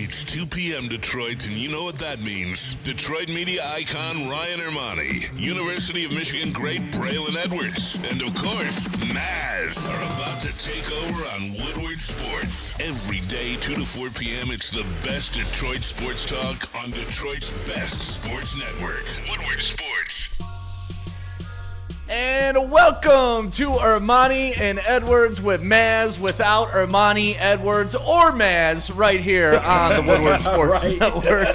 It's 2 p.m. Detroit, and you know what that means. Detroit media icon Ryan Ermanni, University of Michigan great Braylon Edwards, and of course, Maz are about to take over on Woodward Sports. Every day, 2 to 4 p.m., it's the best Detroit sports talk on Detroit's best sports network, Woodward Sports. And welcome to Ermanni and Edwards with Maz without Ermanni, Edwards, or Maz right here on the Woodward Sports Network.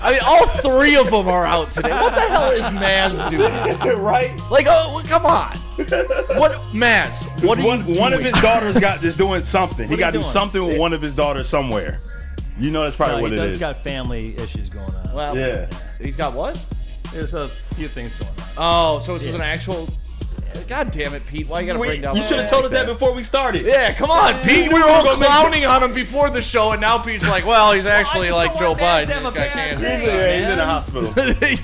I mean, all three of them are out today. What the hell is Maz doing? Right? Like, oh, come on. What, Maz? What are you doing? One of his daughters is doing something. He got to do something with one of his daughters somewhere. You know that's probably what it is. He's got family issues going on. Well, yeah. He's got what? There's a few things going on. Oh, so it's an actual... God damn it, Pete. Why you gotta bring down... You should have told us that before we started. Yeah, come on, Pete. We were all clowning on him before the show, and now Pete's like, well, he's actually like Joe Biden. He's got cancer. He's in the hospital.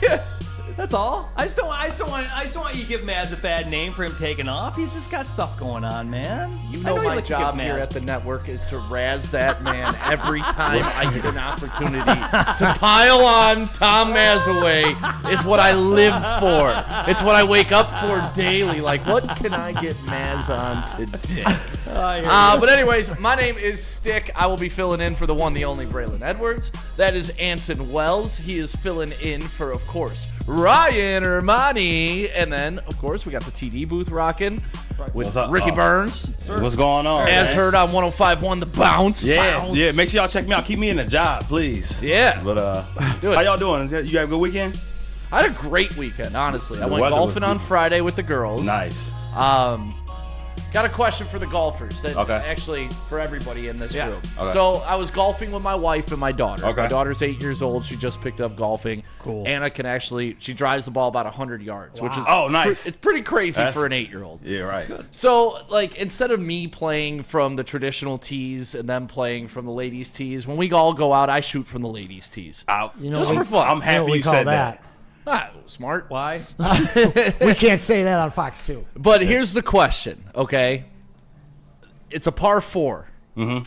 Yeah. That's all. I just don't want you to give Maz a bad name for him taking off. He's just got stuff going on, man. You know my like job here at the network is to razz that man every time I get an opportunity. To pile on Tom Mazaway is what I live for. It's what I wake up for daily. Like, what can I get Maz on today? But anyways, my name is Stick. I will be filling in for the one, the only Braylon Edwards. That is Anson Wells. He is filling in for, of course, Ryan Ermanni. And then, of course, we got the TD booth rocking with Ricky Burns. What's going on? As heard on 105.1 The Bounce. Yeah. Make sure y'all check me out. Keep me in the job, please. Yeah. But how y'all doing? You have a good weekend? I had a great weekend, honestly. I The went weather was golfing on Friday with the girls. Nice. Got a question for the golfers. Okay. Actually, for everybody in this room. Okay. So I was golfing with my wife and my daughter. Okay. My daughter's 8 years old. She just picked up golfing. Cool. Anna she drives the ball about 100 yards, which is nice. It's pretty crazy for an 8-year-old. Yeah, right. So, like, instead of me playing from the traditional tees and them playing from the ladies' tees, when we all go out, I shoot from the ladies' tees. Just for fun. I'm happy you said that. Smart. Why? We can't say that on Fox 2. But here's the question, okay? It's a par 4. Mm-hmm.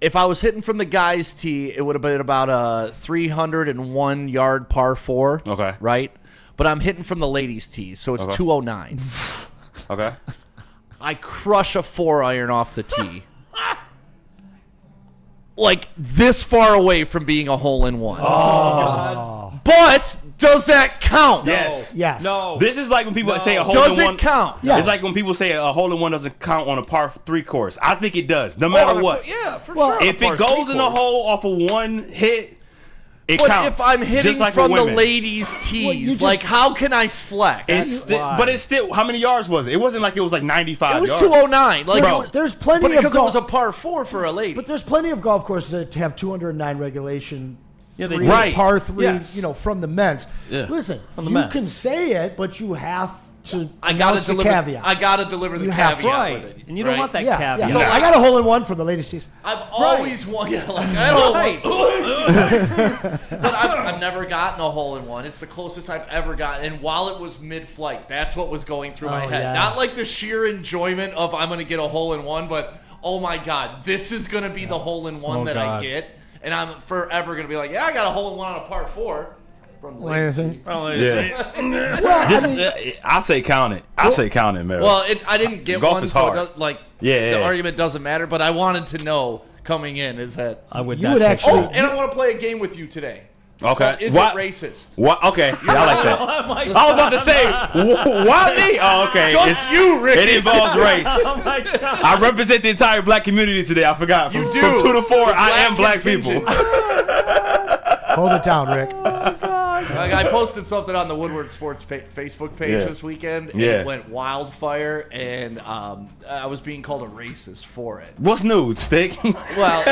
If I was hitting from the guys' tee, it would have been about a 301-yard par 4. Okay. Right? But I'm hitting from the ladies' tee, so it's 209. Okay. I crush a 4-iron off the tee. Like this far away from being a hole-in-one. God. But does that count? Yes. Yes. No. This is like when people say a hole Does in one. it count? Yes. It's like when people say a hole in one doesn't count on a par 3 course. I think it does, no matter what. Yeah, for sure. If it goes in the hole off of one hit, it But counts. if I'm hitting just like from with the women. ladies' tees, just- like how can I flex? But it's still, how many yards was it? It wasn't like it was like 95 It was yards. 209. Like, Bro. There's plenty but of because it was a golf, par 4 for a lady. but there's plenty of golf courses that have 209 regulation. Yeah, they three, do. Right. Par 3, Yes. from the men's. Yeah. Listen, From the you men's. can say it, but you have to I gotta announce the deliver. caveat. I gotta deliver the You have caveat to. Right. with it. And you don't want that yeah, caveat. yeah. So Nah. I got a hole-in-one for the ladies' tees. I've always wanted, like, I don't Right. but I've never gotten a hole in one. It's the closest I've ever gotten. And while it was mid-flight, that's what was going through my head. yeah. Not like the sheer enjoyment of I'm going to get a hole in one, but oh my God, this is going to be the hole in one that I God. get. And I'm forever going to be like, yeah, I got a hole in one on a par 4. From the ladies. I say count it. I say count it, man. Well, I didn't get Golf one, is so hard. the argument doesn't matter. But I wanted to know coming in is that I would You not would take actually- oh, and I want to play a game with you today. Okay. Is What? it racist? What? Okay. Yeah, I like that. Oh my I was about to say, why me? Oh, okay. Just you, Ricky. It involves race. Oh my God. I represent the entire black community today. I forgot. You do. From 2 to 4, The I am black contingent. people. Hold it down, Rick. Like I posted something on the Woodward Sports Facebook page this weekend, and it went wildfire, and I was being called a racist for it. What's new, Stick? Well,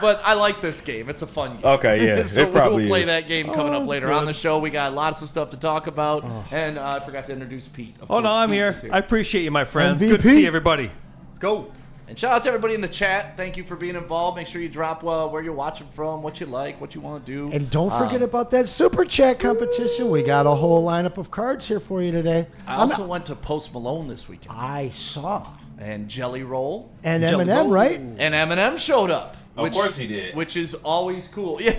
but I like this game. It's a fun game. Okay, yeah, so it probably we'll play is. that game coming up later on the show. We got lots of stuff to talk about, and I forgot to introduce Pete. Of Oh, no, course, I'm Pete here. is I appreciate you, my friends. MVP. Good to see everybody. Let's go. And shout out to everybody in the chat. Thank you for being involved. Make sure you drop where you're watching from, what you like, what you want to do. And don't forget about that Super Chat competition. We got a whole lineup of cards here for you today. I also went to Post Malone this weekend. I saw. And Jelly Roll. And Jelly Eminem, Roll. right? And Eminem showed up. Of course he did. Which is always cool. Yeah.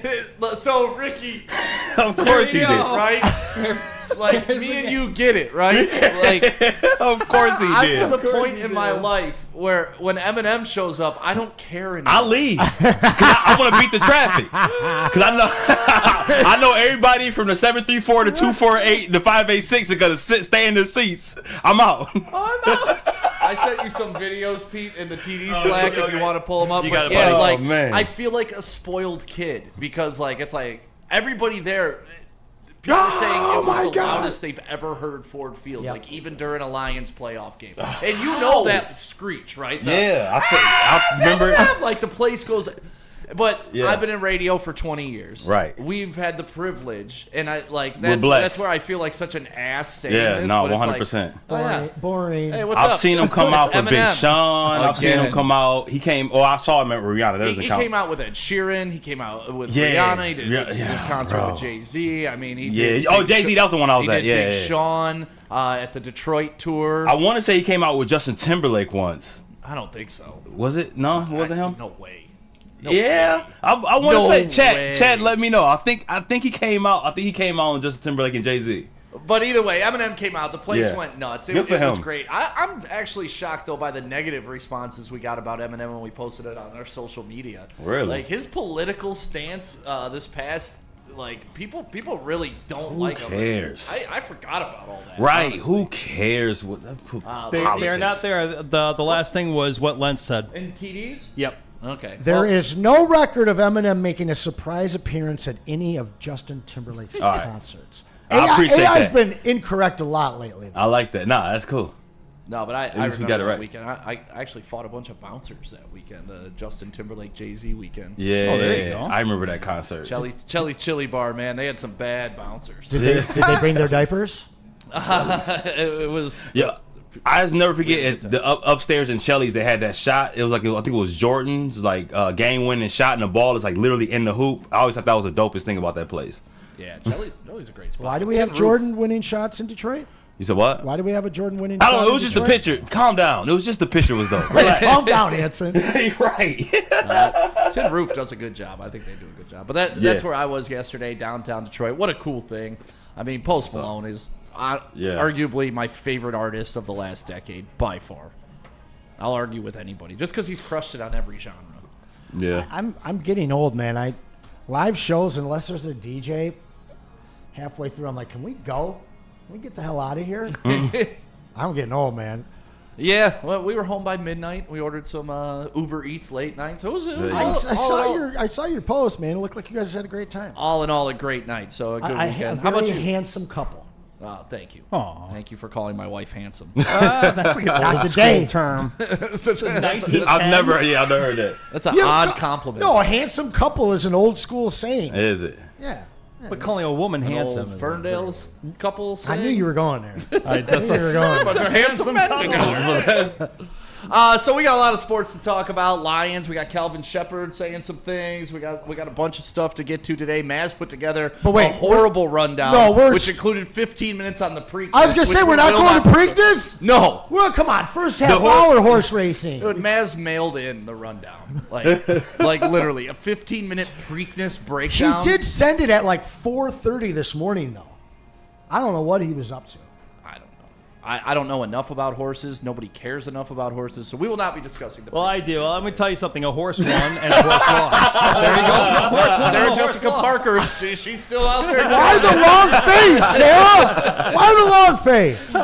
So Ricky, Of course he did. right? Like me and you get it, right? Like, Of course he did. I'm to the point in my life where when Eminem shows up, I don't care anymore. I leave. 'Cause I want to beat the traffic. Because I know everybody from the 734 to 248 to 586 are gonna stay in their seats. I'm out. I sent you some videos, Pete, in the TD Slack if you want to pull them up. You But gotta yeah, pull 'em up. like Oh, man. I feel like a spoiled kid because like it's like everybody there. People are saying it my was the God. loudest they've ever heard Ford Field, Yep. like even during a Lions playoff game. And you know that screech, right? I remember. Like the place goes. But Yeah. I've been in radio for 20 years. Right. We've had the privilege, and I like We're that's blessed. where I feel like such an ass saying Yeah, this. no, but it's 100%. Like, oh, yeah. Boring. Hey, what's I've up? seen him come out for It's Big Eminem. Sean. I've seen him Again. come out. He came. Oh, I saw him at Rihanna. That doesn't He count. came out with Ed Sheeran. He came out with Yeah. Rihanna. He did Yeah, his yeah, concert bro. with Jay-Z. I mean, he Yeah. did Oh, Big Jay-Z, that was the one I was he at. did Yeah, Big yeah. Sean at the Detroit tour. I want to say he came out with Justin Timberlake once. I don't think so. Was it? No, it wasn't him. No way. Yeah, I want to No say way. Chad. Let me know. I think he came out. I think he came out on Justin Timberlake and Jay-Z. But either way, Eminem came out. The place Yeah. went nuts. It, Good for it was him. great. I'm actually shocked, though, by the negative responses we got about Eminem when we posted it on our social media. Really? Like, his political stance this past, like, people really don't like him. cares? I forgot about all that. Right? honestly. Who cares? What They're not there. The last thing was what Lentz said. In TDs? Yep. Okay. There is no record of Eminem making a surprise appearance at any of Justin Timberlake's All right. concerts. I appreciate AI's that. been incorrect a lot lately. I like that. Nah, that's cool. No, but I least remember we got it that right. weekend. I actually fought a bunch of bouncers that weekend, Justin Timberlake, Jay-Z weekend. Yeah. Oh, there you go. I remember that concert. Chelly's Chili Bar, man, they had some bad bouncers. Did they bring their diapers? It was... Yeah. I just never forget the upstairs in Chelly's. They had that shot. It was like I think it was Jordan's like game-winning shot, and the ball is like literally in the hoop. I always thought that was the dopest thing about that place. Yeah, Chelly's a great spot. Why do we Tin have roof. Jordan winning shots in Detroit? You said what? Why do we have a Jordan winning I shot don't know. It was in just the Detroit? picture. Calm down. It was just the picture was dope. Calm down, Hanson. Right. Tin Roof does a good job. I think they do a good job. But that's Yeah. where I was yesterday, downtown Detroit. What a cool thing. I mean, Post Malone is Yeah. arguably my favorite artist of the last decade, by far. I'll argue with anybody, just because he's crushed it on every genre. Yeah. I'm getting old, man. Live shows, unless there's a DJ halfway through, I'm like, can we go? Can we get the hell out of here? I'm getting old, man. Yeah, well, we were home by midnight. We ordered some Uber Eats late night, so it was I saw your post, man. It looked like you guys had a great time. all in all a great night. So a good A weekend. very How about you? handsome couple. Thank you. Aw. Thank you for calling my wife handsome. That's like an old today. school term. Such a, I've never heard that. that's an Yeah, odd no- compliment. No, a handsome couple is an old school saying. Is it? Yeah. But calling a woman An handsome. old is Ferndale's couple. I knew you were going there. I that's knew you were going But there. they're handsome men together. So we got a lot of sports to talk about. Lions. We got Calvin Shepard saying some things. We got a bunch of stuff to get to today. Maz put together But wait, a horrible rundown, No, we're which s- included 15 minutes on the Preakness. I was going to say, which we're not will going to be- Preakness? No. Well, come on. First half hour horse racing. Dude, Maz mailed in the rundown. Like literally, a 15-minute Preakness He breakdown. did send it at like 4:30 this morning, though. I don't know what he was up to. I don't know. I don't know enough about horses. Nobody cares enough about horses, so we will not be discussing the Well, I Preakness. do. Well, let me tell you something. A horse won and a horse lost. There you go. A horse won Sarah and a horse Jessica lost. Parker, she's still out there. Why the long face, Sarah? Why the long face?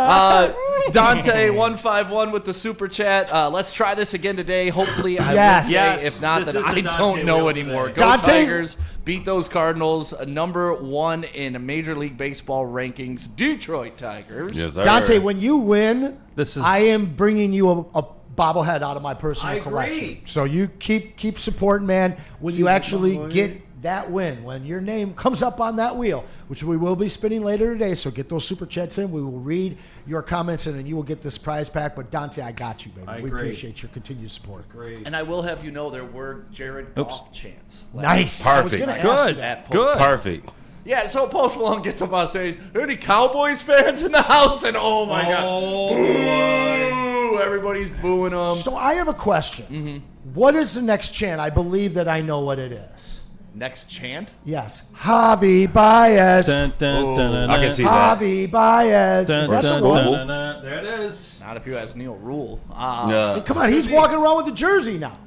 Dante151 with the super chat. Let's try this again today. Hopefully, I Yes. will say. Yes, If not, this then is the I Dante don't know wheel anymore. today. Go Dante- Tigers. Beat those Cardinals. Number one in Major League Baseball rankings. Detroit Tigers. Yes, sir. Dante, when you win, This is- I am bringing you a bobblehead out of my personal I agree. collection. So you keep supporting, man. When you actually get that win, when your name comes up on that wheel, which we will be spinning later today, so get those super chats in. We will read your comments, and then you will get this prize pack. But Dante, I got you, baby. I We agree. appreciate your continued support. Great. And I will have you know there were Jared Goff chants. Nice. I was Perfect. going to ask you Good. that. Good. Perfect. Yeah, so Post Malone gets up on stage. Are there any Cowboys fans in the house? And oh my God. Boo! Everybody's booing him. So I have a question. What is the next chant? I believe that I know what it is. Next chant? Yes. Javi Baez. Dun, dun, dun, dun, I can see that. Javi Baez. dun, Is that dun, the one? dun, dun, dun. There it is. Not if you ask Neil Rule. Yeah. Come on, he's walking around with a jersey now.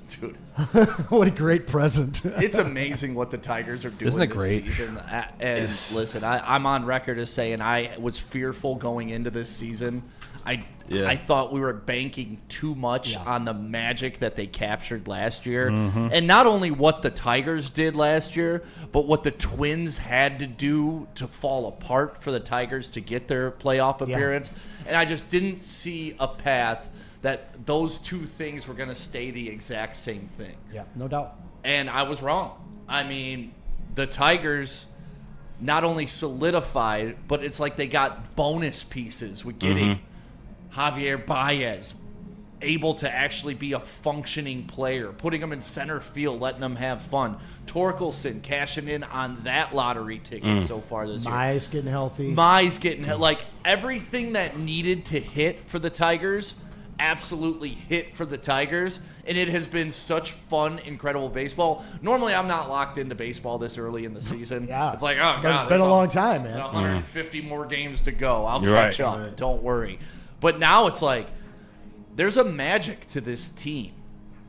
Dude, What a great present. it's amazing what the Tigers are doing Isn't it this great? season. And listen, I'm on record as saying I was fearful going into this season. I thought we were banking too much on the magic that they captured last year. And not only what the Tigers did last year, but what the Twins had to do to fall apart for the Tigers to get their playoff appearance. And I just didn't see a path that those two things were going to stay the exact same thing. Yeah, no doubt. And I was wrong. I mean, the Tigers not only solidified, but it's like they got bonus pieces with getting Javier Baez able to actually be a functioning player, putting him in center field, letting him have fun. Torkelson cashing in on that lottery ticket so far this year. Mize getting healthy. Mize getting like everything that needed to hit for the Tigers absolutely hit for the Tigers, and it has been such fun, incredible baseball. Normally, I'm not locked into baseball this early in the season. Yeah. It's like, oh, God. It's been a long time, man. 150 more games to go. I'll You're catch right. up. Don't worry. But now it's like there's a magic to this team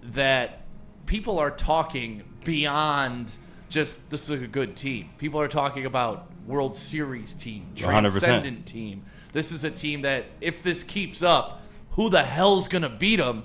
that people are talking beyond just this is a good team. People are talking about World Series team, 100%. transcendent team. This is a team that if this keeps up, who the hell's going to beat them?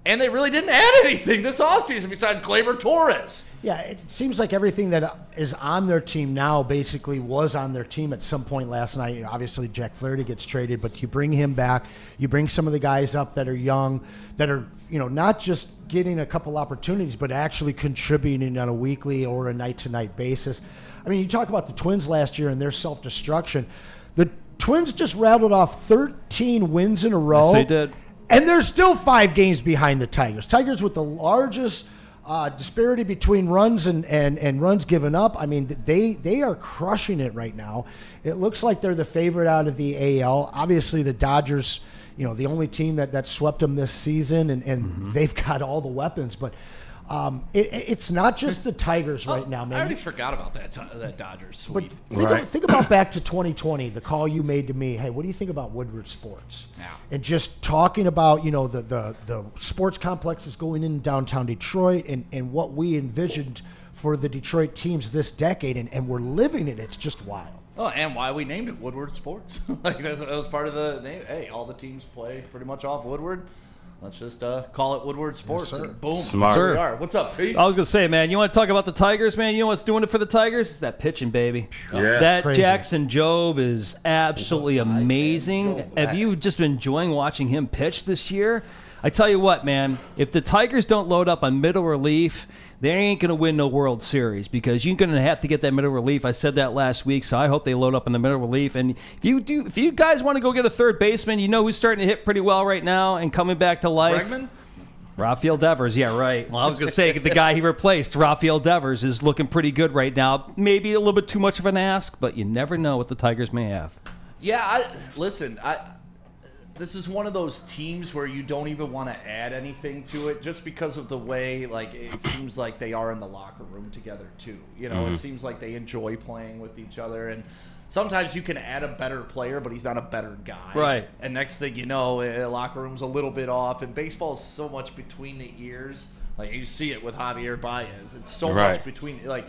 And they really didn't add anything this offseason besides Gleyber Torres. Yeah, it seems like everything that is on their team now basically was on their team at some point last night. Obviously, Jack Flaherty gets traded, but you bring him back. You bring some of the guys up that are young, that are, not just getting a couple opportunities, but actually contributing on a weekly or a night-to-night basis. I mean, you talk about the Twins last year and their self-destruction. The Twins just rattled off 13 wins in a row. Yes, they did. And they're still 5 games behind the Tigers. Tigers with the largest disparity between runs and runs given up. I mean, they are crushing it right now. It looks like they're the favorite out of the AL. Obviously, the Dodgers, the only team that swept them this season, and they've got all the weapons. But it's not just the Tigers right now, man. I already forgot about that Dodgers sweep. But think about back to 2020, the call you made to me. Hey, what do you think about Woodward Sports? Yeah. And just talking about the sports complexes going in downtown Detroit and what we envisioned for the Detroit teams this decade, and we're living it. It's just wild. Oh, and why we named it Woodward Sports. Like that was part of the name. Hey, all the teams play pretty much off Woodward. Let's just call it Woodward Sports. Yes, sir. And boom. Smart. There we are. What's up, Pete? I was going to say, man, you want to talk about the Tigers, man? You know what's doing it for the Tigers? It's that pitching, baby. Yeah. That Crazy. Jackson Jobe is absolutely amazing. Have you just been enjoying watching him pitch this year? I tell you what, man, if the Tigers don't load up on middle relief, they ain't going to win no World Series because you're going to have to get that middle relief. I said that last week, so I hope they load up on the middle relief. And if you guys want to go get a third baseman, you know who's starting to hit pretty well right now and coming back to life? Bregman? Rafael Devers, yeah, right. Well, I was going to say the guy he replaced, Rafael Devers, is looking pretty good right now. Maybe a little bit too much of an ask, but you never know what the Tigers may have. Yeah, listen, this is one of those teams where you don't even want to add anything to it just because of the way, like, it seems like they are in the locker room together, too. It seems like they enjoy playing with each other, and sometimes you can add a better player, but he's not a better guy. Right. And next thing you know, the locker room's a little bit off, and baseball is so much between the ears. Like, you see it with Javier Baez. It's so much between, like,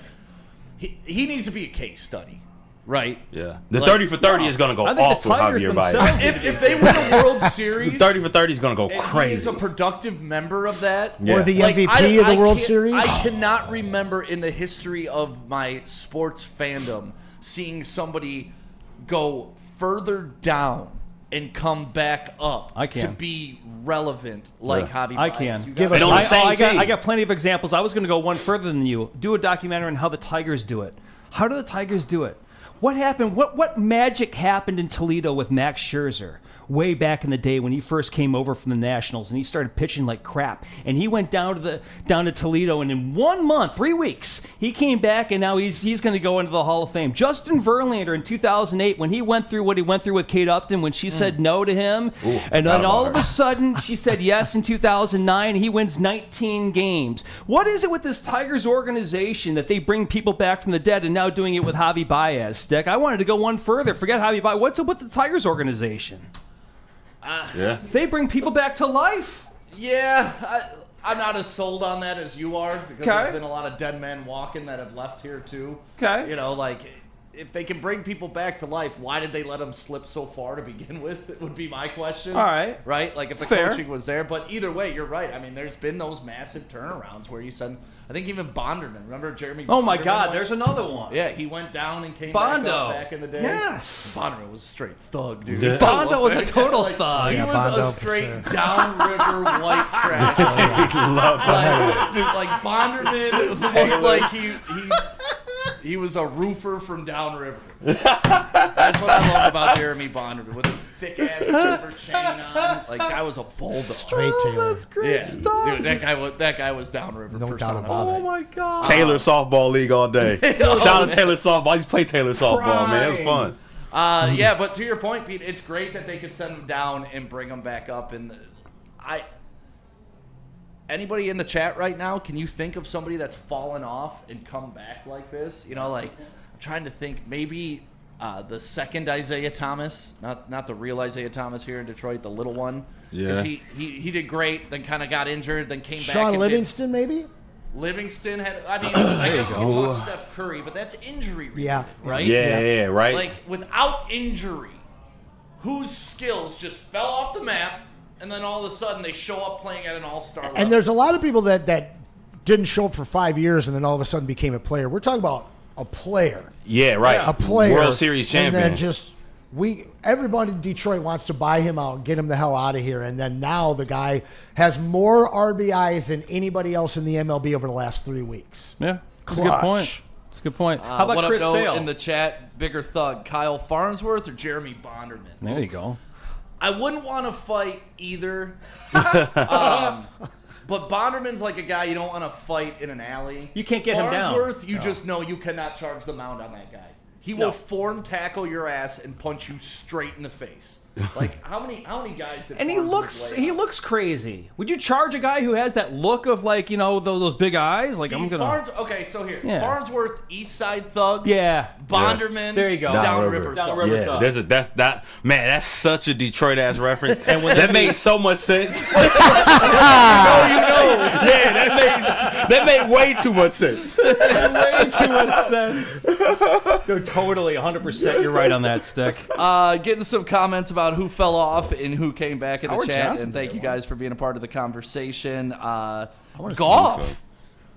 he needs to be a case study. Right. Yeah. The 30 for 30 is going to go I think off the with Tigers Javier Baez. themselves- If they win a World Series, 30 for 30 is going to go and he is crazy. a productive member of that. Yeah. Or the Like, MVP of the World can't- Series. I cannot remember in the history of my sports fandom seeing somebody go further down and come back up I can. to be relevant like Javi I Baez. can. You Give got- us- And on the same I team. got plenty of examples. I was going to go one further than you. Do a documentary on how the Tigers do it. How do the Tigers do it? What happened? What magic happened in Toledo with Max Scherzer? way back in the day when he first came over from the Nationals and he started pitching like crap. And he went down to Toledo, and in 1 month, 3 weeks, he came back, and now he's going to go into the Hall of Fame. Justin Verlander in 2008, when he went through what he went through with Kate Upton, when she said no to him, and then all of a sudden she said yes in 2009, he wins 19 games. What is it with this Tigers organization that they bring people back from the dead and now doing it with Javi Baez, Stick? I wanted to go one further. Forget Javi Baez. What's up with the Tigers organization? They bring people back to life. Yeah, I'm not as sold on that as you are, because Okay. there's been a lot of dead men walking that have left here too. Okay. You know, like, if they can bring people back to life, why did they let them slip so far to begin with? It would be my question. All right. Right? Like, if the Fair. coaching was there. But either way, you're right. I mean, there's been those massive turnarounds where you said, I think even Bonderman. Remember Jeremy Oh my Bonderman God, went- there's another one. Yeah, he went down and came Bondo. back in the day. Yes. Bonderman was a straight thug, dude. Yeah. Bondo was a Like, total like, thug. He Yeah, was Bondo a for straight sure. downriver white trash. Like, just like Bonderman looked like he was a roofer from downriver. That's what I love about Jeremy Bonderman, with his thick ass silver chain on. Like, guy was a bulldog. Straight Taylor. That's great Yeah, stuff. dude, that guy was downriver. No doubt personified. about it. Oh my God. Taylor softball league all day. Shout out to Taylor softball. I used to play Taylor softball, man. It was fun. Yeah, but to your point, Pete, it's great that they could send them down and bring them back up. And anybody in the chat right now, can you think of somebody that's fallen off and come back like this? You know, like, I'm trying to think, maybe the second Isaiah Thomas, not the real Isaiah Thomas here in Detroit, the little one. 'Cause Yeah. he did great, then kind of got injured, then came back. Sean and Livingston, maybe? Livingston had. I mean, I guess we can talk Steph Curry, but that's injury related, Yeah. right? Yeah, right. Like, without injury, whose skills just fell off the map, and then all of a sudden they show up playing at an all-star level. And there's a lot of people that didn't show up for 5 years and then all of a sudden became a player. We're talking about a player. Yeah, right. A player. World Series champion. And then just everybody in Detroit wants to buy him out and get him the hell out of here. And then now the guy has more RBIs than anybody else in the MLB over the last 3 weeks. Yeah, that's a good Clutch. point. That's a good point. How what about up, Chris though, Sale? in the chat? Bigger thug, Kyle Farnsworth or Jeremy Bonderman? There you go. I wouldn't want to fight either. But Bonderman's like a guy you don't want to fight in an alley. You can't get him down. Farnsworth, you just know you cannot charge the mound on that guy. He will form tackle your ass and punch you straight in the face. Like, how many guys did And he Farnsworth lay out? looks crazy. Would you charge a guy who has that look of, like, you know, those big eyes? Like, See, I'm gonna. okay, so here, Yeah. Farnsworth, East Side thug. Yeah. Bonderman, There you go. Downriver thug. Downriver Yeah, thug. that's such a Detroit ass reference, and when that made so much sense. that made way too much sense. Way too much sense. No, totally, 100%. You're right on that, Stick. Getting some comments about who fell off and who came back in the Howard chat, Johnson and thank did you guys for being a part of the conversation. wanna see Golf.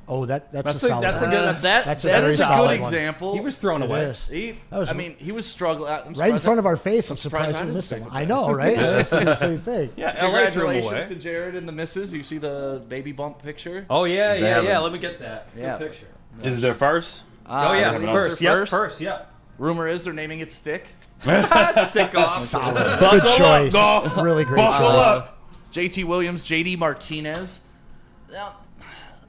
Oh, that's a That's solid a one. good. That's a that very is a solid good one. example. He was thrown It away. is. He was struggling. Right in front of our face. I'm surprised surprised I we didn't missed say him. that. I know, right? I was thinking the same thing. Yeah, LA threw him away. Congratulations to Jared and the missus. You see the baby bump picture? Oh, yeah. Damn. Let me get that. It's a Yeah. good picture. This is their first. Oh, yeah. These are First. Yep. Rumor is they're naming it Stick. Stick off. Solid. Buckle Good up, choice. golf. Really great Buckle choice. up. JT Williams, JD Martinez. Now,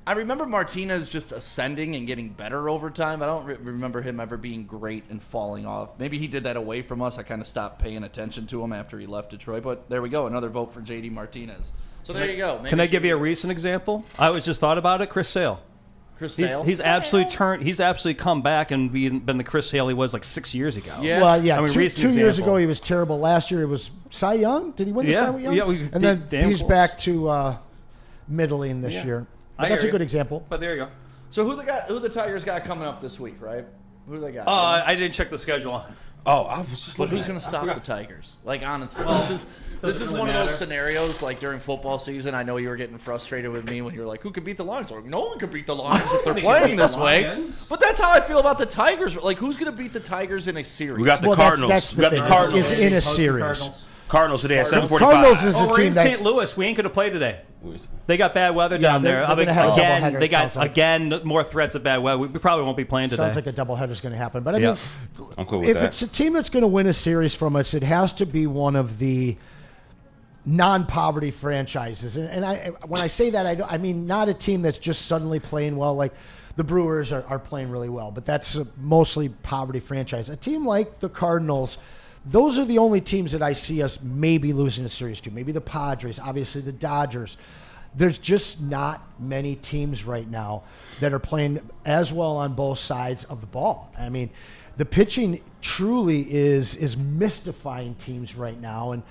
I remember Martinez just ascending and getting better over time. I don't remember him ever being great and falling off. Maybe he did that away from us. I kind of stopped paying attention to him after he left Detroit. But there we go. Another vote for JD Martinez. So there you go. Maybe Can I give you a JD recent example? I was just thought about it. Chris Sale. Chris He's, Sale? he's absolutely turned. He's absolutely come back and been the Chris Sale he was like 6 years ago. Yeah. Well, yeah, I mean, two recent years example. ago he was terrible. Last year it was Cy Young. Did he win the Yeah, Cy Young? yeah, we and did then damn he's close. back to middling this Yeah. year. I But that's hear a good you. example. But there you go. So who the Tigers got coming up this week, right? Who do they got? I didn't check the schedule. Oh, I was just But looking. who's at going it. to stop the Tigers? Like, honestly, this is really one of those matter. scenarios. Like during football season, I know you were getting frustrated with me when you were like, "Who could beat the Lions?" Like, no one could beat the Lions if they're They can playing beat this the way. Lions. But that's how I feel about the Tigers. Like, who's going to beat the Tigers in a series? We got the Well, Cardinals. that's the We got the thing. Cardinals. It's in a Post the series. Cardinals. Cardinals today at 7:45. Cardinals is Oh, a we're team in that St. Louis. We ain't going to play today. They got bad weather Yeah, down they're there. gonna have a Again, doubleheader, they it got sounds like. again more threats of bad weather. We probably won't be playing today. sounds like a doubleheader is going to happen. But I Yeah. mean, I'm cool with if that. it's a team that's going to win a series from us, it has to be one of the non-poverty franchises. And when I say that, I mean not a team that's just suddenly playing well. Like the Brewers are playing really well, but that's a mostly poverty franchise. A team like the Cardinals, those are the only teams that I see us maybe losing a series to. Maybe the Padres, obviously the Dodgers. There's just not many teams right now that are playing as well on both sides of the ball. I mean, the pitching truly is mystifying teams right now, and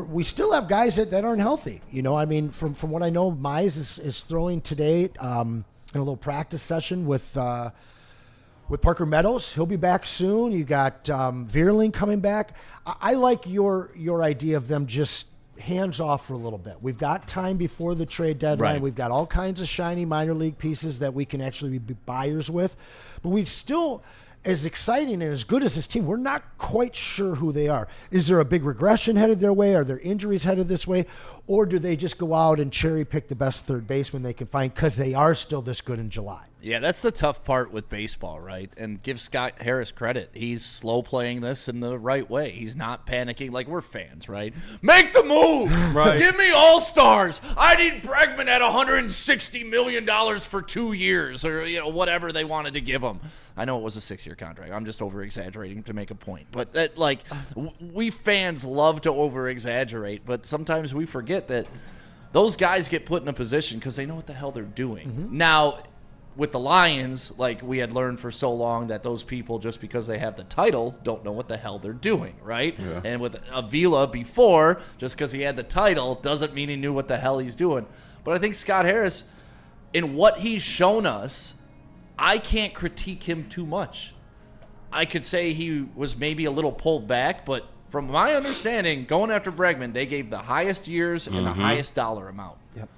we still have guys that aren't healthy. You know, I mean, from what I know, Mize is throwing today in a little practice session with Parker Meadows. He'll be back soon. You got Vierling coming back. I like your idea of them just hands off for a little bit. We've got time before the trade deadline. Right. We've got all kinds of shiny minor league pieces that we can actually be buyers with, but we still, as exciting and as good as this team, we're not quite sure who they are. Is there a big regression headed their way? Are there injuries headed this way? Or do they just go out and cherry pick the best third baseman they can find because they are still this good in July? Yeah, that's the tough part with baseball, right? And give Scott Harris credit. He's slow playing this in the right way. He's not panicking like we're fans, right? Make the move! Right. Give me all-stars! I need Bregman at $160 million for 2 years, or whatever they wanted to give him. I know it was a 6-year contract. I'm just over-exaggerating to make a point. But that, we fans love to over-exaggerate, but sometimes we forget that those guys get put in a position because they know what the hell they're doing. Mm-hmm. Now, with the Lions, like we had learned for so long that those people, just because they have the title, don't know what the hell they're doing, right? Yeah. And with Avila before, just because he had the title doesn't mean he knew what the hell he's doing. But I think Scott Harris, in what he's shown us, I can't critique him too much. I could say he was maybe a little pulled back, but from my understanding, going after Bregman, they gave the highest years and the highest dollar amount. Yep.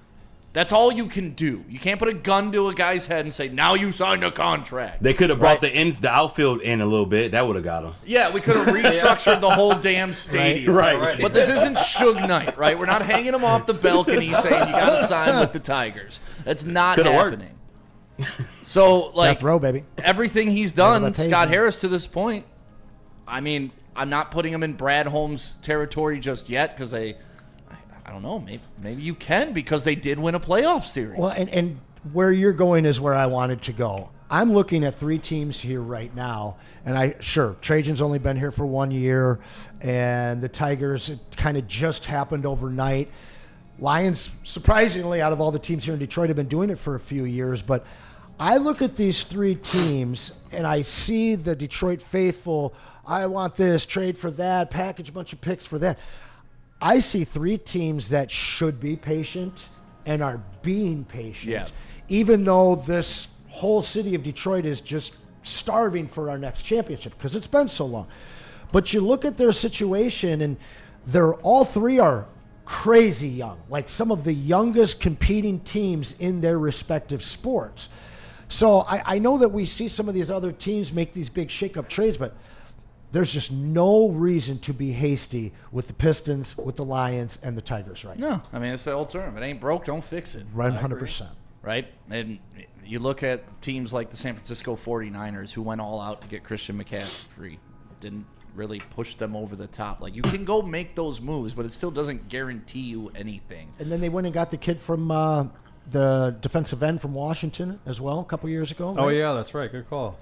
That's all you can do. You can't put a gun to a guy's head and say, now you signed a contract. They could have brought the outfield in a little bit. That would have got him. Yeah, we could have restructured the whole damn stadium. Right. But this isn't Suge Knight, right? We're not hanging him off the balcony saying you got to sign with the Tigers. That's not Could've happening. So, Death row, baby. Everything he's done, Scott Harris to this point, I mean, I'm not putting him in Brad Holmes territory just yet because I don't know. Maybe you can because they did win a playoff series. Well, and where you're going is where I wanted to go. I'm looking at 3 teams here right now, and Trajan's only been here for 1 year, and the Tigers, it kind of just happened overnight. Lions, surprisingly, out of all the teams here in Detroit, have been doing it for a few years, but I look at these 3 teams, and I see the Detroit faithful, I want this, trade for that, package a bunch of picks for that. I see 3 teams that should be patient and are being patient, even though this whole city of Detroit is just starving for our next championship because it's been so long. But you look at their situation, and all 3 are crazy young, like some of the youngest competing teams in their respective sports. So I know that we see some of these other teams make these big shake-up trades, but there's just no reason to be hasty with the Pistons, with the Lions, and the Tigers right now. No, I mean, it's the old term. It ain't broke, don't fix it. 100%. Right? And you look at teams like the San Francisco 49ers who went all out to get Christian McCaffrey. Didn't really push them over the top. Like, you can go make those moves, but it still doesn't guarantee you anything. And then they went and got the kid from the defensive end from Washington as well a couple years ago. Right? Oh, yeah, that's right. Good call.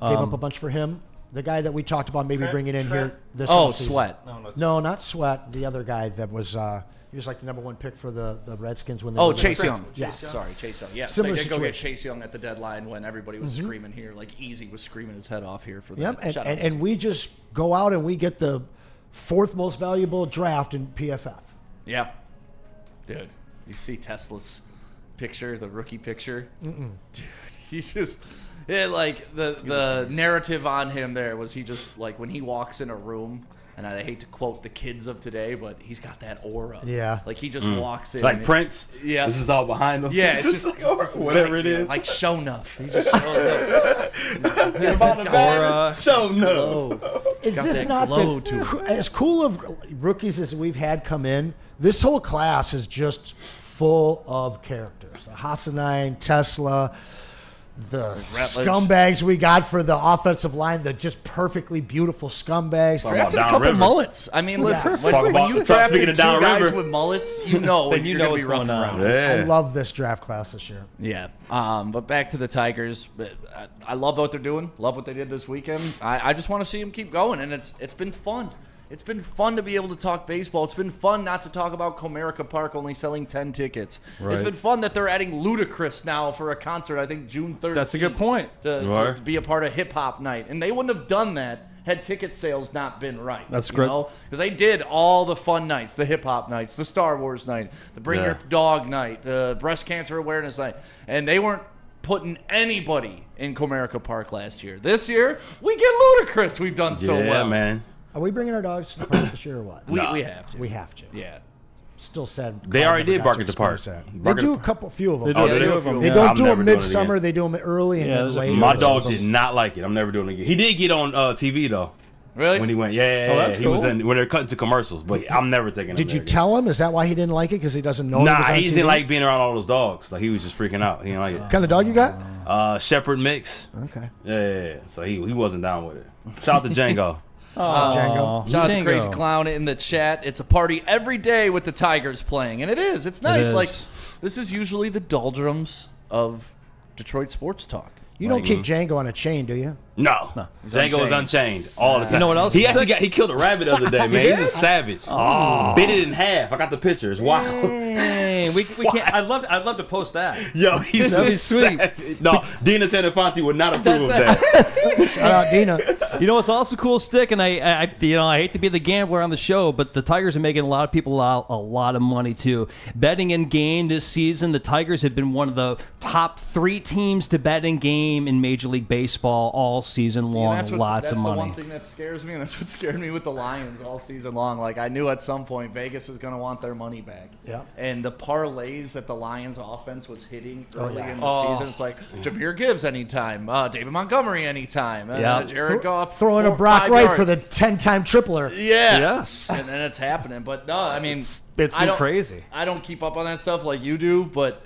Gave up a bunch for him. The guy that we talked about maybe bringing in here this offseason. Sweat. No, not Sweat. The other guy that was he was like the number 1 pick for the Redskins when they Oh, Chase Young. Yeah. Sorry, Chase Young. Yes, Similar they did go get situation. Chase Young at the deadline when everybody was screaming here. Like, Easy was screaming his head off here for that. Yep, and we just go out and we get the 4th most valuable draft in PFF. Yeah. Dude, you see Tesla's picture, the rookie picture? Dude, he just... Yeah, like the narrative on him there was he just like when he walks in a room, and I hate to quote the kids of today, but he's got that aura. Yeah, like he just walks in. It's like Prince. Yeah, this is all behind him. Yeah, it's just whatever it is. Like show enough. He just aura. Show enough. Is this not as cool of rookies as we've had come in? This whole class is just full of characters. Hassanine, Tesla. the Rutledge. scumbags we got for the offensive line, the just perfectly beautiful scumbags. Drafted a Down couple river. mullets. I mean, listen, Yes. when, Talk when about- you speaking drafted of two down guys river. with mullets, you know Then you you're know going to be what's rough going on. around. I love this draft class this year. Yeah. But back to the Tigers. I love what they're doing. Love what they did this weekend. I just want to see them keep going, and it's been fun. It's been fun to be able to talk baseball. It's been fun not to talk about Comerica Park only selling 10 tickets. It's been fun that they're adding Ludacris now for a concert, I think June 13th. That's a good point. To be a part of Hip Hop Night. And they wouldn't have done that had ticket sales not been right. That's great. Because they did all the fun nights, the Hip Hop Nights, the Star Wars Night, the Bring Your Dog Night, the Breast Cancer Awareness Night. And they weren't putting anybody in Comerica Park last year. This year, we get Ludacris. We've done so well. man. Are we bringing our dogs to the park this year or what? We have to. We have to. Yeah. Still sad. They Clyde already never did got Bark to at the Park. experience that. They Bark at do the a few of them. They do. Oh, Yeah, did they they? do a few. They Yeah, don't I'm do never them doing it midsummer. again. They do them early and Yeah, then there's a later. few. My Yeah. dog did not like it. I'm never doing it again. He did get on TV though. Really? When he went, that's he was cool. in when they're cutting to commercials. But I'm never taking him. Did there you again. tell him? Is that why he didn't like it? Because he doesn't know. Nah, it was on he TV? didn't like being around all those dogs. Like he was just freaking out. He didn't like it. Kind of dog you got? Shepherd mix. Okay. Yeah. So he wasn't down with it. Shout out to Django. Django. Shout out to Django. Crazy Clown in the chat. It's a party every day with the Tigers playing, and it is. It's nice. is. Like this is usually the doldrums of Detroit sports talk. You don't keep Django on a chain, do you? No, Django is unchained all the time. You know what else He is actually thick? he killed a rabbit the other day, man. He's a savage. Bit it in half. I got the picture. It's wild. Dang, we can't. I'd love to post that. Yo, he's That'd a be sweet. savage. No, Dina Santafanti would not approve of that. Shout out Dina. You know what's also cool, Stick, and I hate to be the gambler on the show, but the Tigers are making a lot of people a lot of money too. Betting in game this season, the Tigers have been one of the top 3 teams to bet in game in Major League Baseball all season long. Lots of money. That's the one thing that scares me, and that's what scared me with the Lions all season long. Like, I knew at some point Vegas was going to want their money back. Yeah. And the parlays that the Lions offense was hitting early in the Oh. season, it's like Jahmyr Gibbs anytime, David Montgomery anytime, Yeah. Jared Goff Throwing a Brock 5 Wright yards. for the 10-time tripler. Yeah. Yes. And then it's happening. But no, I mean, It's I been don't- crazy. I don't keep up on that stuff like you do, but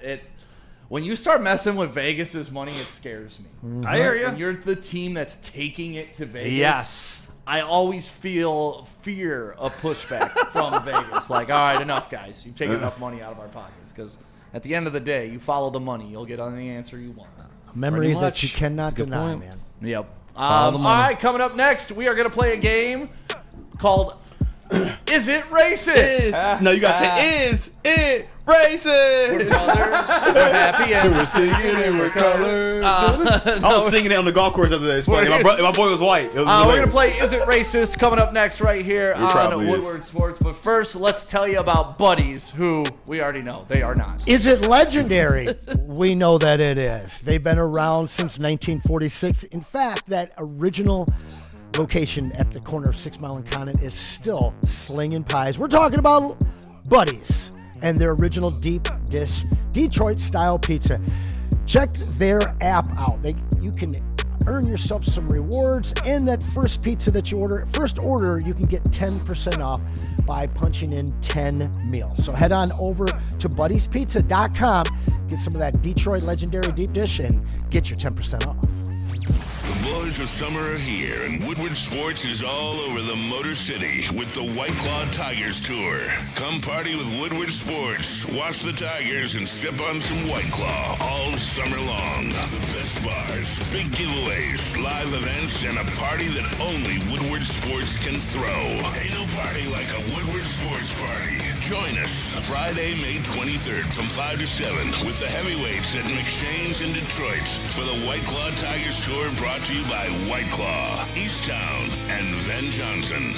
when you start messing with Vegas's money, it scares me. I hear When you. you're the team that's taking it to Vegas, Yes. I always feel fear of pushback from Vegas. Like, all right, enough, guys. You've taken enough money out of our pockets. Because at the end of the day, you follow the money. You'll get any answer you want. A memory Pretty that much. you cannot That's a good deny, point. man. Yep. Follow the All money. right, coming up next, we are going to play a game called Is It Racist? No, you gotta say, is it racist? Brothers, we're happy and We're singing and we're colored. I no, was singing it on the golf course the other day. It's funny. My boy was white. It was we're going hilarious. to play Is It Racist coming up next right here on probably is. Woodward Sports. But first, let's tell you about Buddies, who we already know. They are not. Is it legendary? We know that it is. They've been around since 1946. In fact, that original location at the corner of 6 Mile and Conant is still slinging pies. We're talking about Buddies and their original deep dish Detroit style pizza. Check their app out. You can earn yourself some rewards, and that first pizza that you order, you can get 10% off by punching in 10 meals. So head on over to buddiespizza.com, get some of that Detroit legendary deep dish, and get your 10% off. The boys of summer are here, and Woodward Sports is all over the Motor City with the White Claw Tigers Tour. Come party with Woodward Sports, watch the Tigers, and sip on some White Claw all summer long. The best bars, big giveaways, live events, and a party that only Woodward Sports can throw. Ain't no party like a Woodward Sports party. Join us Friday, May 23rd from 5 to 7 with the heavyweights at McShane's in Detroit for the White Claw Tigers Tour, brought to you by White Claw, Easttown, and Van Johnson.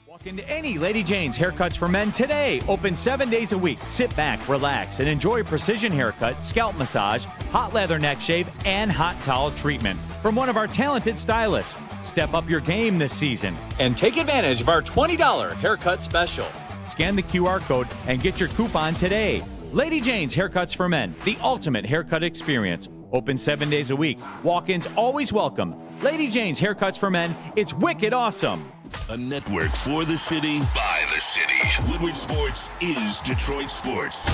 Walk into any Lady Jane's Haircuts for Men today. Open 7 days a week. Sit back, relax, and enjoy precision haircut, scalp massage, hot leather neck shave, and hot towel treatment from one of our talented stylists. Step up your game this season and take advantage of our $20 haircut special. Scan the QR code and get your coupon today. Lady Jane's Haircuts for Men, the ultimate haircut experience. Open 7 days a week. Walk-ins always welcome. Lady Jane's Haircuts for Men. It's wicked awesome. A network for the city, by the city. Woodward Sports is Detroit Sports.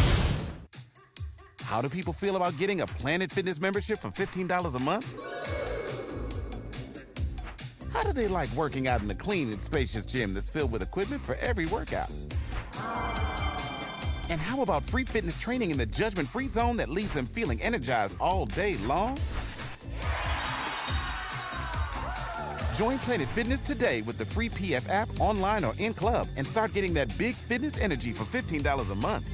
How do people feel about getting a Planet Fitness membership for $15 a month? How do they like working out in a clean and spacious gym that's filled with equipment for every workout? And how about free fitness training in the judgment-free zone that leaves them feeling energized all day long? Join Planet Fitness today with the free PF app, online or in club, and start getting that big fitness energy for $15 a month.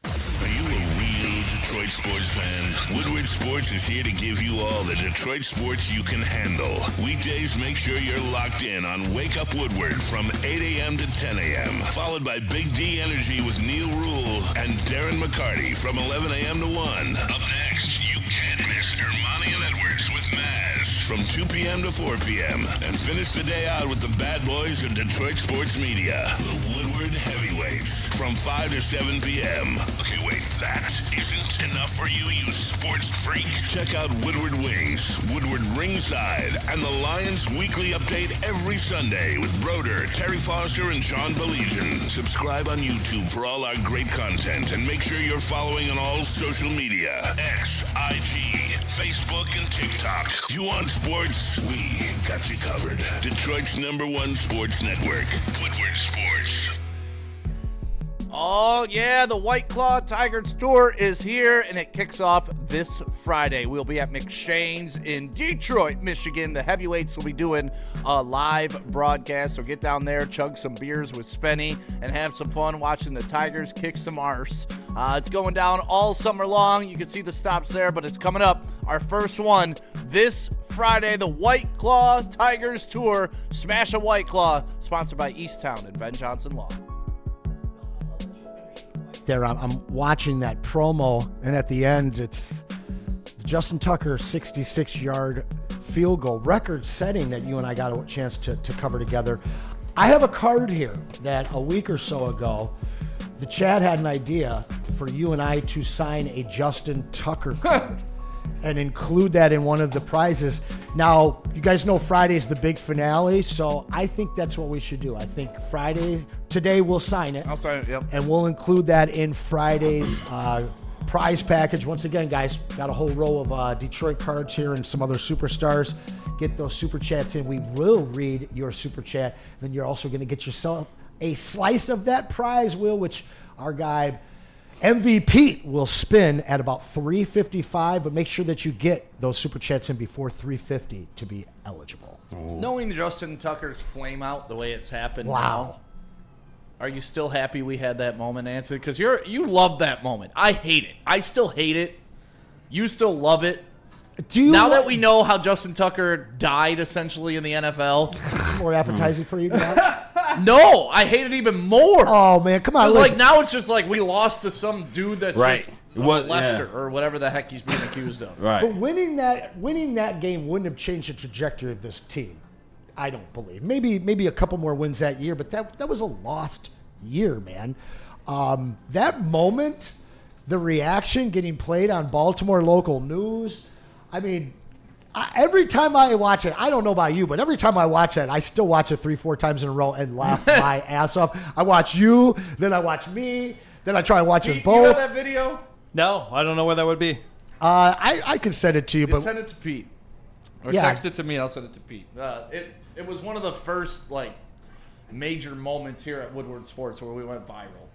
Are you a real Detroit sports fan? Woodward Sports is here to give you all the Detroit sports you can handle. Weekdays, make sure you're locked in on Wake Up Woodward from 8 a.m. to 10 a.m., followed by Big D Energy with Neil Rule and Darren McCarty from 11 a.m. to 1. Up next, you can't miss Ermanni and Edwards with Maz from 2 p.m. to 4 p.m. And finish the day out with the bad boys of Detroit sports media, the Woodward Heavyweights, from 5 to 7 p.m. Okay, wait, that isn't enough for you, you sports freak. Check out Woodward Wings, Woodward Ringside, and the Lions Weekly Update every Sunday with Broder, Terry Foster, and Sean Baligian. Subscribe on YouTube for all our great content, and make sure you're following on all social media: X, IG, Facebook, and TikTok. You want sports? We got you covered. Detroit's #1 sports network, Woodward Sports. Oh, yeah, the White Claw Tigers Tour is here, and it kicks off this Friday. We'll be at McShane's in Detroit, Michigan. The heavyweights will be doing a live broadcast, so get down there, chug some beers with Spenny, and have some fun watching the Tigers kick some arse. It's going down all summer long. You can see the stops there, but it's coming up. Our first one this Friday, the White Claw Tigers Tour. Smash a White Claw, sponsored by Easttown and Ben Johnson Law. There, I'm watching that promo, and at the end, it's Justin Tucker 66-yard field goal, record-setting that you and I got a chance to cover together. I have a card here that a week or so ago, the Chad had an idea for you and I to sign a Justin Tucker card and include that in one of the prizes. Now, you guys know Friday's the big finale, so I think that's what we should do. I think today we'll sign it. I'll sign it, yep. And we'll include that in Friday's prize package. Once again, guys, got a whole row of Detroit cards here and some other superstars. Get those super chats in. We will read your super chat. Then you're also going to get yourself a slice of that prize, Will, which our guy MVP will spin at about 3:55, but make sure that you get those super chats in before 3:50 to be eligible. Knowing Justin Tucker's flame out the way it's happened Wow. now, are you still happy we had that moment, Anson? Because you love that moment. I hate it. I still hate it. You still love it. Now that we know how Justin Tucker died essentially in the NFL, it's more appetizing for you guys. No, I hate it even more. Oh man, come on! It's like now it's just like we lost to some dude that's Right. just Lester or whatever the heck he's being accused of. Right. But winning that game wouldn't have changed the trajectory of this team. I don't believe. Maybe a couple more wins that year, but that was a lost year, man. That moment, the reaction getting played on Baltimore local news. I mean, every time I watch it, I don't know about you, but every time I watch it, I still watch it 3-4 times in a row and laugh my ass off. I watch you, then I watch me, then I try and watch us both. You know that video? No, I don't know where that would be. I can send it to you, but Send it to Pete. Or Yeah. text it to me, I'll send it to Pete. It was one of the first, major moments here at Woodward Sports where we went viral,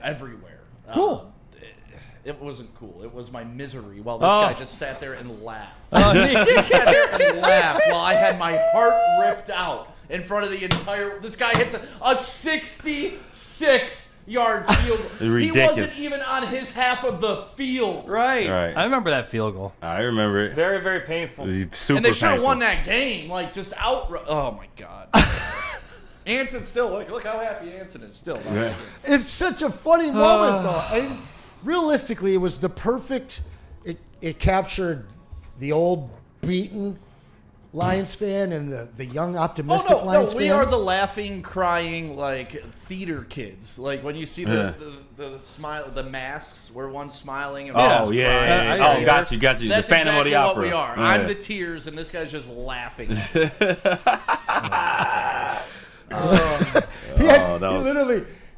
everywhere. Cool. It wasn't cool. It was my misery while this guy just sat there and laughed. He sat there and laughed while I had my heart ripped out in front of the entire... This guy hits a 66-yard field goal. He wasn't even on his half of the field. Right. I remember that field goal. I remember it. Very, very painful. Super And they should have painful. won that game, just outright. Oh, my God. Anson's still... Look how happy Anson is still. Yeah. it's such a funny moment, though. And realistically, it was the perfect. It captured the old beaten Lions fan and the young optimistic Lions fan. We are the laughing, crying, theater kids. Like when you see the smile, the masks where one's smiling and one's crying. Yeah. Got you. That's the Phantom exactly of the what Opera. we are. Yeah. I'm the tears, and this guy's just laughing.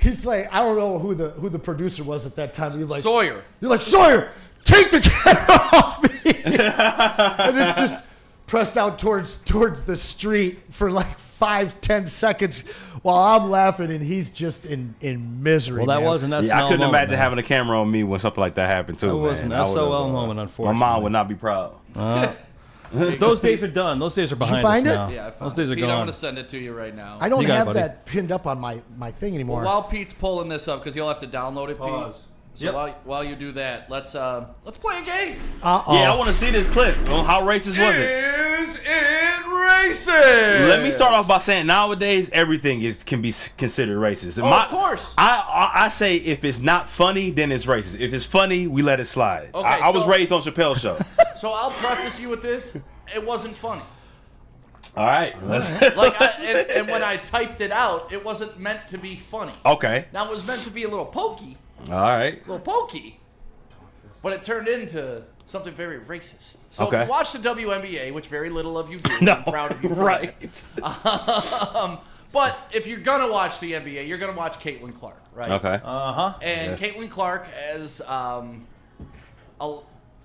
He's like, I don't know who the producer was at that time. You're like Sawyer. You're like, Sawyer, take the camera off me. And it's just pressed out towards the street for like 5-10 seconds while I'm laughing and he's just in misery. Well, that man. wasn't SNL Yeah, I couldn't moment, imagine man. having a camera on me when something like that happened too. That wasn't man. an SOL moment, unfortunately. My mom would not be proud. Those days are done. Those days are behind find us it? now. Yeah, I found Those days are Pete, I'm gone. going to send it to you right now. I don't You got it, have buddy. that pinned up on my thing anymore. While Pete's pulling this up, because you'll have to download it, Pete. Pause. So Yep. while you do that, let's play a game. Uh-oh. Yeah, I want to see this clip. Oh, how racist was it? Is it racist? Let me start off by saying nowadays everything can be considered racist. Oh, of course. I say if it's not funny, then it's racist. If it's funny, we let it slide. Okay, I was so- raised on Chappelle's show. So I'll preface you with this. It wasn't funny. All right. Like, and when I typed it out, it wasn't meant to be funny. Okay. Now, it was meant to be a little pokey. All right. But it turned into something very racist. So Okay. if you watch the WNBA, which very little of you do, No. I'm proud of you for Right. that. But if you're going to watch the NBA, you're going to watch Caitlin Clark, right? Okay. And Yes. Caitlin Clark has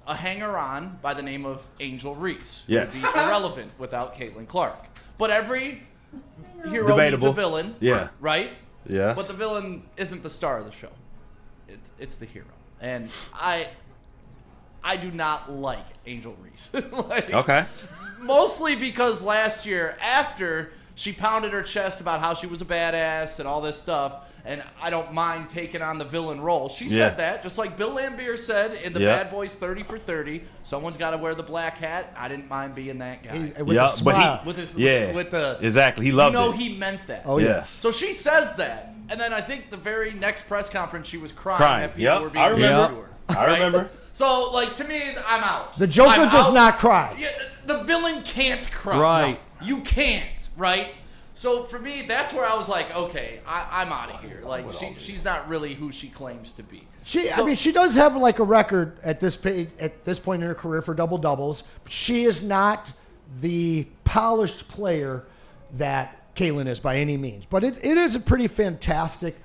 a hanger-on by the name of Angel Reese. Who Yes. would be irrelevant without Caitlin Clark. But every hero Debatable. needs a villain. Yeah. Right? Yes. But the villain isn't the star of the show. It's the hero. And I do not like Angel Reese. Like, Okay. mostly because last year, after she pounded her chest about how she was a badass and all this stuff, and I don't mind taking on the villain role. She Yeah. said that, just like Bill Lambier said in the Yeah. Bad Boys 30 for 30. Someone's got to wear the black hat. I didn't mind being that guy. With Yeah, a smile. but with his, yeah. with the, Exactly. He loved it. he meant that. Oh, Yeah. yes. So she says that, and then I think the very next press conference she was crying, Crying. that people Yep, were being I remember. rude to her. I remember. So, like, to me, I'm out. The Joker I'm does out. not cry. Yeah, the villain can't cry. Right. No, you can't, right? So for me, that's where I was like, okay, I'm out of here. Like, she's not really who she claims to be. I mean, she does have like a record at this point in her career for double doubles. She is not the polished player that Caitlin is by any means, but it is a pretty fantastic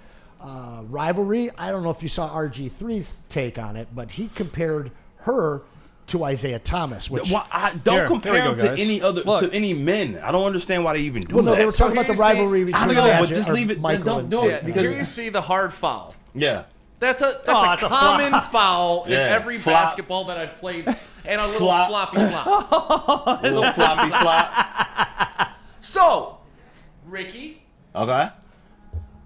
rivalry. I don't know if you saw RG3's take on it, but he compared her to Isaiah Thomas, which Well, don't Here, compare here we him go, to guys. any other Look. to any men. I don't understand why they even do well, no, that. they were talking about the here you see- rivalry I between know, but Magic, just or leave it. Michael Don't and- do Yeah, it because here you see the hard foul. yeah. That's a it's a common foul in Yeah. every Flop. basketball that I've played, and a little Flop. floppy flop. Little floppy flop. So, Ricky, Okay.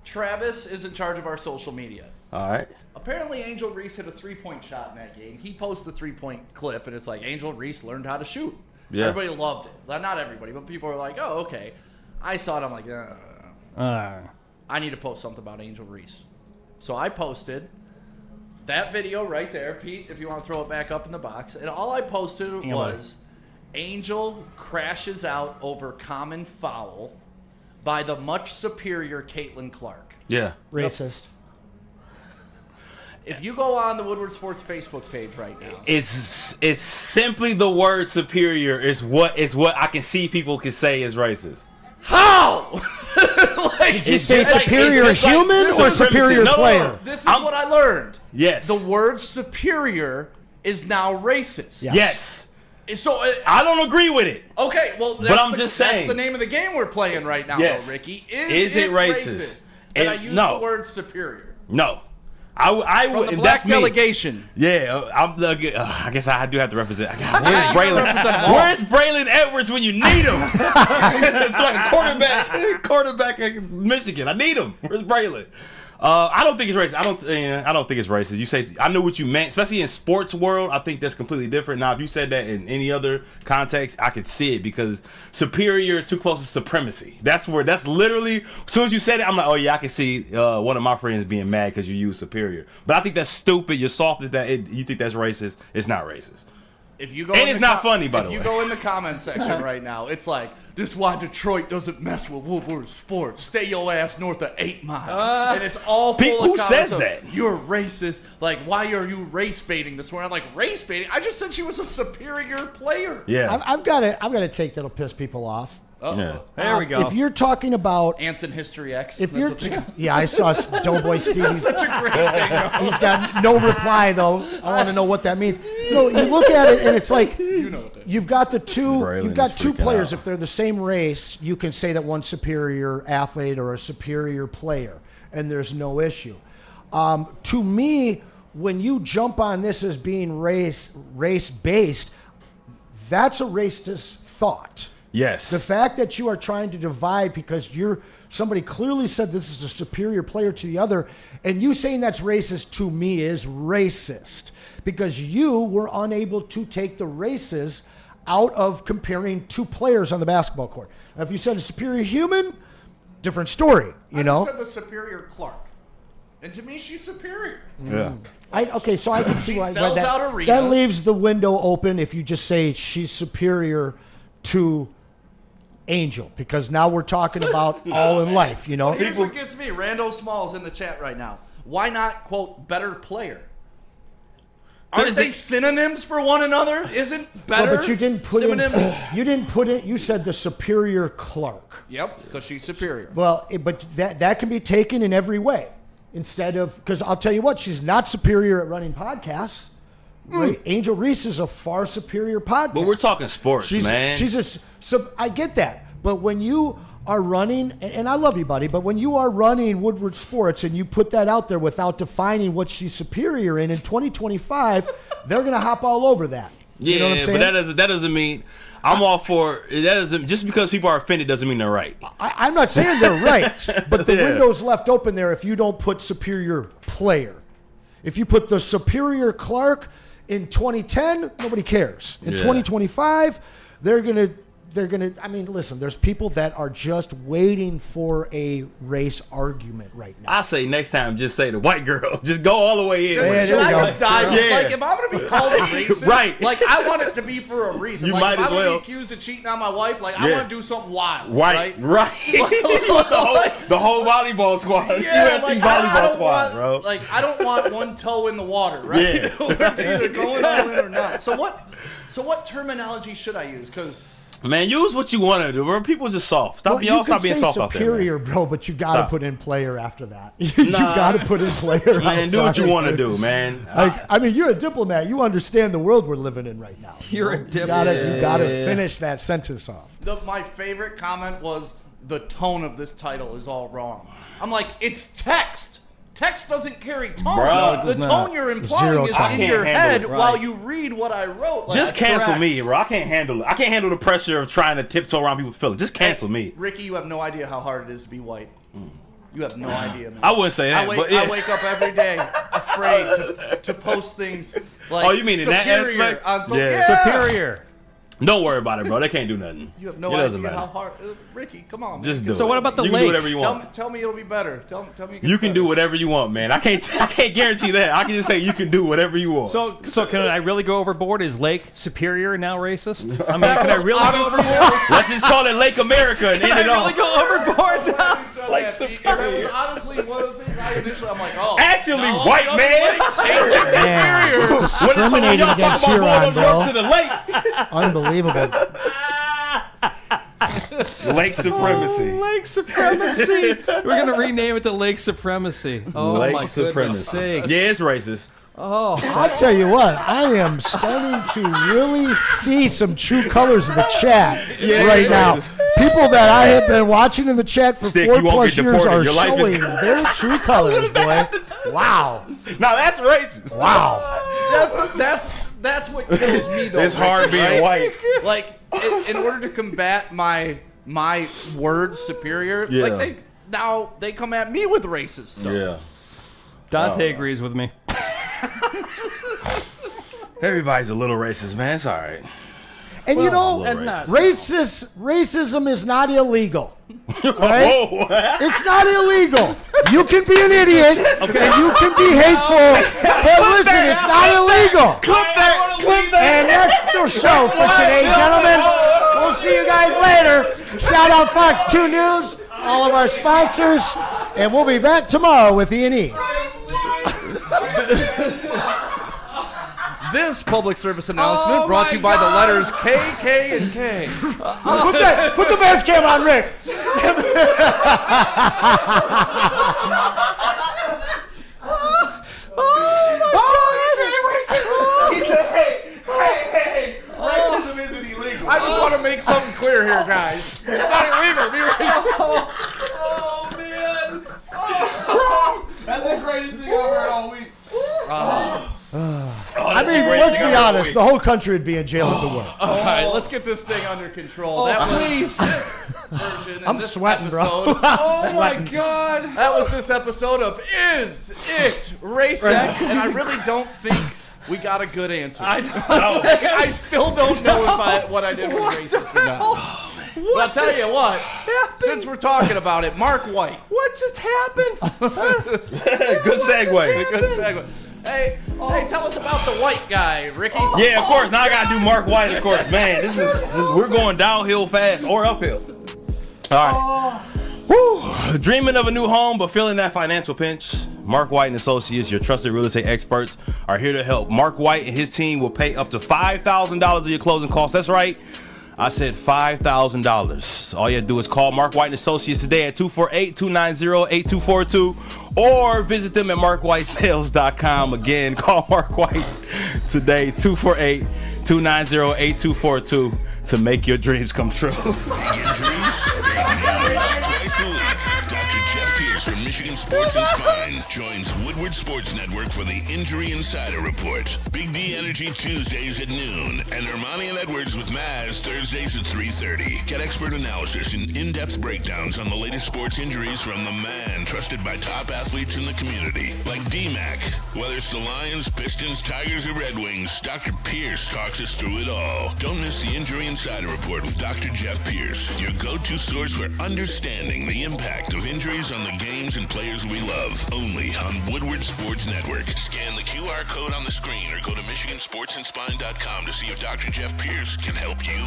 Travis is in charge of our social media. All right. Apparently, Angel Reese hit a three-point shot in that game. He posted the three-point clip, and it's like, Angel Reese learned how to shoot. Yeah. Everybody loved it. Well, not everybody, but people were like, oh, okay. I saw it. I'm like, I need to post something about Angel Reese. So I posted that video right there. Pete, if you want to throw it back up in the box. And all I posted was Angel crashes out over common foul by the much superior Caitlin Clark. Yeah. racist. If you go on the Woodward Sports Facebook page right now, It's simply the word superior is what I can see people can say is racist. how? Like, You say just like- superior it's just like human or supremacy. superior No, player? this is I'm- what I learned. Yes. The word superior is now racist. Yeah. Yes. So, I don't agree with it. okay, well, that's I'm just saying. that's the name of the game we're playing right now, Yes. though, Ricky. Is it racist? And And- I use no. the word superior. No. I From would. the If black that's me. delegation. Yeah, I guess I do have to represent. Yeah, you Where's gotta Braylon? represent them all. Where's Braylon Edwards when you need him? It's like a quarterback at Michigan. I need him. Where's Braylon? I don't think it's racist. I don't think it's racist. You say I know what you meant, especially in sports world. I think that's completely different. Now, if you said that in any other context, I could see it because superior is too close to supremacy. That's literally. As soon as you said it, I'm like, oh yeah, I can see one of my friends being mad because you use superior. But I think that's stupid. You're soft at that. You think that's racist? It's not racist. If you go And in it's the not funny, by the If you way. go in the comment section right now, it's like, this is why Detroit doesn't mess with Woodward Sports. Stay your ass north of 8 Mile. And it's all full Pete, of who comments says of, that? you're racist. Like, why are you race baiting this morning? I'm like, race baiting? I just said she was a superior player. Yeah. I've got a take that'll piss people off. Yeah. There we go. If you're talking about, Anson History X. if that's you're, what they call it. yeah, I saw Doughboy Stevie's. Such a great thing, bro. He's got no reply though. I want to know what that means. No, you look at it and it's like you've got the two. Braylon You've got is two freaking players. out. If they're the same race, you can say that one's superior athlete or a superior player, and there's no issue. To me, when you jump on this as being race based, that's a racist thought. Yes. The fact that you are trying to divide because somebody clearly said this is a superior player to the other, and you saying that's racist to me is racist because you were unable to take the races out of comparing two players on the basketball court. Now, if you said a superior human, different story, you know? I said the superior Clark. And to me, she's superior. Yeah. Okay, so I can see She why sells out that arenas. leaves the window open if you just say she's superior to Angel, because now we're talking about all in life, you know? Here's what gets me. Rando Small's in the chat right now. Why not, quote, better player? Aren't they synonyms for one another? Isn't better? Well, but you didn't put synonym? you said the superior Clark. Yep, because she's superior. Well, but that can be taken in every way. Instead of, because I'll tell you what, she's not superior at running podcasts. Right? Angel Reese is a far superior podcast. But we're talking sports, man. So I get that. But when you are running, and I love you, buddy, but when you are running Woodward Sports and you put that out there without defining what she's superior in 2025, they're going to hop all over that. Yeah, You know what I'm saying? but that doesn't mean I'm all for that. Doesn't just because people are offended doesn't mean they're right. I'm not saying they're right, but the Yeah. window's left open there if you don't put superior player. If you put the superior Clark in 2010, nobody cares. In Yeah. 2025, they're gonna. I mean, listen. There's people that are just waiting for a race argument right now. I say next time, just say the white girl. Just go all the way in. Yeah, there Should we I go. just dive? Yeah. Like, if I'm going to be called a racist, Right. like, I want it to be for a reason. You like, might if as I'm going to well. be accused of cheating on my wife, like, I Yeah. want to do something wild. Right. the whole volleyball squad. Yeah, USC like, volleyball I don't squad, want, bro. Like, I don't want one toe in the water, right? Yeah. We're either going all in or not. So what terminology should I use? Because Man, use what you want to do, bro. People just soft. Well, you Y'all can stop being say soft out there, superior, man. bro, but you got to Stop. put in player after that. You got to put in player. Man, do what you outside, want to dude. do, man. Like, I mean, you're a diplomat. You understand the world we're living in right now. You're a You diplomat. gotta finish that sentence off. my favorite comment was the tone of this title is all wrong. I'm like, it's text. Text doesn't carry tone. Bro, the does not. tone you're implying Zero is tone. in I your can't handle head it, while right. you read what I wrote. Like, Just cancel correct. me, bro. I can't handle it. I can't handle the pressure of trying to tiptoe around people's feelings. Just cancel me. Ricky, you have no idea how hard it is to be white. You have no idea, man. I wouldn't say that, but yeah. I wake up every day afraid to post things like Oh, you mean in that superior aspect? on some, Yeah. Superior. Don't worry about it, bro. They can't do nothing. You have no It doesn't idea matter. how hard. Ricky, come on. Just man. do So it. what about the You can lake? do whatever you want. Tell me it'll be better. Tell me You can do whatever you want, man. I can't guarantee that. I can just say you can do whatever you want. So can I really go overboard? Is Lake Superior now racist? I mean, can I really go overboard? Let's just call it Lake America and end Can I it really off. go overboard now? Like superior. Honestly, one of the things I initially, I'm like, oh. Actually, now all white the other man. lakes ain't Man, it's When discriminating y'all against talk about Huron, going up bro. to the lake, Unbelievable. Lake supremacy. Lake Supremacy. We're going to rename it to Lake Supremacy. Oh, Lake my supremacy. goodness sakes. Yeah, it's racist. I'll tell you what, I am starting to really see some true colors in the chat right it's now. racist. People that I have been watching in the chat for Stick, 4+ you won't get years deported. are Your life is showing good. their true colors, boy. Wow. Now that's racist. Wow. That's what kills me though. It's hard Ricky, being right? white. Like in order to combat my word superior, Yeah. like they come at me with racist stuff. Yeah. Dante agrees with me. Everybody's a little racist, man. It's all right. And you know, little racist. racism is not illegal. Right? Whoa. It's not illegal. You can be an idiot and you can be hateful. But listen, it's not illegal. Clip that. And that's the show for today, gentlemen. We'll see you guys later. Shout out Fox 2 News, all of our sponsors, and we'll be back tomorrow with E&E. This This public service announcement brought to you by the letters K, K, and K. Put the mask cam on, Rick. He said, hey, racism isn't illegal. I just want to make something clear here, guys. It's not illegal. Oh, man. Oh. That's the greatest thing I've heard all week. I mean, let's be honest. The whole country would be in jail if it were. All right, let's get this thing under control. That was this version. I'm this sweating, bro. episode. Oh, my God. That was this episode of Is It Racist? And I really don't think we got a good answer. I still don't know what I did was racist or not. But I'll tell you what, since we're talking about it, Mark White. What just happened? Good segue. Good segue. Hey, tell us about the white guy, Ricky. Yeah, of course. Now I gotta do Mark White, of course. Man, this is we're going downhill fast or uphill. All right. Whew. Dreaming of a new home but feeling that financial pinch? Mark White and Associates, your trusted real estate experts, are here to help. Mark White and his team will pay up to $5,000 of your closing costs. That's right. I said $5,000. All you have to do is call Mark White and Associates today at 248-290-8242 or visit them at markwhitesales.com. Again, call Mark White today, 248-290-8242 to make your dreams come true. Big injuries, big news. Twice a week, Dr. Jeff Pierce from Michigan Sports and Spine joins Woodward Sports Network for the Injury Insider Report. Big D Energy Tuesdays at noon, and Ermanni and Edwards with Maz Thursdays at 3:30. Get expert analysis and in-depth breakdowns on the latest sports injuries from the man trusted by top athletes in the community, like D-Mac. Whether it's the Lions, Pistons, Tigers, or Red Wings, Dr. Pierce talks us through it all. Don't miss the Injury Insider Report with Dr. Jeff Pierce, your go-to source for understanding the impact of injuries on the games and players we love. Only on Woodward Sports Network. Scan the QR code on the screen or go to MichiganSportsandSpine.com to see if Dr. Jeff Pierce can help you.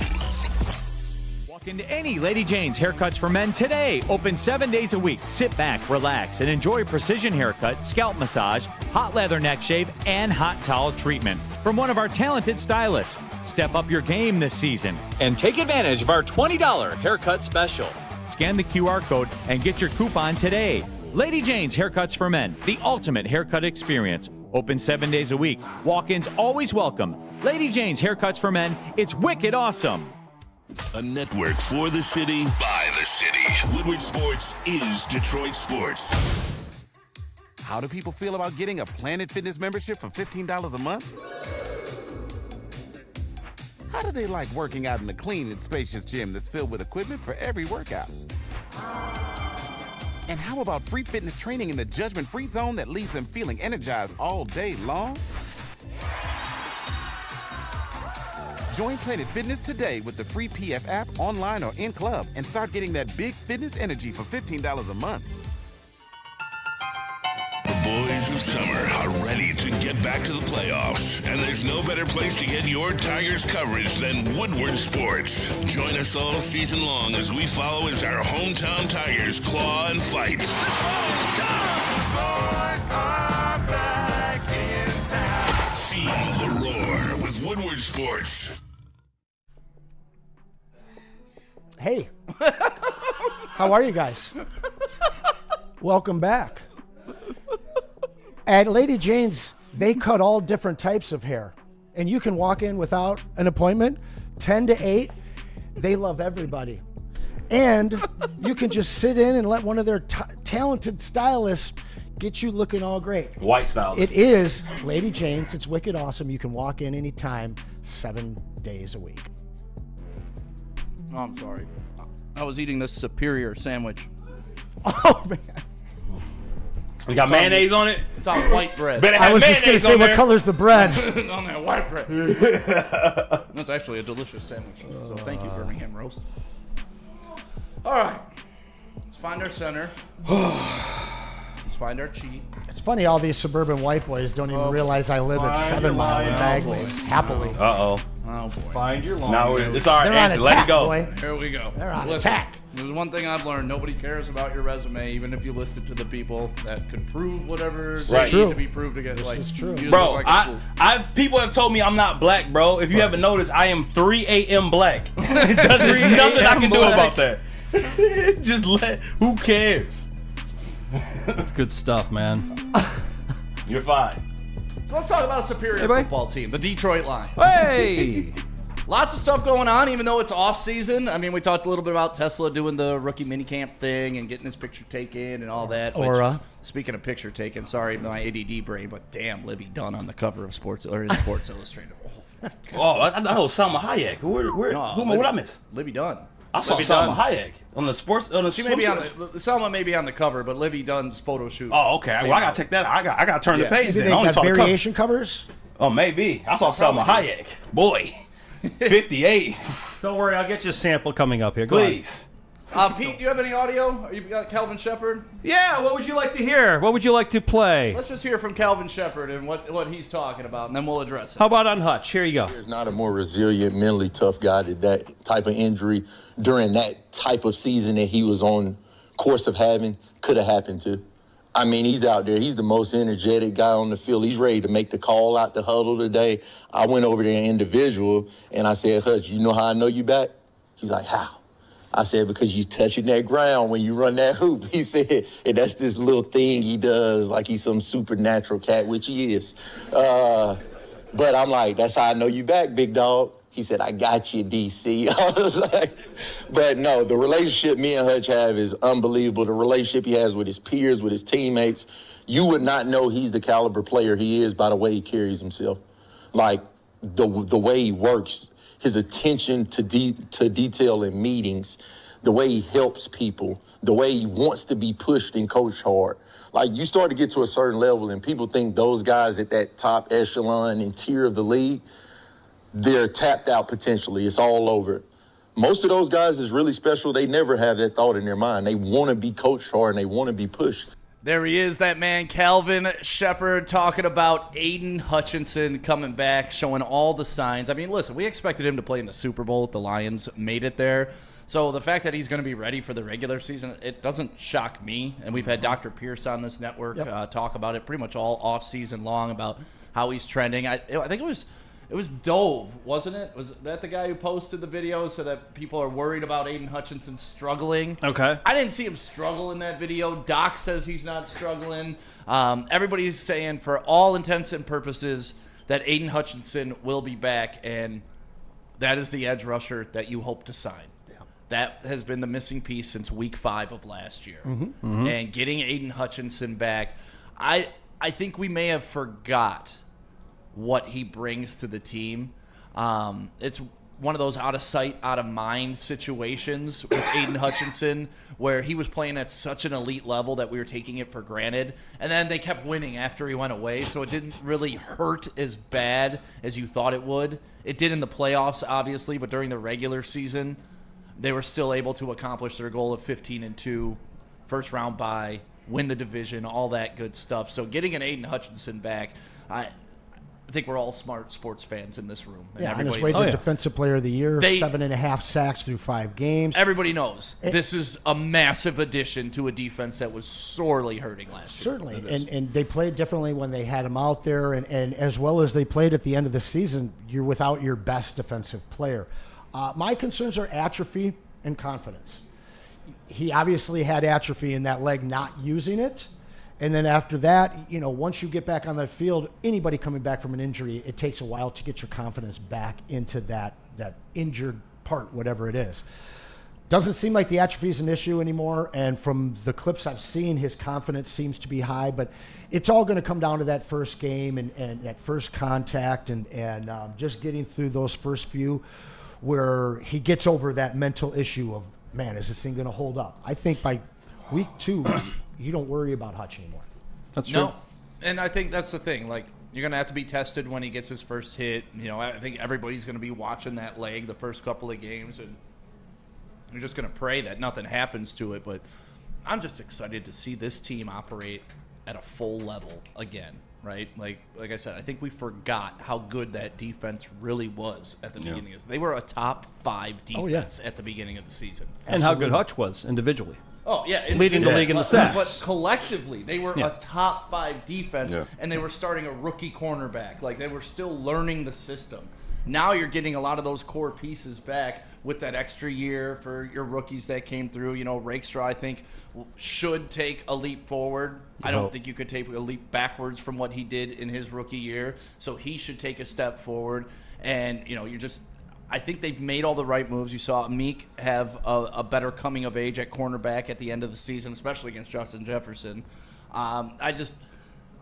Walk into any Lady Jane's Haircuts for Men today. Open 7 days a week. Sit back, relax, and enjoy precision haircut, scalp massage, hot leather neck shave, and hot towel treatment from one of our talented stylists. Step up your game this season and take advantage of our $20 haircut special. Scan the QR code and get your coupon today. Lady Jane's Haircuts for Men, the ultimate haircut experience. Open 7 days a week. Walk-ins always welcome. Lady Jane's Haircuts for Men, it's wicked awesome. A network for the city, by the city. Woodward Sports is Detroit Sports. How do people feel about getting a Planet Fitness membership for $15 a month? How do they like working out in a clean and spacious gym that's filled with equipment for every workout? And how about free fitness training in the judgment-free zone that leaves them feeling energized all day long? Join Planet Fitness today with the free PF app, online or in club, and start getting that big fitness energy for $15 a month. The boys of summer are ready to get back to the playoffs, and there's no better place to get your Tigers coverage than Woodward Sports. Join us all season long as we follow as our hometown Tigers claw and fight. This ball's gone! Boys are back in town. Feel the roar with Woodward Sports. Hey, how are you guys? Welcome back. At Lady Jane's, they cut all different types of hair, and you can walk in without an appointment, 10 to 8. They love everybody. And you can just sit in and let one of their talented stylists get you looking all great. White stylist. It is Lady Jane's. It's wicked awesome. You can walk in anytime, 7 days a week. Oh, I'm sorry. I was eating this superior sandwich. Oh, man. We got mayonnaise on it. It's on white bread. I was just going to say, what color's the bread? On that white bread. That's actually a delicious sandwich. So thank you, Birmingham roast. All right. Let's find our center. Let's find our cheat. It's funny, all these suburban white boys don't even realize I live at 7 Mile in Bagley. Happily. Uh-oh. Oh boy. Find your line. No, it's all right, They're on Ansel. Let it attack, go. boy. Here we go. They're on Listen, attack. There's one thing I've learned. Nobody cares about your resume, even if you list it to the people that could prove whatever they Right. need to be proved against. Like, is true. you just Bro, look like a fool. people have told me I'm not black, bro. If you haven't noticed, I am 3 a.m. black. There's nothing I can do about that. Just who cares? That's good stuff, man. You're fine. So let's talk about a superior buddy. football team, the Detroit Lions. Hey! Lots of stuff going on, even though it's off season. I mean, we talked a little bit about Tesla doing the rookie minicamp thing and getting his picture taken and all that. which, Aura. speaking of picture taken, sorry, my ADD brain, but damn, Livy Dunn on the cover of Sports Illustrated. Oh, I thought it was Salma Hayek. What I miss? Livy Dunn. I saw Livy Salma Dunn. Hayek on the sports. On the She may be on swimsuit. Selma may be on the cover, but Livy Dunn's photo shoot. Oh, okay. Well, I gotta check that out. I gotta turn Yeah. the page. Maybe Then. they I only got saw the cover. variation covers. Oh, maybe. I saw Salma Hayek. Boy, 58. Don't worry, I'll get you a sample coming up here. Go on. Please. Pete, do you have any audio? You got Calvin Shepard? Yeah, what would you like to hear? What would you like to play? Let's just hear from Calvin Shepard and what he's talking about, and then we'll address it. How about on Hutch? Here you go. There's not a more resilient, mentally tough guy to that type of injury during that type of season that he was on course of having could have happened to. I mean, he's out there. He's the most energetic guy on the field. He's ready to make the call out the huddle today. I went over there individual, and I said, Hutch, you know how I know you back? He's like, how? I said, because you touching that ground when you run that hoop. He said, and that's this little thing he does, like he's some supernatural cat, which he is. But I'm like, that's how I know you back, big dog. He said, I got you, DC. I was like, but no, the relationship me and Hutch have is unbelievable. The relationship he has with his peers, with his teammates, you would not know he's the caliber player he is by the way he carries himself. Like the way he works, his attention to detail in meetings, the way he helps people, the way he wants to be pushed and coached hard. Like, you start to get to a certain level and people think those guys at that top echelon and tier of the league, they're tapped out potentially. It's all over. Most of those guys is really special. They never have that thought in their mind. They want to be coached hard and they want to be pushed. There he is, that man, Calvin Shepard, talking about Aiden Hutchinson coming back, showing all the signs. I mean, listen, we expected him to play in the Super Bowl. The Lions made it there. So the fact that he's going to be ready for the regular season, it doesn't shock me. And we've had Dr. Pierce on this network talk about it pretty much all off-season long about how he's trending. I think it was Dove, wasn't it? Was that the guy who posted the video so that people are worried about Aiden Hutchinson struggling? Okay. I didn't see him struggle in that video. Doc says he's not struggling. Everybody's saying, for all intents and purposes, that Aiden Hutchinson will be back, and that is the edge rusher that you hope to sign. Yeah. That has been the missing piece since week 5 of last year. Mm-hmm. And getting Aiden Hutchinson back, I think we may have forgot what he brings to the team. It's one of those out of sight, out of mind situations with Aiden Hutchinson where he was playing at such an elite level that we were taking it for granted. And then they kept winning after he went away, so it didn't really hurt as bad as you thought it would. It did in the playoffs, obviously, but during the regular season, they were still able to accomplish their goal of 15-2, first round bye, win the division, all that good stuff. So getting an Aiden Hutchinson back, I think we're all smart sports fans in this room. And Yeah, on his way to yeah. Defensive Player of the Year, They- 7.5 sacks through 5 games. Everybody knows this is a massive addition to a defense that was sorely hurting last year. Certainly, and they played differently when they had him out there, and as well as they played at the end of the season, you're without your best defensive player. My concerns are atrophy and confidence. He obviously had atrophy in that leg, not using it. And then after that, once you get back on that field, anybody coming back from an injury, it takes a while to get your confidence back into that injured part, whatever it is. Doesn't seem like the atrophy is an issue anymore. And from the clips I've seen, his confidence seems to be high. But it's all going to come down to that first game and that first contact and just getting through those first few where he gets over that mental issue of, man, is this thing going to hold up? I think by week 2, you don't worry about Hutch anymore. That's true. No, and I think that's the thing. Like, you're going to have to be tested when he gets his first hit. I think everybody's going to be watching that leg the first couple of games, and you're just going to pray that nothing happens to it. But I'm just excited to see this team operate at a full level again. right? Like I said, I think we forgot how good that defense really was at the beginning. They were a top 5 defense at the beginning of the season. And how good Hutch was individually. Oh, yeah. Leading the league in the sacks. But collectively, they were a top 5 defense, and they were starting a rookie cornerback. Like, they were still learning the system. Now you're getting a lot of those core pieces back with that extra year for your rookies that came through. You know, Rakestraw, I think, should take a leap forward. I don't think you could take a leap backwards from what he did in his rookie year. So he should take a step forward. And, you know, I think they've made all the right moves. You saw Meek have a better coming of age at cornerback at the end of the season, especially against Justin Jefferson. I'm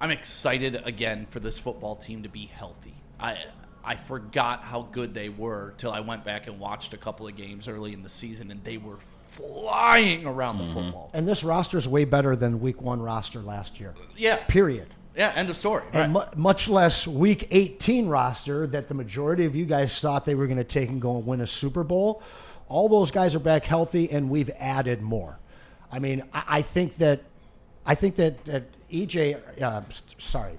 excited again for this football team to be healthy. I forgot how good they were till I went back and watched a couple of games early in the season, and they were flying around the football. And this roster is way better than Week 1 roster last year. Yeah. Period. Yeah, end of story. And much less Week 18 roster that the majority of you guys thought they were going to take and go and win a Super Bowl. All those guys are back healthy, and we've added more. I mean, I think that EJ,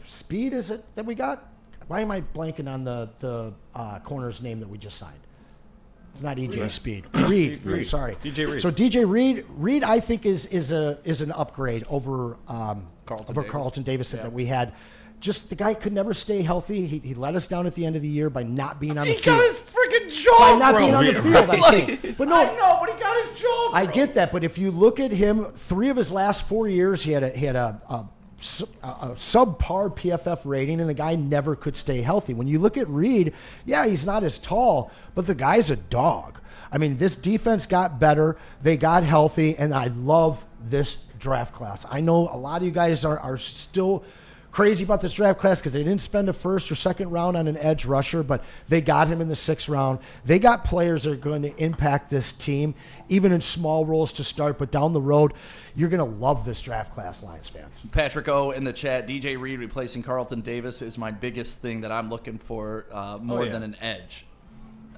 Speed, is it that we got? Why am I blanking on the corner's name that we just signed? It's not EJ Speed. Reed. Sorry. DJ Reed. So DJ Reed, I think is an upgrade over Carlton Davis that we had. Just the guy could never stay healthy. He let us down at the end of the year by not being on the field. He got his freaking jaw by not being on the field, I think. But no, I know, but he got his jaw I get that, but if you look at him, 3 of his last 4 years, he had a subpar PFF rating, and the guy never could stay healthy. When you look at Reed, he's not as tall, but the guy's a dog. I mean, this defense got better. They got healthy, and I love this draft class. I know a lot of you guys are still crazy about this draft class because they didn't spend a first or second round on an edge rusher, but they got him in the 6th round. They got players that are going to impact this team, even in small roles to start, but down the road, you're going to love this draft class, Lions fans. Patrick O in the chat, DJ Reed replacing Carlton Davis is my biggest thing that I'm looking for more than an edge.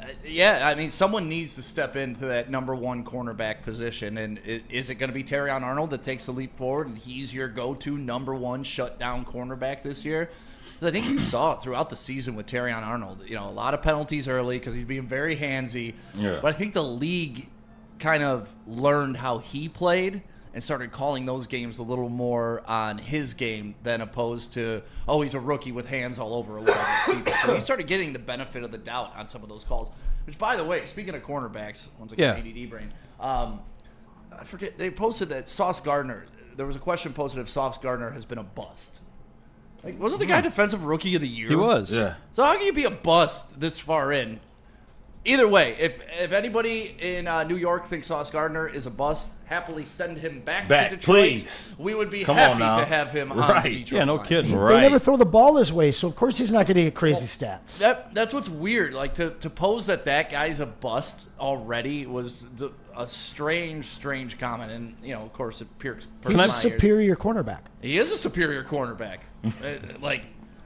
I mean, someone needs to step into that number 1 cornerback position. And is it going to be Terrion Arnold that takes the leap forward and he's your go-to number 1 shutdown cornerback this year? I think you saw it throughout the season with Terrion Arnold. You know, a lot of penalties early because he's being very handsy. Yeah. But I think the league kind of learned how he played and started calling those games a little more on his game than opposed to, he's a rookie with hands all over a wide receiver. So he started getting the benefit of the doubt on some of those calls. Which, by the way, speaking of cornerbacks, once again, ADD brain, I forget, they posted that Sauce Gardner, there was a question posted if Sauce Gardner has been a bust. Like, wasn't the guy defensive rookie of the year? He was. Yeah. So how can you be a bust this far in? Either way, if anybody in New York thinks Sauce Gardner is a bust, happily send him back to Detroit. Please. We would be happy to have him on the Detroit Yeah, no line. kidding. They never throw the ball his way, so of course he's not going to get crazy stats. That's what's weird. Like, to pose that guy's a bust already was a strange comment. And, you know, of course, it pures. He's a superior cornerback. He is a superior cornerback.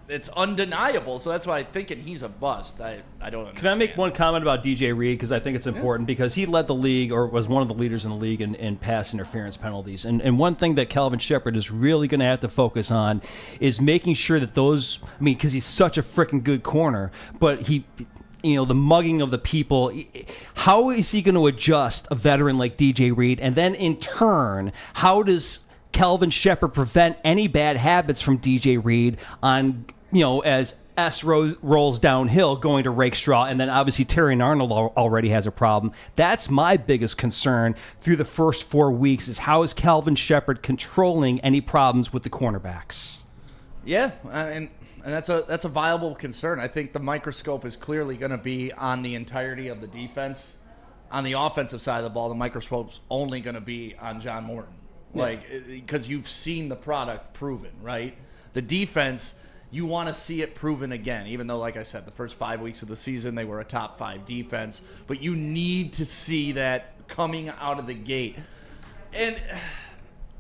It's undeniable, so that's why I'm thinking he's a bust. I don't understand. Can I make one comment about DJ Reed? Because I think it's important because he led the league or was one of the leaders in the league in pass interference penalties. And one thing that Calvin Shepard is really going to have to focus on is making sure that those, because he's such a freaking good corner, but he, the mugging of the people, how is he going to adjust a veteran like DJ Reed? And then in turn, how does Calvin Shepard prevent any bad habits from DJ Reed on, as S rolls downhill going to Rakestraw, and then obviously Terrion Arnold already has a problem. That's my biggest concern through the first 4 weeks is how is Calvin Shepard controlling any problems with the cornerbacks? Yeah, and that's a viable concern. I think the microscope is clearly going to be on the entirety of the defense. On the offensive side of the ball, the microscope's only going to be on John Morton. Because you've seen the product proven, right? The defense, you want to see it proven again, even though, like I said, the first 5 weeks of the season, they were a top 5 defense. But you need to see that coming out of the gate. And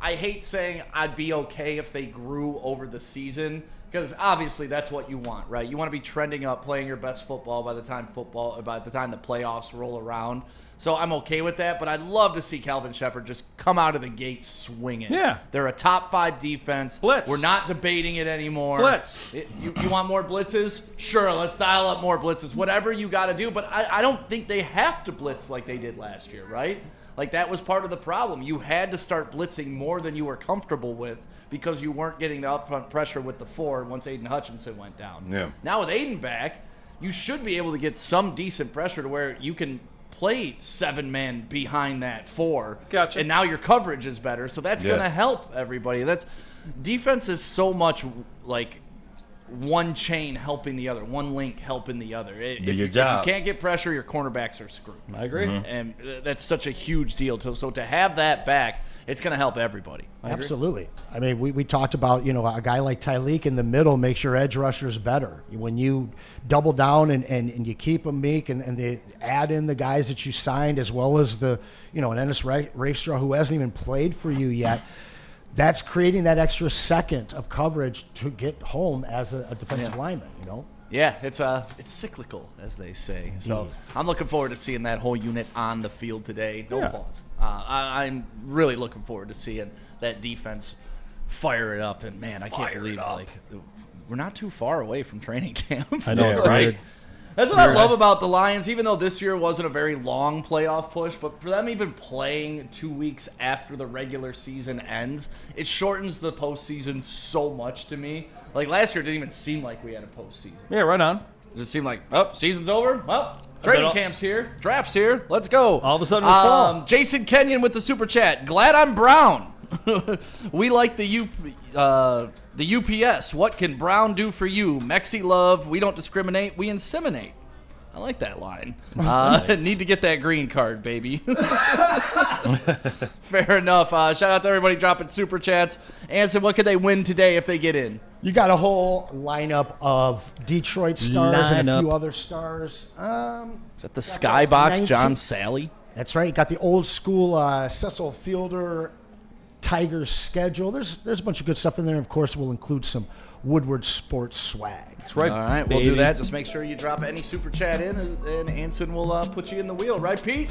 I hate saying I'd be okay if they grew over the season, Because obviously that's what you want, right? You want to be trending up, playing your best football by the time the playoffs roll around. So I'm okay with that, but I'd love to see Calvin Shepard just come out of the gate swinging. Yeah. They're a top 5 defense. Blitz. We're not debating it anymore. Blitz. You want more blitzes? Sure, let's dial up more blitzes. Whatever you got to do, but I don't think they have to blitz like they did last year, right? Like, that was part of the problem. You had to start blitzing more than you were comfortable with because you weren't getting the upfront pressure with the 4 once Aiden Hutchinson went down. Yeah. Now with Aiden back, you should be able to get some decent pressure to where you can play 7-man behind that 4. Gotcha. And now your coverage is better, so that's going to help everybody. Defense is so much like one chain helping the other, one link helping the other. If you can't get pressure, your cornerbacks are screwed. I agree. And that's such a huge deal. So to have that back, it's going to help everybody. Absolutely. I mean, we talked about, a guy like Tyleek in the middle makes your edge rushers better. When you double down and you keep them meek and they add in the guys that you signed as well as an Ennis Rakestraw who hasn't even played for you yet, that's creating that extra second of coverage to get home as a defensive lineman, Yeah, it's cyclical, as they say. So I'm looking forward to seeing that whole unit on the field today. No pause. I'm really looking forward to seeing that defense fire it up. And, man, I can't believe we're not too far away from training camp. I know, right? That's what I love about the Lions, even though this year wasn't a very long playoff push, but for them even playing 2 weeks after the regular season ends, it shortens the postseason so much to me. Like, last year, it didn't even seem like we had a postseason. Yeah, right on. It just seemed like, season's over. Well, training camp's here. Draft's here. Let's go. All of a sudden, it's fall. Jason Kenyon with the super chat. Glad I'm brown. We like the UPS. What can Brown do for you? Mexi love. We don't discriminate. We inseminate. I like that line. Need to get that green card, baby. Fair enough. Shout out to everybody dropping super chats. Anson, what could they win today if they get in? You got a whole lineup of Detroit stars and a few other stars. Is that the Skybox John Sally? That's right. You got the old school Cecil Fielder Tigers schedule. There's a bunch of good stuff in there. Of course, we'll include some Woodward sports swag. That's right. All right, we'll do that. Just make sure you drop any super chat in, and Anson will put you in the wheel. Right, Pete?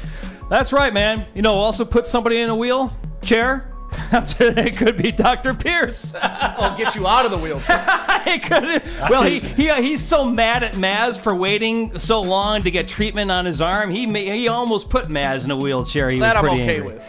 That's right, man. Also put somebody in a wheel chair. It could be Dr. Pierce. I'll get you out of the wheelchair. It could. Well, he's so mad at Maz for waiting so long to get treatment on his arm. He almost put Maz in a wheelchair. He that was I'm pretty okay angry. with.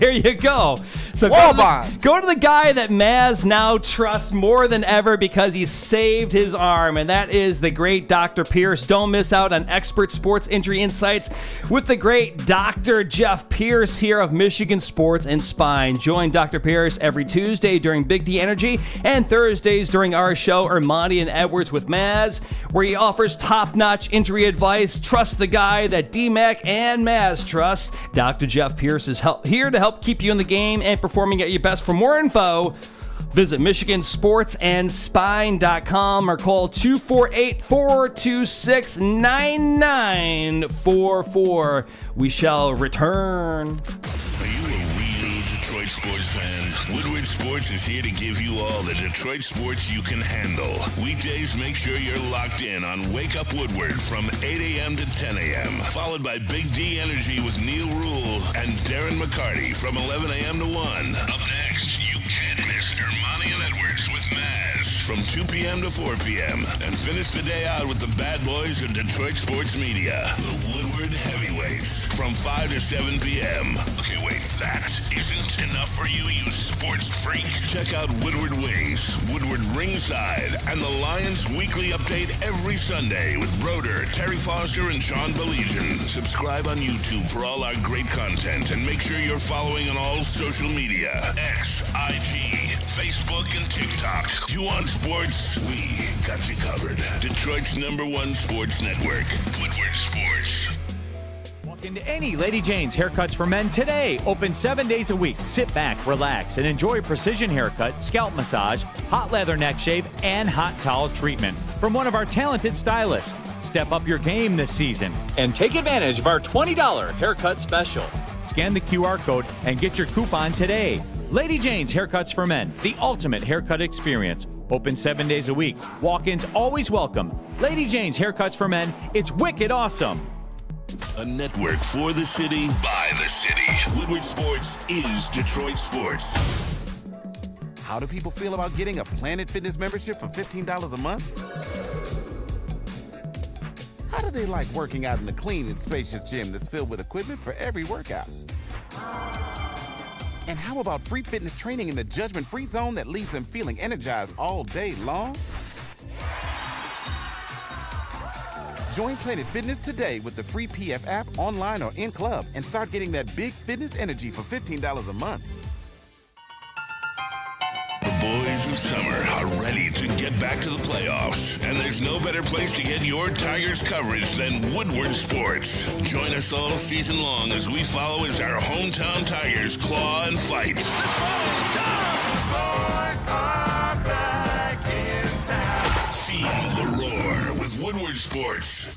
There you go. So go to the guy that Maz now trusts more than ever because he saved his arm, and that is the great Dr. Pierce. Don't miss out on expert sports injury insights with the great Dr. Jeff Pierce here of Michigan Sports and Spine. Join Dr. Pierce every Tuesday during Big D Energy and Thursdays during our show, Ermanni and Edwards with Maz, where he offers top-notch injury advice. Trust the guy that DMAC and Maz trust. Dr. Jeff Pierce is here to help keep you in the game and performing at your best. For more info, visit MichiganSportsAndSpine.com or call 248-426-9944. We shall return. Detroit sports fan, Woodward Sports is here to give you all the Detroit sports you can handle. Weekdays, make sure you're locked in on Wake Up Woodward from 8 a.m. to 10 a.m., followed by Big D Energy with Neil Rule and Darren McCarty from 11 a.m. to 1. Up next, you can't miss Ermanni and Edwards with Maz from 2 p.m. to 4 p.m. And finish the day out with the bad boys of Detroit sports media, the Woodward Heavyweights, from 5 to 7 p.m. Okay, wait, that isn't enough for you, you sports freak. Check out Woodward Wings, Woodward Ringside, and the Lions Weekly Update every Sunday with Broder, Terry Foster, and Sean Belegian. Subscribe on YouTube for all our great content, and make sure you're following on all social media: X, IG, Facebook, and TikTok. You want sports? We got you covered. Detroit's #1 sports network, Woodward Sports. Walk into any Lady Jane's Haircuts for Men today. Open 7 days a week. Sit back, relax, and enjoy precision haircut, scalp massage, hot leather neck shave, and hot towel treatment from one of our talented stylists. Step up your game this season and take advantage of our $20 haircut special. Scan the QR code and get your coupon today. Lady Jane's Haircuts for Men, the ultimate haircut experience. Open 7 days a week. Walk-ins always welcome. Lady Jane's Haircuts for Men, it's wicked awesome. A network for the city, by the city. Woodward Sports is Detroit Sports. How do people feel about getting a Planet Fitness membership for $15 a month? How do they like working out in a clean and spacious gym that's filled with equipment for every workout? And how about free fitness training in the judgment-free zone that leaves them feeling energized all day long? Join Planet Fitness today with the free PF app, online or in club, and start getting that big fitness energy for $15 a month. The boys of summer are ready to get back to the playoffs, and there's no better place to get your Tigers coverage than Woodward Sports. Join us all season long as we follow as our hometown Tigers claw and fight. This ball is gone. Boys are back in town. Feel the roar with Woodward Sports.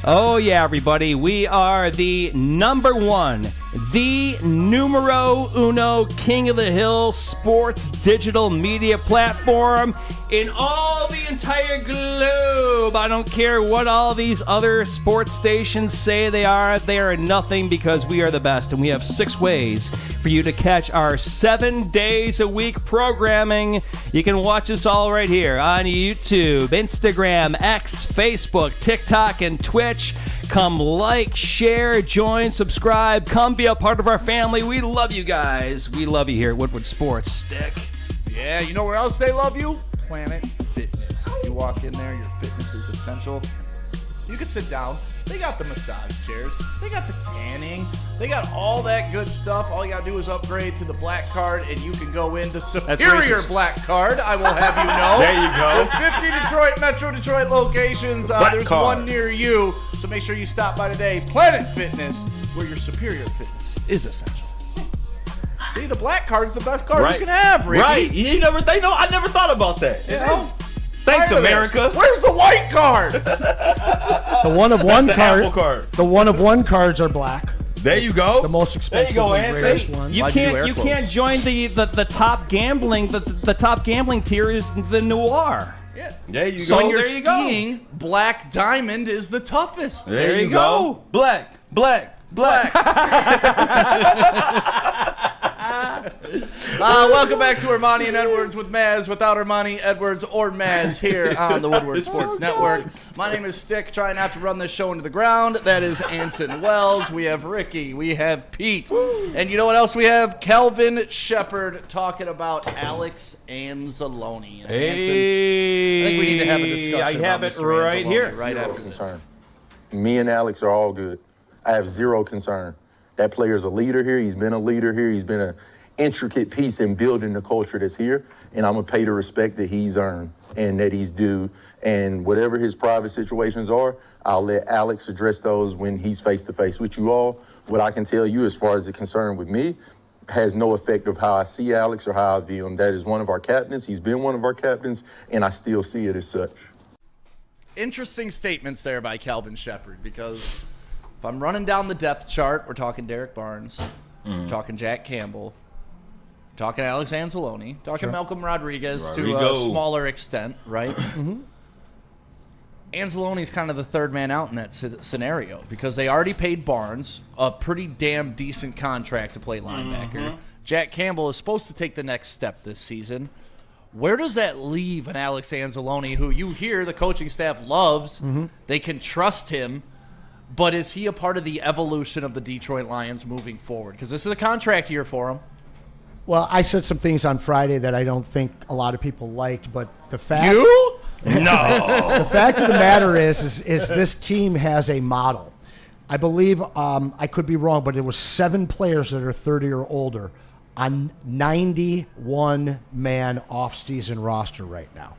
Oh, yeah, everybody. We are the number one, the numero uno, king of the hill sports digital media platform in all the entire globe. I don't care what all these other sports stations say they are nothing, because we are the best. And we have 6 ways for you to catch our 7 days a week programming. You can watch us all right here on YouTube, Instagram, X, Facebook, TikTok, and Twitch. Come like, share, join, subscribe. Come be a part of our family. We love you guys. We love you here at Woodward Sports. Stick. Yeah, you know where else they love you? Planet Fitness. You walk in there, your fitness is essential. You can sit down. They got the massage chairs. They got the tanning. They got all that good stuff. All you got to do is upgrade to the black card, and you can go into Superior Black Card, I will have you know. There you go. With 50 Detroit, Metro Detroit locations. There's card. one near you, so make sure you stop by today. Planet Fitness, where your superior fitness is essential. See, the black card is the best card you can have, Ricky. Right. I never thought about that. You know? Thanks, America. Where's the white card? The one of one the card. Apple card. The one of one cards are black. There you go. The most expensive. There you go, and rarest one. You can't join the top gambling. The top gambling tier is the Noir. Yeah. There you So go. when you're there you go. skiing, Black Diamond is the toughest. There you go. Black. Welcome back to Ermanni and Edwards with Maz, without Ermanni, Edwards, or Maz here on the Woodward Sports Network. My name is Stick, trying not to run this show into the ground. That is Anson Wells. We have Ricky. We have Pete. And you know what else we have? Kelvin Shepard talking about Alex Anzalone. And Anson, I think we need to have a discussion. I have about it Mr. right Anzalone here. Right Zero after this. concern. Me and Alex are all good. I have zero concern. That player's a leader here. He's been a leader here. He's been an intricate piece in building the culture that's here. And I'm going to pay the respect that he's earned and that he's due. And whatever his private situations are, I'll let Alex address those when he's face-to-face with you all. What I can tell you as far as the concern with me has no effect of how I see Alex or how I view him. That is one of our captains. He's been one of our captains, and I still see it as such. Interesting statements there by Kelvin Shepard, because if I'm running down the depth chart, we're talking Derek Barnes, we're talking Jack Campbell, we're talking Alex Anzalone, talking Malcolm Rodriguez to a smaller extent, right? Anzalone's kind of the third man out in that scenario, because they already paid Barnes a pretty damn decent contract to play linebacker. Jack Campbell is supposed to take the next step this season. Where does that leave an Alex Anzalone, who you hear the coaching staff loves? They can trust him, but is he a part of the evolution of the Detroit Lions moving forward? Because this is a contract year for him. Well, I said some things on Friday that I don't think a lot of people liked, but the fact the fact of the matter is this team has a model. I believe I could be wrong, but it was 7 players that are 30 or older on 91-man off-season roster right now.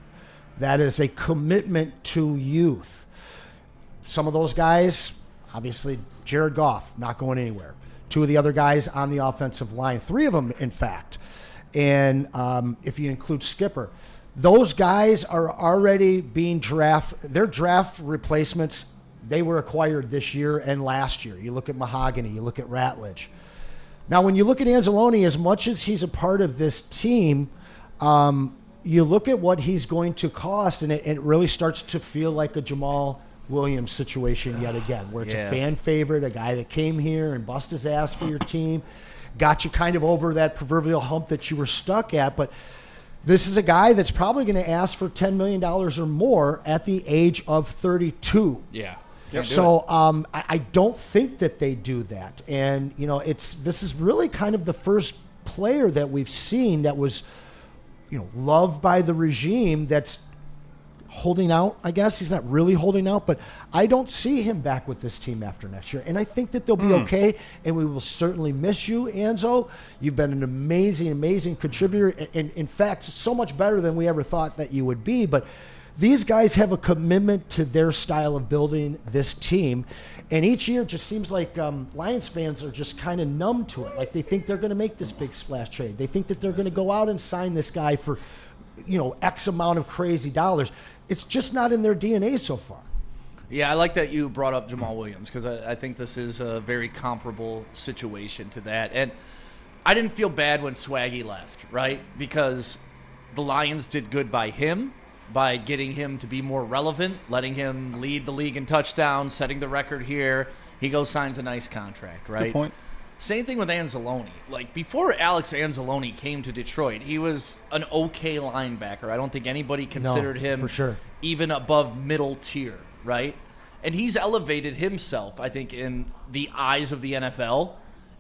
That is a commitment to youth. Some of those guys, obviously, Jared Goff, not going anywhere. 2 of the other guys on the offensive line, 3 of them, in fact. And if you include Skipper, those guys are already being drafted. Their draft replacements, they were acquired this year and last year. You look at Mahogany, you look at Ratledge. Now, when you look at Anzalone, as much as he's a part of this team, you look at what he's going to cost, and it really starts to feel like a Jamal Williams situation yet again, where it's a fan favorite, a guy that came here and bust his ass for your team, got you kind of over that proverbial hump that you were stuck at. But this is a guy that's probably going to ask for $10 million or more at the age of 32. Yeah. So I don't think that they do that. And, this is really kind of the first player that we've seen that was, loved by the regime that's holding out, I guess. He's not really holding out, but I don't see him back with this team after next year. And I think that they'll be okay, and we will certainly miss you, Anzo. You've been an amazing, amazing contributor, and in fact, so much better than we ever thought that you would be. But these guys have a commitment to their style of building this team. And each year it just seems like Lions fans are just kind of numb to it. Like they think they're going to make this big splash trade. They think that they're going to go out and sign this guy for, X amount of crazy dollars. It's just not in their DNA so far. Yeah, I like that you brought up Jamal Williams because I think this is a very comparable situation to that. And I didn't feel bad when Swaggy left, right? Because the Lions did good by him, by getting him to be more relevant, letting him lead the league in touchdowns, setting the record here. He goes, signs a nice contract, right? Good point. Same thing with Anzalone. Like, before Alex Anzalone came to Detroit, he was an okay linebacker. I don't think anybody considered him for sure even above middle tier, right? And he's elevated himself, I think, in the eyes of the NFL,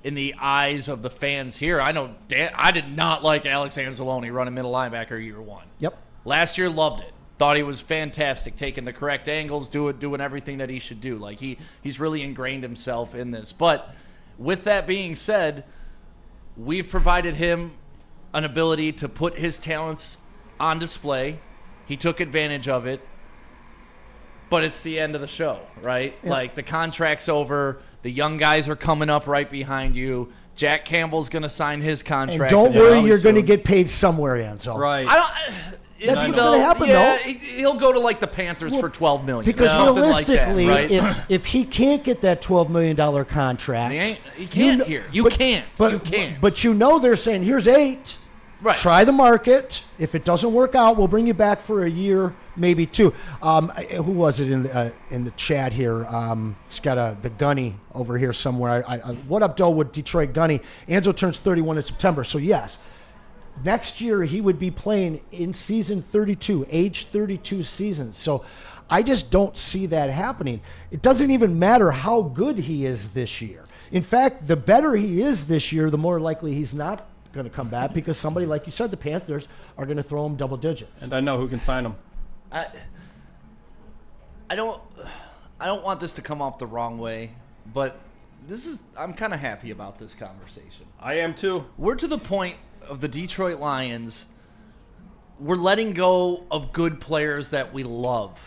in the eyes of the fans here. I know I did not like Alex Anzalone running middle linebacker year one. Yep. Last year, loved it. Thought he was fantastic, taking the correct angles, doing everything that he should do. Like he's really ingrained himself in this. But with that being said, we've provided him an ability to put his talents on display. He took advantage of it. But it's the end of the show, right? Yeah. Like the contract's over. The young guys are coming up right behind you. Jack Campbell's going to sign his contract. And don't worry, you're going to get paid somewhere, Anzo. Right. That's what's going to happen, though. He'll go to like the Panthers for $12 million. Because realistically, like that, right? if he can't get that $12 million contract, he can't here. You can't. But they're saying, here's 8. Right. Try the market. If it doesn't work out, we'll bring you back for a year, maybe 2. Who was it in the chat here? It's got the Gunny over here somewhere. What up, Doe, with Detroit Gunny? Anzo turns 31 in September. So, yes, next year he would be playing in season 32, age 32 season. So I just don't see that happening. It doesn't even matter how good he is this year. In fact, the better he is this year, the more likely he's not going to come back because somebody, like you said, the Panthers are going to throw him double digits. And I know who can sign him. I don't want this to come off the wrong way, but I'm kind of happy about this conversation. I am too. We're to the point of the Detroit Lions. We're letting go of good players that we love.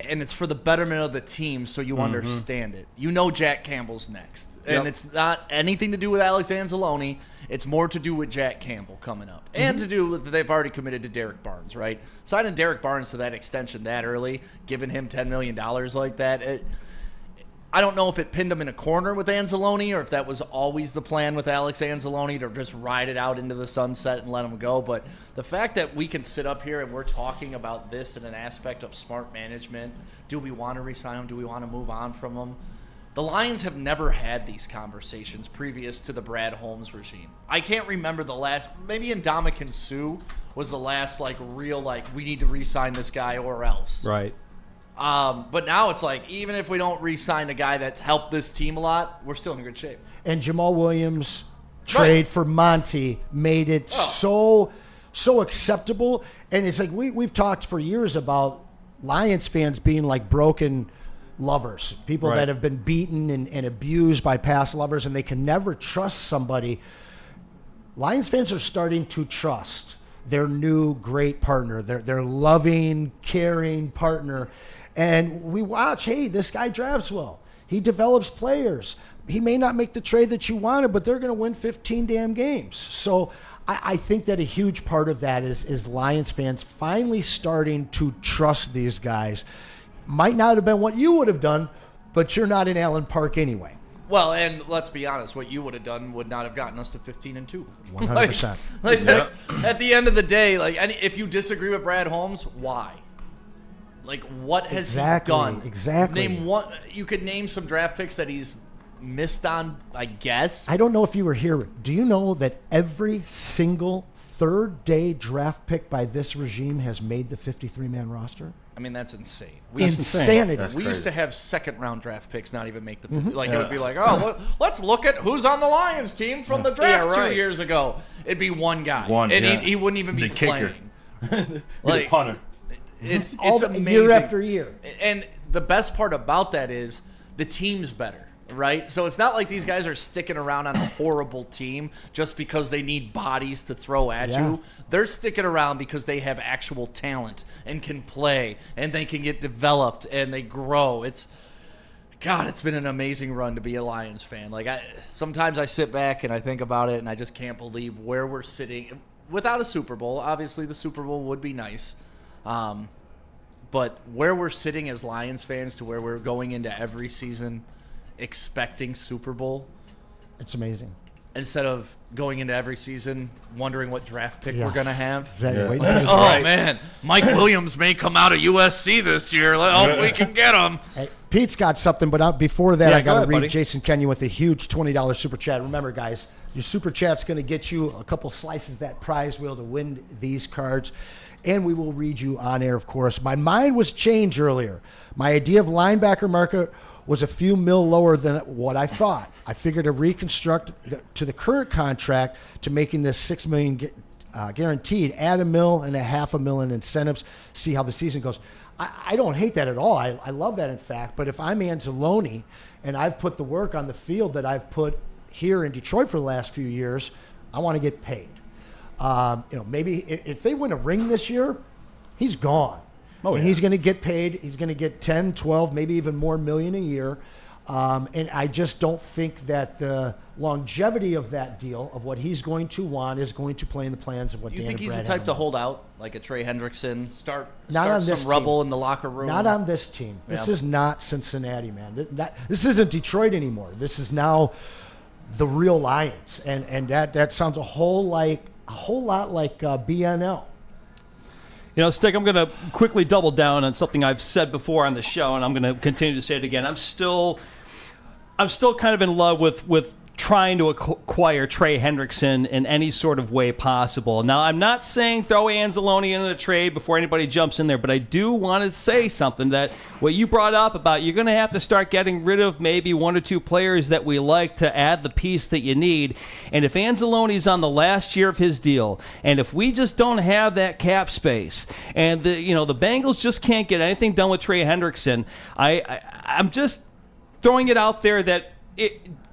And it's for the betterment of the team, so you understand it. You know Jack Campbell's next. And it's not anything to do with Alex Anzalone. It's more to do with Jack Campbell coming up. And to do with they've already committed to Derek Barnes, right? Signing Derek Barnes to that extension that early, giving him $10 million like that, I don't know if it pinned him in a corner with Anzalone or if that was always the plan with Alex Anzalone to just ride it out into the sunset and let him go. But the fact that we can sit up here and we're talking about this in an aspect of smart management, do we want to re-sign him? Do we want to move on from him? The Lions have never had these conversations previous to the Brad Holmes regime. I can't remember the last, maybe Ndamukong Suh was the last real we need to re-sign this guy or else. Right. But now it's like, even if we don't re-sign a guy that's helped this team a lot, we're still in good shape. And Jamal Williams' trade for Monty made it so acceptable. And it's like we've talked for years about Lions fans being like broken lovers, people that have been beaten and abused by past lovers, and they can never trust somebody. Lions fans are starting to trust their new great partner, their loving, caring partner. And we watch, hey, this guy drafts well. He develops players. He may not make the trade that you wanted, but they're going to win 15 damn games. So I think that a huge part of that is Lions fans finally starting to trust these guys. Might not have been what you would have done, but you're not in Allen Park anyway. Well, and let's be honest, what you would have done would not have gotten us to 15-2. 100%. Like that's, at the end of the day, like if you disagree with Brad Holmes, why? Like, what has he done? Exactly. Name one. You could name some draft picks that he's missed on, I guess. I don't know if you were here. Do you know that every single third-day draft pick by this regime has made the 53-man roster? I mean, that's insane. Insanity. That's We crazy. used to have second-round draft picks not even make the like. It would be like, oh, let's look at who's on the Lions team from the draft 2 years ago. It'd be one guy, and he wouldn't even be The kicker. playing. The punter. It's amazing. Year after year. And the best part about that is the team's better, right? So it's not like these guys are sticking around on a horrible team just because they need bodies to throw at you. They're sticking around because they have actual talent and can play and they can get developed and they grow. It's been an amazing run to be a Lions fan. Like sometimes I sit back and I think about it and I just can't believe where we're sitting without a Super Bowl. Obviously the Super Bowl would be nice. But where we're sitting as Lions fans to where we're going into every season expecting Super Bowl It's amazing. instead of going into every season wondering what draft pick we're going to have. Exactly. Waiting for his Oh, draft. man. Mike Williams may come out of USC this year. I hope we can get him. Hey, Pete's got something, but before that, Yeah, I got go to ahead, read buddy. Jason Kenyon with a huge $20 super chat. Remember, guys, your super chat's going to get you a couple slices of that prize wheel to win these cards, and we will read you on air, of course. My mind was changed earlier. My idea of linebacker market was a few mil lower than what I thought. I figured to reconstruct to the current contract to making this $6 million guaranteed, add $1 million and $0.5 million in incentives, see how the season goes. I don't hate that at all. I love that, in fact. But if I'm Anzalone and I've put the work on the field that I've put here in Detroit for the last few years, I want to get paid. Maybe if they win a ring this year, he's gone. And he's going to get paid. He's going to get 10, 12, maybe even more million a year. And I just don't think that the longevity of that deal, of what he's going to want, is going to play in the plans of what You Dan think and he's the Brad type have to in mind. hold out, like a Trey Hendrickson, start Not on some this rubble team. in the locker room? Not on this team. This Yeah. is not Cincinnati, man. This isn't Detroit anymore. This is now the real Lions, and that sounds a whole lot like BNL. You know, Stick, I'm going to quickly double down on something I've said before on the show, and I'm going to continue to say it again. I'm still kind of in love with trying to acquire Trey Hendrickson in any sort of way possible. Now, I'm not saying throw Anzalone into the trade before anybody jumps in there, but I do want to say something that what you brought up about you're going to have to start getting rid of maybe one or two players that we like to add the piece that you need. And if Anzalone's on the last year of his deal, and if we just don't have that cap space, and the Bengals just can't get anything done with Trey Hendrickson, I'm just throwing it out there that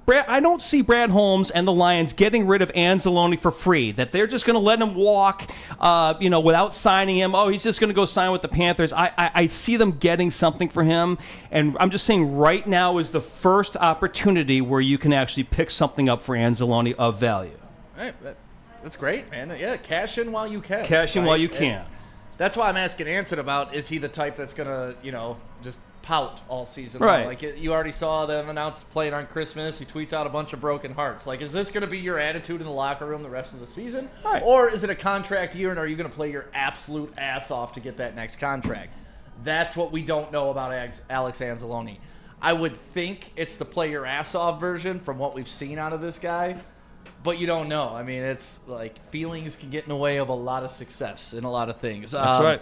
I don't see Brad Holmes and the Lions getting rid of Anzalone for free, that they're just going to let him walk, without signing him. Oh, he's just going to go sign with the Panthers. I see them getting something for him, and I'm just saying right now is the first opportunity where you can actually pick something up for Anzalone of value. Hey, that's great, man. Yeah, cash in while you can. Cash in right? while you And can. that's why I'm asking Anson about, is he the type that's going to, just pout all season Right. long? Like, you already saw them announce playing on Christmas. He tweets out a bunch of broken hearts. Like, is this going to be your attitude in the locker room the rest of the season? Right. Or is it a contract year, and are you going to play your absolute ass off to get that next contract? That's what we don't know about Alex Anzalone. I would think it's the play your ass off version from what we've seen out of this guy. But you don't know. I mean, it's like feelings can get in the way of a lot of success in a lot of things. That's right.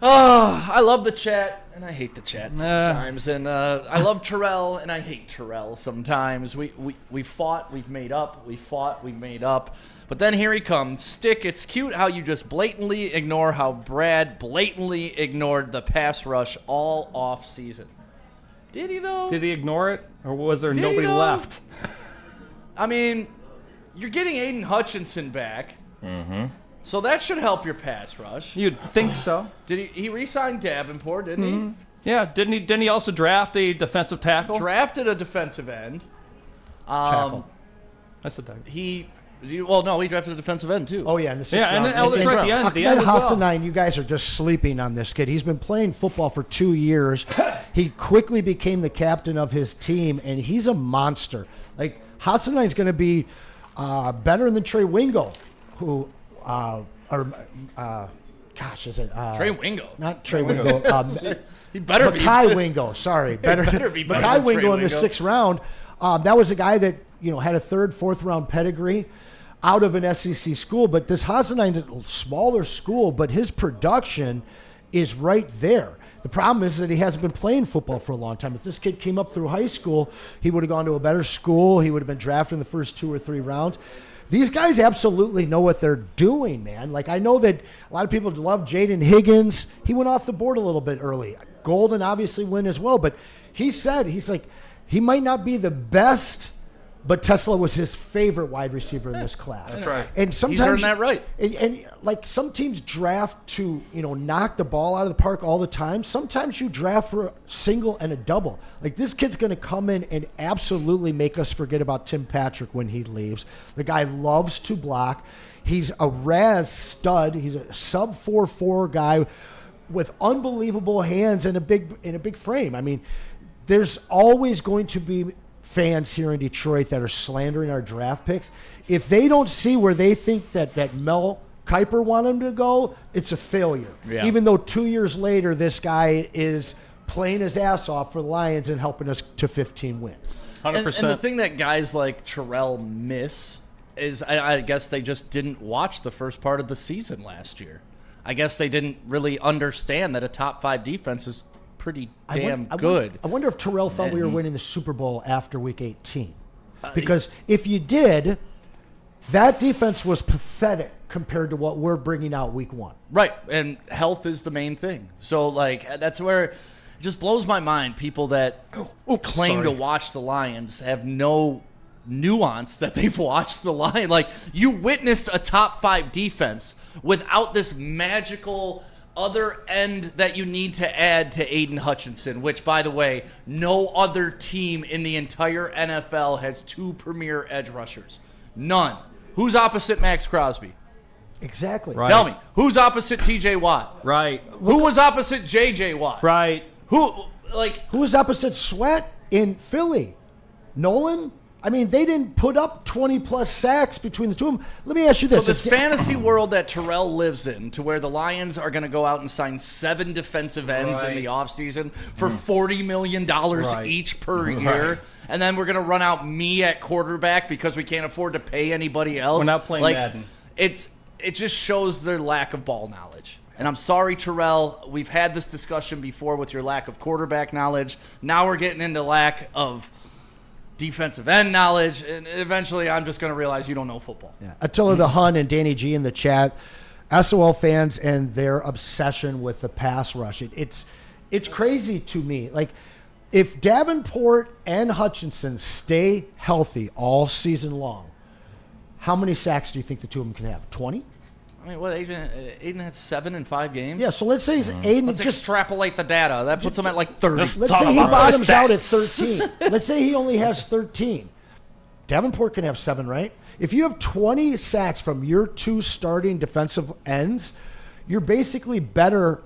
Oh, I love the chat, and I hate the chat sometimes. And I love Terrell, and I hate Terrell sometimes. We fought, we've made up. We fought, we've made up. But then here he comes. Stick, it's cute how you just blatantly ignore how Brad blatantly ignored the pass rush all off season. Did he, though? Did he ignore it, or was there Did he, nobody though? left? I mean, you're getting Aiden Hutchinson back. Mm-hmm. So that should help your pass rush. You'd think so. Did he re-signed Davenport, didn't Yeah, didn't he also draft a defensive tackle? he? Drafted a defensive end. Tackle. That's a tackle. He Well, no, he drafted a defensive end too. Oh, yeah, in the sixth round. and then Elder at the end. Ahmed Hassanein, you guys are just sleeping on this kid. He's been playing football for 2 years. He quickly became the captain of his team, and he's a monster. Like, Hassanein's going to be better than Trey Wingo, who, is it? Trey Wingo. Not Trey Wingo. He better be. Makai Wingo, sorry. Better be better Makai than Trey Wingo in the Wingo. 6th round. That was a guy that, had a 3rd, 4th round pedigree out of an SEC school. But this Hassanein's a smaller school, but his production is right there. The problem is that he hasn't been playing football for a long time. If this kid came up through high school, he would have gone to a better school. He would have been drafted in the first 2 or 3 rounds. These guys absolutely know what they're doing, man. Like, I know that a lot of people love Jaden Higgins. He went off the board a little bit early. Golden obviously went as well, but he's like, he might not be the best, but Tesla was his favorite wide receiver in this class. That's right. And sometimes He's earned that right. And like some teams draft to, knock the ball out of the park all the time. Sometimes you draft for a single and a double. Like, this kid's going to come in and absolutely make us forget about Tim Patrick when he leaves. The guy loves to block. He's a Raz stud. He's a sub 4.4 guy with unbelievable hands and a big frame. I mean, there's always going to be fans here in Detroit that are slandering our draft picks. If they don't see where they think that Mel Kiper wanted him to go, it's a failure. Yeah. Even though 2 years later, this guy is playing his ass off for the Lions and helping us to 15 wins. 100%. And the thing that guys like Terrell miss is I guess they just didn't watch the first part of the season last year. I guess they didn't really understand that a top 5 defense is pretty damn good. I wonder if Terrell thought we were winning the Super Bowl after Week 18. Because if you did, that defense was pathetic compared to what we're bringing out Week 1. Right, and health is the main thing. So, like, that's where it just blows my mind. People that claim to watch the Lions have no nuance that they've watched the Lions. Like, you witnessed a top 5 defense without this magical other end that you need to add to Aiden Hutchinson, which, by the way, no other team in the entire NFL has 2 premier edge rushers. None. Who's opposite Max Crosby? Exactly. Right. Tell me. Who's opposite TJ Watt? Right. Who was opposite JJ Watt? Right. Who was opposite Sweat in Philly? Nolan? I mean, they didn't put up 20-plus sacks between the two of them. Let me ask you this. So this fantasy world that Terrell lives in, to where the Lions are going to go out and sign 7 defensive ends in the offseason for $40 million each per year, and then we're going to run out me at quarterback because we can't afford to pay anybody else. We're not playing Madden. It just shows their lack of ball knowledge. And I'm sorry, Terrell. We've had this discussion before with your lack of quarterback knowledge. Now we're getting into lack of defensive end knowledge, and eventually I'm just going to realize you don't know football. Yeah. Attila the Hun and Danny G in the chat, SOL fans and their obsession with the pass rush. It's crazy to me. Like, if Davenport and Hutchinson stay healthy all season long, how many sacks do you think the two of them can have? 20? I mean, what, Aiden had 7 in 5 games? Yeah, so let's say Aiden Let's extrapolate the data. That puts him at like 30. Let's say he bottoms out at 13. Let's say he only has 13. Davenport can have 7, right? If you have 20 sacks from your 2 starting defensive ends, you're basically better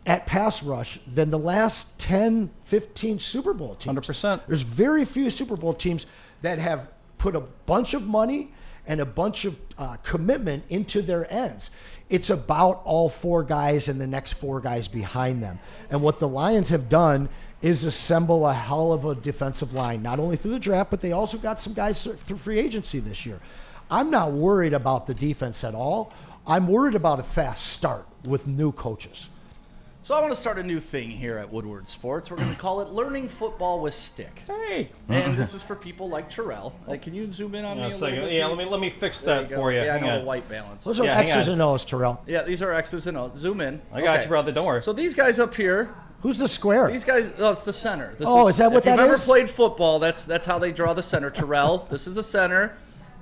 at pass rush than the last 10, 15 Super Bowl teams. 100%. There's very few Super Bowl teams that have put a bunch of money and a bunch of commitment into their ends. It's about all 4 guys and the next 4 guys behind them. And what the Lions have done is assemble a hell of a defensive line, not only through the draft, but they also got some guys through free agency this year. I'm not worried about the defense at all. I'm worried about a fast start with new coaches. So I want to start a new thing here at Woodward Sports. We're going to call it Learning Football with Stick. Hey. And this is for people like Terrell. Can you zoom in on me a little bit? Yeah, let me fix that for you. Yeah, I Hang know on. the white balance. Those are X's and O's, Terrell. Yeah, these are X's and O's. Zoom in. I got you, brother. Don't worry. So these guys up here. Who's the square? These guys, it's the center. Is that what that is? If you've ever played football, that's how they draw the center. Terrell, this is the center.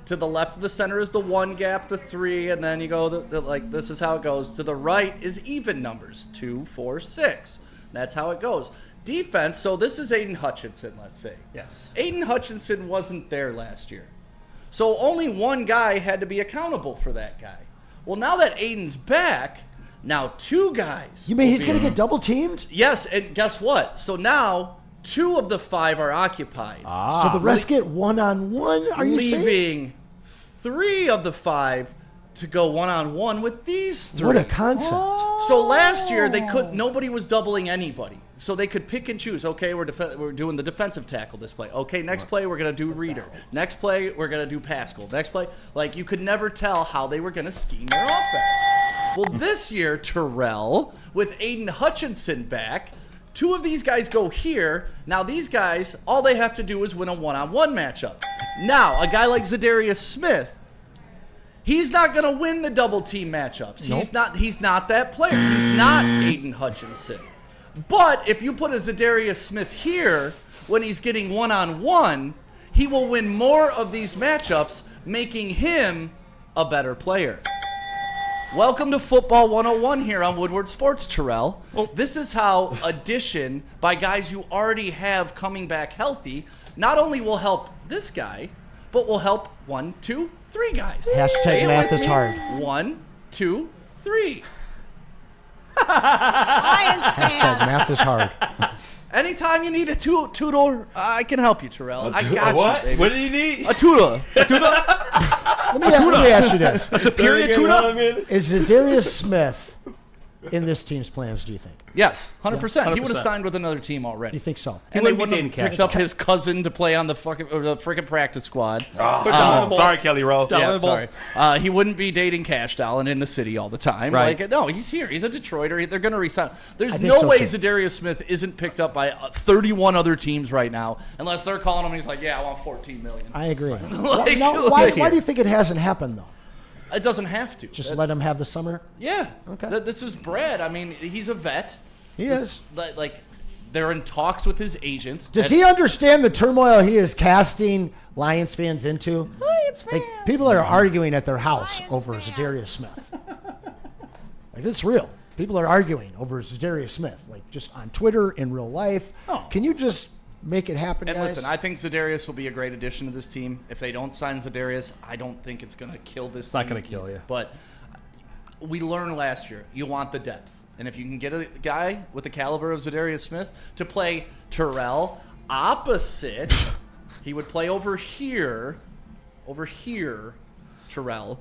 To the left of the center is the 1 gap, the 3, and then you go like this is how it goes. To the right is even numbers, 2, 4, 6. That's how it goes. Defense. So this is Aiden Hutchinson. Let's say. Yes. Aiden Hutchinson wasn't there last year. So only one guy had to be accountable for that guy. Well, now that Aiden's back, now 2 guys. You mean he's going to get double teamed? Yes, and guess what? So now 2 of the 5 are occupied. So the rest get one-on-one? Are you saying? Leaving 3 of the 5 to go one-on-one with these 3. What a concept. So last year nobody was doubling anybody. So they could pick and choose. Okay, we're doing the defensive tackle this play. Okay, next play we're gonna do Reader. Next play we're gonna do Pascal. Next play, like you could never tell how they were gonna scheme their offense. Well, this year Terrell with Aiden Hutchinson back, 2 of these guys go here. Now these guys, all they have to do is win a one-on-one matchup. Now a guy like Zadarius Smith, he's not going to win the double team matchups. Nope. He's not that player. He's not Aiden Hutchinson. But if you put a Zadarius Smith here when he's getting one-on-one, he will win more of these matchups, making him a better player. Welcome to Football 101 here on Woodward Sports, Terrell. This is how addition by guys you already have coming back healthy not only will help this guy, but will help 1, 2, 3 guys. Hashtag math is hard. 1, 2, 3. Hashtag math is hard. Anytime you need a tutor, I can help you, Terrell. I got what? you, baby. What do you need? A tutor. Let me ask you this. A superior tutor? Is Zadarius Smith in this team's plans, do you think? Yes, 100%. He would have 100%. signed with another team already. You think so? And they wouldn't be wouldn't dating have picked up his cousin to play on the freaking practice squad. Sorry, Kelly Rowe. Yeah, sorry. He wouldn't be dating Cash Doll and in the city all the time. Right. Like, no, he's here. He's a Detroiter. They're going to resign. There's think no so, way too. Zadarius Smith isn't picked up by 31 other teams right now, unless they're calling him and he's like, yeah, I want $14 million. I agree. Like, why do you think it hasn't happened, though? It doesn't have to. Just let him have the summer? Yeah. Okay. This is Brad. I mean, he's a vet. He is. Like, they're in talks with his agent. Does he understand the turmoil he is casting Lions fans into? Lions fans. Like, people are arguing at their house over Zadarius Smith. Like, it's real. People are arguing over Zadarius Smith, like just on Twitter, in real life. Oh. Can you just make it happen, And guys? listen, I think Zadarius will be a great addition to this team. If they don't sign Zadarius, I don't think it's going to kill this It's not team. going to kill you. But we learned last year, you want the depth. And if you can get a guy with the caliber of Zadarius Smith to play Terrell opposite, he would play over here, Terrell,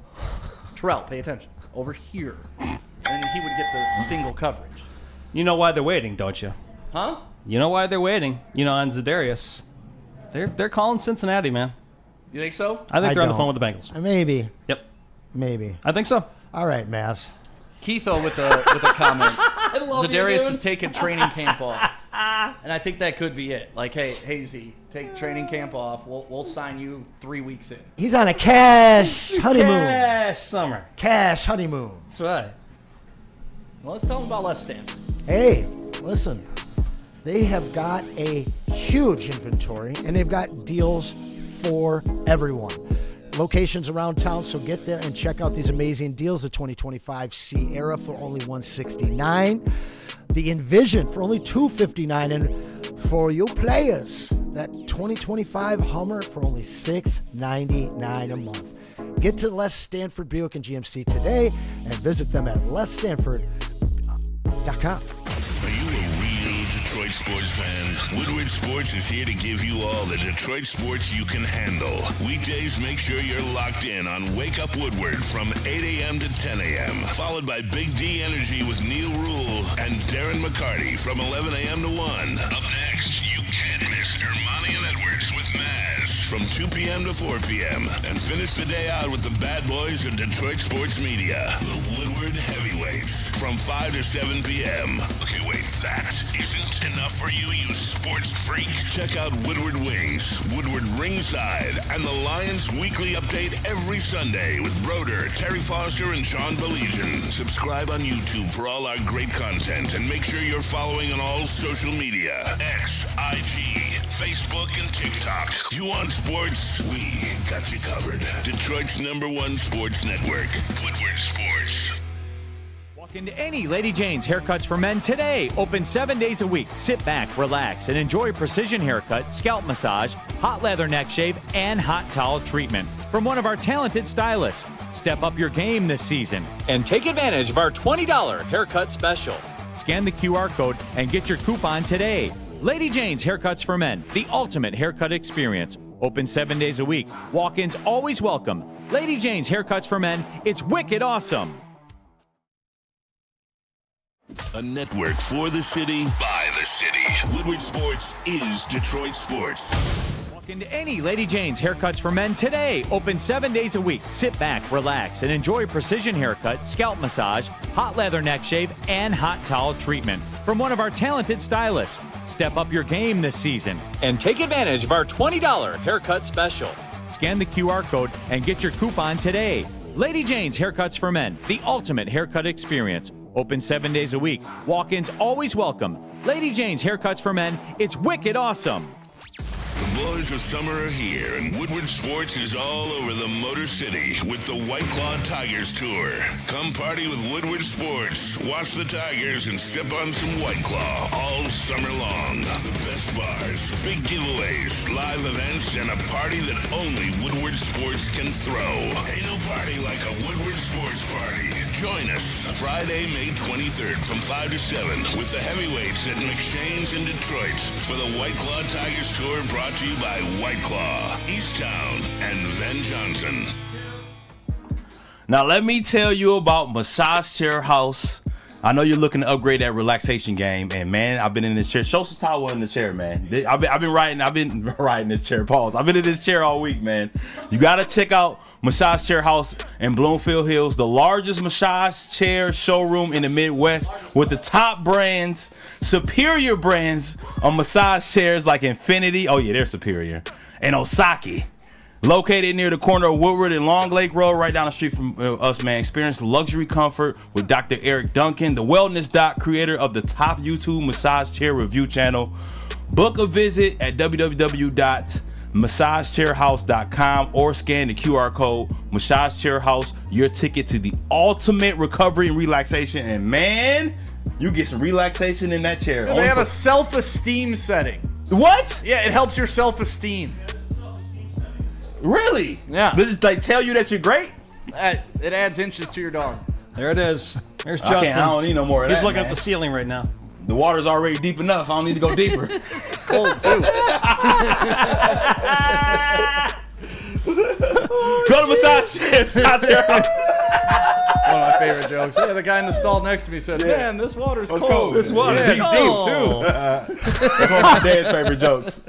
pay attention, over here. And he would get the single coverage. You know why they're waiting, don't you? Huh? You know why they're waiting. On Zadarius. They're calling Cincinnati, man. You think so? I think they're on the don't. phone with the Bengals. Maybe. Yep. Maybe. I think so. All right, Maz. Keitho with a comment. Zadarius is taking training camp off, and I think that could be it. Like, hey Z, take training camp off. We'll sign you 3 weeks in. He's on a cash honeymoon. Cash summer. Cash honeymoon. That's right. Well, let's tell them about Les Stanford. Hey, listen. They have got a huge inventory, and they've got deals for everyone. Locations around town, so get there and check out these amazing deals. The 2025 Sierra for only $169, the Envision for only $259, and for you players, that 2025 Hummer for only $699 a month. Get to Les Stanford Buick and GMC today and visit them at lesstanford.com. Are you a real Detroit sports fan? Woodward Sports is here to give you all the Detroit sports you can handle. Weekdays, make sure you're locked in on Wake Up Woodward from 8 a.m. to 10 a.m. Followed by Big D Energy with Neil Rule and Darren McCarty from 11 a.m. to 1. Up next, you can't miss Ermanni and Edwards with Maz from 2 p.m. to 4 p.m. And finish the day out with the bad boys of Detroit sports media, the Woodward Heavyweights, from 5 to 7 p.m. Okay, wait, that isn't enough for you, you sports freak? Check out Woodward Wings, Woodward Ringside, and the Lions Weekly Update every Sunday with Broder, Terry Foster, and Sean Baligian. Subscribe on YouTube for all our great content, and make sure you're following on all social media. X, IG, Facebook, and TikTok. You want sports? We got you covered. Detroit's #1 sports network, Woodward Sports. Walk into any Lady Jane's Haircuts for Men today. Open 7 days a week. Sit back, relax, and enjoy precision haircut, scalp massage, hot leather neck shave, and hot towel treatment from one of our talented stylists. Step up your game this season and take advantage of our $20 haircut special. Scan the QR code and get your coupon today. Lady Jane's Haircuts for Men, the ultimate haircut experience. Open 7 days a week. Walk-ins always welcome. Lady Jane's Haircuts for Men. It's wicked awesome. A network for the city, by the city. Woodward Sports is Detroit Sports. Walk into any Lady Jane's Haircuts for Men today. Open 7 days a week. Sit back, relax, and enjoy precision haircut, scalp massage, hot leather neck shave, and hot towel treatment from one of our talented stylists. Step up your game this season and take advantage of our $20 haircut special. Scan the QR code and get your coupon today. Lady Jane's Haircuts for Men, the ultimate haircut experience. Open 7 days a week. Walk-ins always welcome. Lady Jane's Haircuts for Men. It's wicked awesome. The boys of summer are here, and Woodward Sports is all over the Motor City with the White Claw Tigers Tour. Come party with Woodward Sports, watch the Tigers, and sip on some White Claw all summer long. The best bars, big giveaways, live events, and a party that only Woodward Sports can throw. Ain't no party like a Woodward Sports party. Join us Friday, May 23rd from 5 to 7 with the heavyweights at McShane's in Detroit for the White Claw Tigers Tour, brought to you by White Claw, Easttown, and Van Johnson. Now let me tell you about Massage Chair House. I know you're looking to upgrade that relaxation game, and man, I've been in this chair. Show some towel in the chair, man. I've been riding this chair. Pause. I've been in this chair all week, man. You gotta check out Massage Chair House in Bloomfield Hills, the largest massage chair showroom in the Midwest with the top brands, superior brands on massage chairs like Infinity. Oh yeah, they're superior. And Osaki. Located near the corner of Woodward and Long Lake Road, right down the street from us, man. Experience luxury comfort with Dr. Eric Duncan, the wellness doc, creator of the top YouTube massage chair review channel. Book a visit at www.massagechairhouse.com or scan the QR code. Massage Chair House, your ticket to the ultimate recovery and relaxation. And man, you get some relaxation in that chair. They have a self-esteem setting. What? Yeah, it helps your self-esteem. Really? Yeah. Does it like tell you that you're great? It adds inches to your dog. There it is. There's Justin. I don't need no more of He's that, looking man. at the ceiling right now. The water's already deep enough. I don't need to go deeper. It's cold too. Go to Massage Chair House. One of my favorite jokes. Yeah, the guy in the stall next to me said, "Man, this water's cold." This water's Yeah, deep cold. too. That's one of my dad's favorite jokes.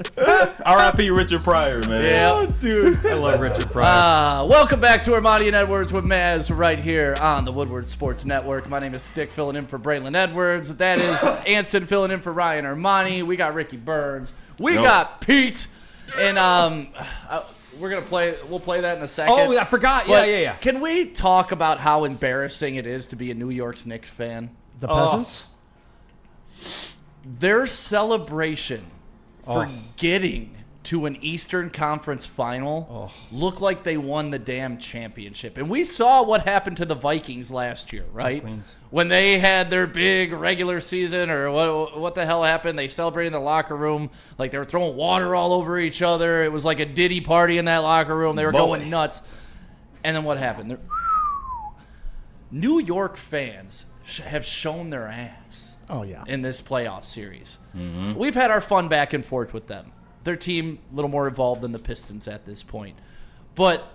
R.I.P. Richard Pryor, man. Yeah, Dude, I love Richard Pryor. welcome back to Ermanni and Edwards with Maz right here on the Woodward Sports Network. My name is Stick, filling in for Braylon Edwards. That is Anson filling in for Ryan Ermanni. We got Ricky Burns. We got Pete, and we're gonna play. We'll play that in a second. Oh, I forgot. But Yeah. Can we talk about how embarrassing it is to be a New York Knicks fan? The peasants? Their celebration for getting to an Eastern Conference final looked like they won the damn championship. And we saw what happened to the Vikings last year, right? When they had their big regular season, or what the hell happened? They celebrated in the locker room like they were throwing water all over each other. It was like a Diddy party in that locker room. They were going nuts. And then what happened? New York fans have shown their ass in this playoff series. Mm-hmm. We've had our fun back and forth with them. Their team a little more evolved than the Pistons at this point. But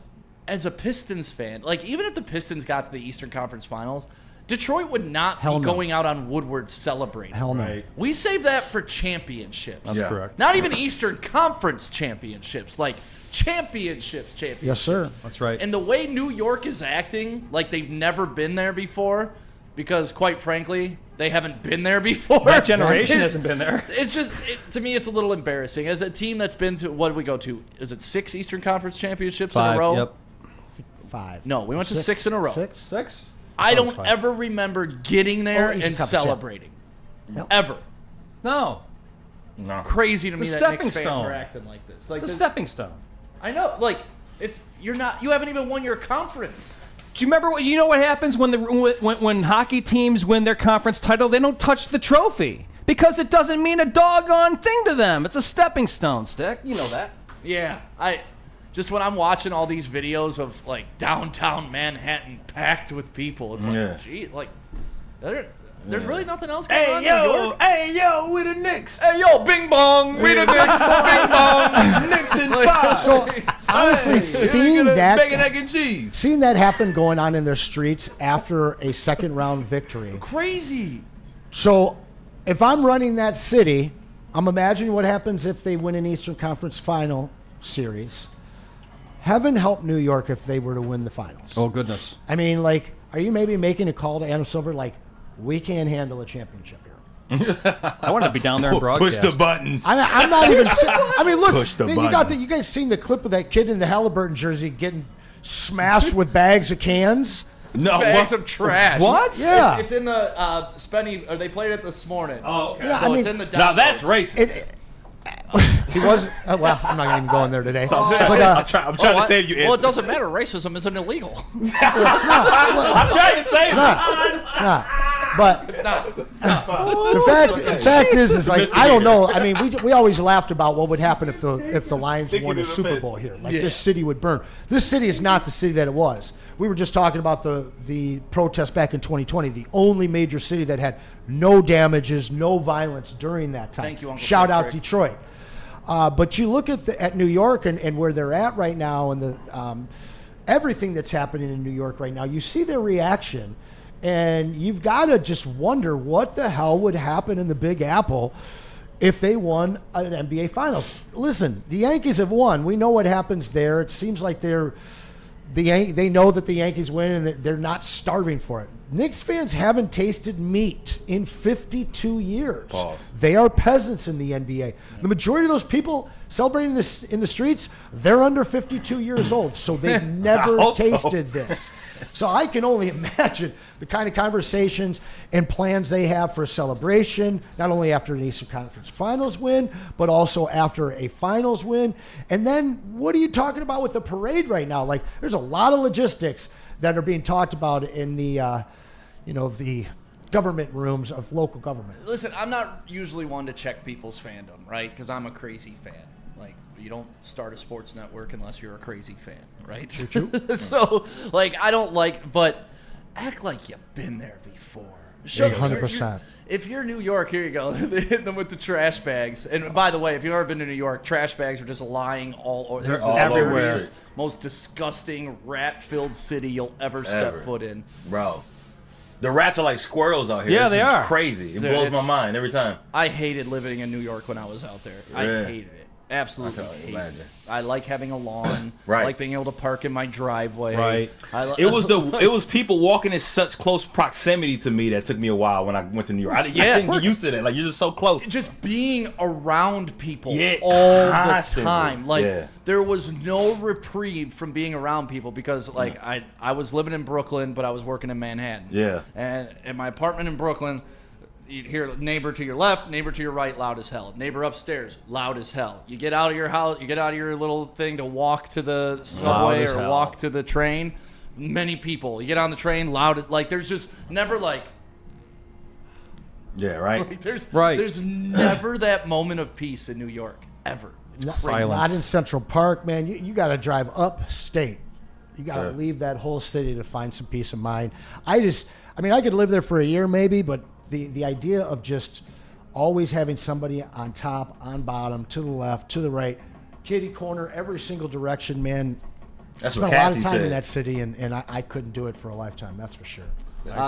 as a Pistons fan, like even if the Pistons got to the Eastern Conference Finals, Detroit would not be going out on Woodward celebrating. Hell no. We save that for championships. That's correct. Not even Eastern Conference championships, like championships. Yes, sir. That's right. And the way New York is acting, like they've never been there before, because quite frankly, they haven't been there before. That generation hasn't been there. It's just, to me, it's a little embarrassing. As a team that's been to, what did we go to? Is it 6 Eastern Conference championships 5, in a row? Yep. 5. No, we went to 6 in a row. 6? I don't ever remember getting there Eastern and Conference celebrating. Nope. Ever. No. Crazy to me It's a that Knicks stepping fans stone. are acting like this. Like It's a stepping stone. I know, like, you're not, you haven't even won your conference. Do you remember you know what happens when when hockey teams win their conference title? They don't touch the trophy because it doesn't mean a doggone thing to them. It's a stepping stone, Stick. You know that. Yeah, just when I'm watching all these videos of like downtown Manhattan packed with people, it's like, gee, like there's really nothing else going on in New York. Hey, yo, we the Knicks. Hey, yo, bing bong, we the Knicks, bing bong, Knicks and five. So honestly, seeing that bacon, egg, and cheese. seeing that happen going on in their streets after a second round victory. crazy. So if I'm running that city, I'm imagining what happens if they win an Eastern Conference Final series. Heaven help New York if they were to win the finals. Oh goodness. I mean, like, are you maybe making a call to Adam Silver like, we can't handle a championship here? I want to be down there and broadcast. Push the buttons. I'm not even. I mean, look, Push the you button. you guys seen the clip of that kid in the Halliburton jersey getting smashed with bags of cans? No, Bags of trash. What? Yeah. It's in the Spenny, or they played it this morning. Oh, okay. Yeah, So I mean, it's in the Now downloads. that's racist. He wasn't. Well, I'm not even going there today. I'm trying to save you. Well, it doesn't matter. Racism isn't illegal. It's not. I'm trying to save It's not. It's not. But the fact is like, I don't know. I mean, we always laughed about what would happen if the Lions won a Super Bowl here. Like this city would burn. This city is not the city that it was. We were just talking about the protest back in 2020, the only major city that had no damages, no violence during that time. Thank you, Uncle Shout out Patrick. Detroit. But you look at New York and where they're at right now, and the everything that's happening in New York right now. You see their reaction, and you've got to just wonder what the hell would happen in the Big Apple if they won an NBA Finals. Listen, the Yankees have won. We know what happens there. It seems like they know that the Yankees win and that they're not starving for it. Knicks fans haven't tasted meat in 52 years. Pause. They are peasants in the NBA. The majority of those people celebrating this in the streets, they're under 52 years old, so they've never hope so. tasted this. So I can only imagine the kind of conversations and plans they have for a celebration, not only after an Eastern Conference Finals win, but also after a Finals win. And then what are you talking about with the parade right now? Like, there's a lot of logistics that are being talked about in the government rooms of local government. Listen, I'm not usually one to check people's fandom, right? Because I'm a crazy fan. Like, you don't start a sports network unless you're a crazy fan, right? So, like, I don't like, but act like you've been there before. Show 100%. If you're New York, here you go. They're hitting them with the trash bags. And by the way, if you've ever been to New York, trash bags are just lying all over. They're There's all the everywhere. dirtiest, most disgusting, rat-filled city you'll ever step Ever. foot in. Bro. The rats are like squirrels out here. Yeah, This they is are. crazy. It Dude, blows my it's- mind every time. I hated living in New York when I was out there. Yeah. I hated it. Absolutely I can hated imagine. it. I like having a lawn. Right. I like being able to park in my driveway. Right. It was people walking in such close proximity to me that took me a while when I went to New York. I Yeah. couldn't get used to that. Like, you're just so close. just being around people Yeah, all constantly. the time. Like, Yeah. there was no reprieve from being around people because, like, I was living in Brooklyn, but I was working in Manhattan. Yeah. And in my apartment in Brooklyn, you'd hear neighbor to your left, neighbor to your right, loud as hell. Neighbor upstairs, loud as hell. You get out of your house, you get out of your little thing to walk to the subway as or hell. walk to the train. Many people. You get on the train, loud as, like, there's just never, like, Yeah, right? like, there's Right. There's never that moment of peace in New York ever. It's crazy. Silence. Not in Central Park, man. You got to drive upstate. You got to Sure. leave that whole city to find some peace of mind. I could live there for a year maybe, but the idea of just always having somebody on top, on bottom, to the left, to the right, kitty corner, every single direction, man. That's I what spent a lot Cassie of time said. in that city, and I couldn't do it for a lifetime. That's for sure.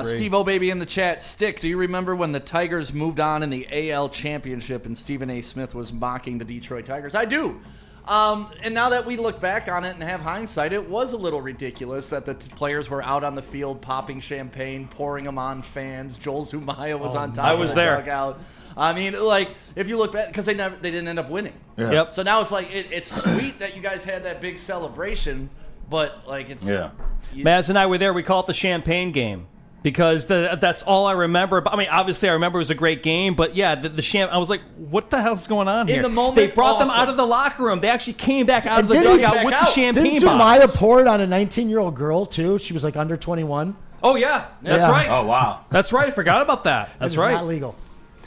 Steve O'Baby in the chat. Stick, do you remember when the Tigers moved on in the AL Championship and Stephen A. Smith was mocking the Detroit Tigers? I do. And now that we look back on it and have hindsight, it was a little ridiculous that the players were out on the field popping champagne, pouring them on fans. Joel Zumaya was on top I of was the there. dugout. I mean, like, if you look back, because they didn't end up winning. Yeah. Yep. So now it's like, it's sweet that you guys had that big celebration, but, like, it's... Yeah. Maz and I were there. We call it the champagne game. because that's all I remember. But I mean, obviously, I remember it was a great game. But yeah, the champ. I was like, what the hell's going on here? In the moment, they brought them awesome. out of the locker room. They actually came back out of the didn't he dugout back with the out? champagne Didn't Sumaya bottles. pour it on a 19-year-old girl too? She was like under 21. Oh yeah, that's Yeah. right. Oh wow. That's right. I forgot about that. That's It's right. not legal.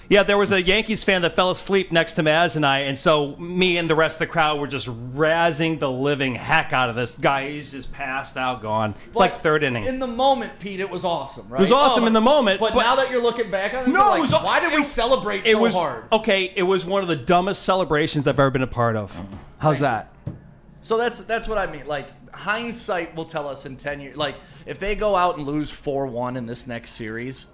Yeah, there was a Yankees fan that fell asleep next to Maz and I, and so me and the rest of the crowd were just razzing the living heck out of this guy. He's just passed out, gone. Like third inning. In the moment, Pete, it was awesome, right? It was awesome in the moment, But now that you're looking back on it, No, like, it was- why did we celebrate it so was hard? okay. It was one of the dumbest celebrations I've ever been a part of. How's that? So that's what I mean. Like, hindsight will tell us in 10 years. Like, if they go out and lose 4-1 in this next series,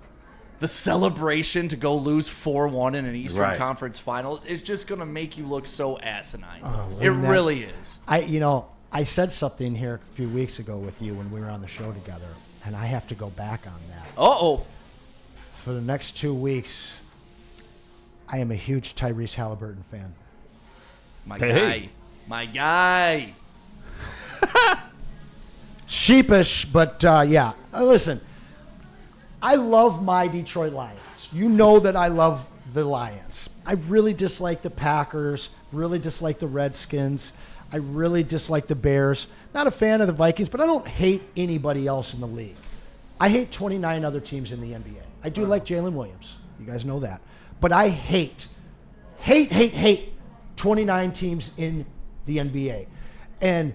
the celebration to go lose 4-1 in an Eastern Conference final is just going to make you look so asinine. It really is. I said something here a few weeks ago with you when we were on the show together, and I have to go back on that. Uh-oh. For the next 2 weeks, I am a huge Tyrese Halliburton fan. My Hey. guy. My guy. Sheepish, but yeah. Listen, I love my Detroit Lions. You know that I love the Lions. I really dislike the Packers, really dislike the Redskins. I really dislike the Bears. Not a fan of the Vikings, but I don't hate anybody else in the league. I hate 29 other teams in the NBA. I do like Jalen Williams. You guys know that. But I hate 29 teams in the NBA. And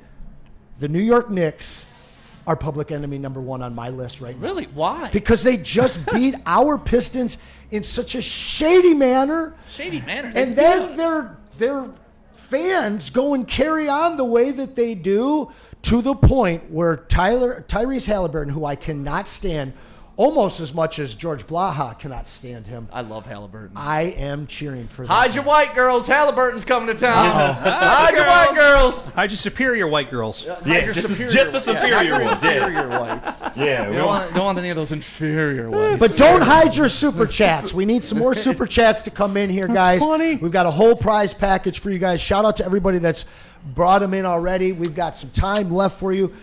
the New York Knicks are public enemy number one on my list right now. Really? Why? Because they just beat our Pistons in such a shady manner. Shady manner. And then their fans go and carry on the way that they do, to the point where Tyrese Halliburton, who I cannot stand almost as much as George Blaha cannot stand him, I love Halliburton. I am cheering for that. Hide your white girls. Halliburton's coming to town. Hide your white girls. How'd you superior white girls? Yeah, just the superior ones. Yeah. Inferior whites. Yeah. You don't want any of those inferior whites. But don't hide your super chats. We need some more super chats to come in here, guys. funny. We've got a whole prize package for you guys. Shout out to everybody that's brought them in already. We've got some time left for you.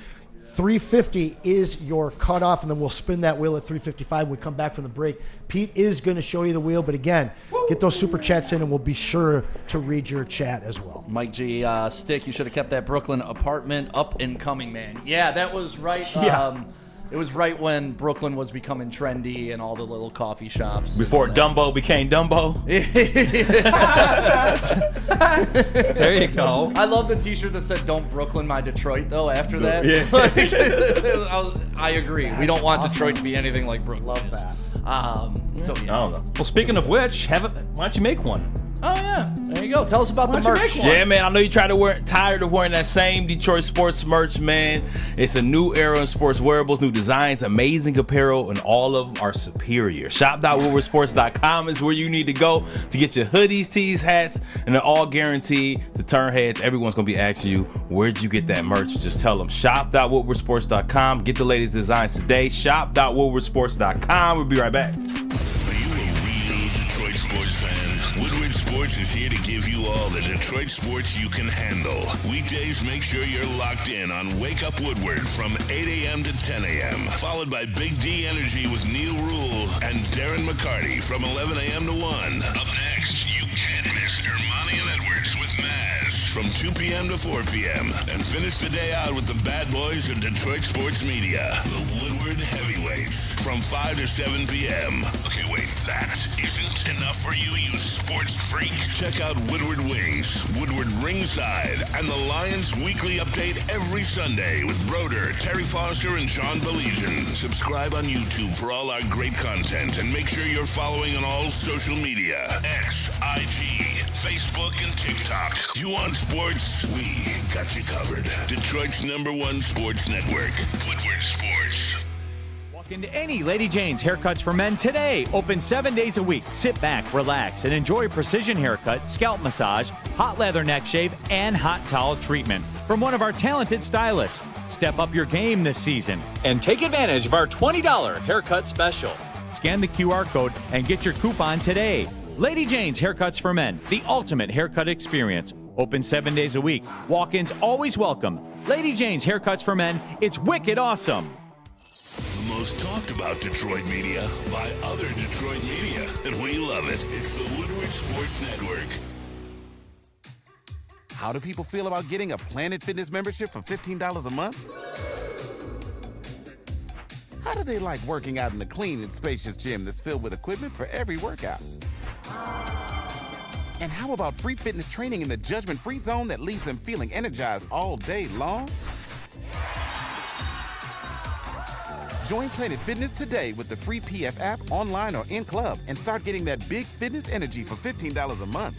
350 is your cutoff, and then we'll spin that wheel at 355 when we come back from the break. Pete is going to show you the wheel, but again, get those super chats in, and we'll be sure to read your chat as well. Mike G. Stick, you should have kept that Brooklyn apartment up and coming, man. Yeah, that was right. Yeah. It was right when Brooklyn was becoming trendy and all the little coffee shops. Before Dumbo became Dumbo. There you go. I love the T-shirt that said "Don't Brooklyn my Detroit." Though after that, Yeah. I agree. We don't want Detroit to be anything like Brooklyn. Love that. So I yeah. don't know. Well, speaking of which, why don't you make one? Oh yeah. There you go. Tell us about the Why don't you merch. make one? Yeah, man, I know you're tired of wearing that same Detroit sports merch, man. It's a new era in sports wearables, new designs, amazing apparel, and all of them are superior. Shop.woodwardsports.com is where you need to go to get your hoodies, tees, hats, and they're all guaranteed to turn heads. Everyone's going to be asking you, where'd you get that merch? Just tell them, shop.woodwardsports.com. Get the latest designs today. Shop.woodwardsports.com. We'll be right back. Are you a real Detroit sports fan? Woodward Sports is here to give you all the Detroit sports you can handle. Weekdays, make sure you're locked in on Wake Up Woodward from 8 a.m. to 10 a.m. Followed by Big D Energy with Neil Rule and Darren McCarty from 11 a.m. to 1. Up next, you can't miss Ermanni and Edwards with Maz from 2 p.m. to 4 p.m. And finish the day out with the bad boys of Detroit sports media, the Woodward Heavyweights, from 5 to 7 p.m. Okay, wait, that isn't enough for you, you sports freak? Check out Woodward Wings, Woodward Ringside, and the Lions Weekly Update every Sunday with Broder, Terry Foster, and Sean Belegian. Subscribe on YouTube for all our great content, and make sure you're following on all social media: X, IG, Facebook, and TikTok. You want sports? We got you covered. Detroit's #1 sports network, Woodward Sports. Walk into any Lady Jane's Haircuts for Men today. Open 7 days a week. Sit back, relax, and enjoy precision haircut, scalp massage, hot leather neck shave, and hot towel treatment from one of our talented stylists. Step up your game this season and take advantage of our $20 haircut special. Scan the QR code and get your coupon today. Lady Jane's Haircuts for Men, the ultimate haircut experience. Open 7 days a week. Walk-ins always welcome. Lady Jane's Haircuts for Men, it's wicked awesome. The most talked about Detroit media by other Detroit media, and we love it. It's the Woodward Sports Network. How do people feel about getting a Planet Fitness membership for $15 a month? How do they like working out in a clean and spacious gym that's filled with equipment for every workout? And how about free fitness training in the judgment-free zone that leaves them feeling energized all day long? Join Planet Fitness today with the free PF app, online or in club, and start getting that big fitness energy for $15 a month.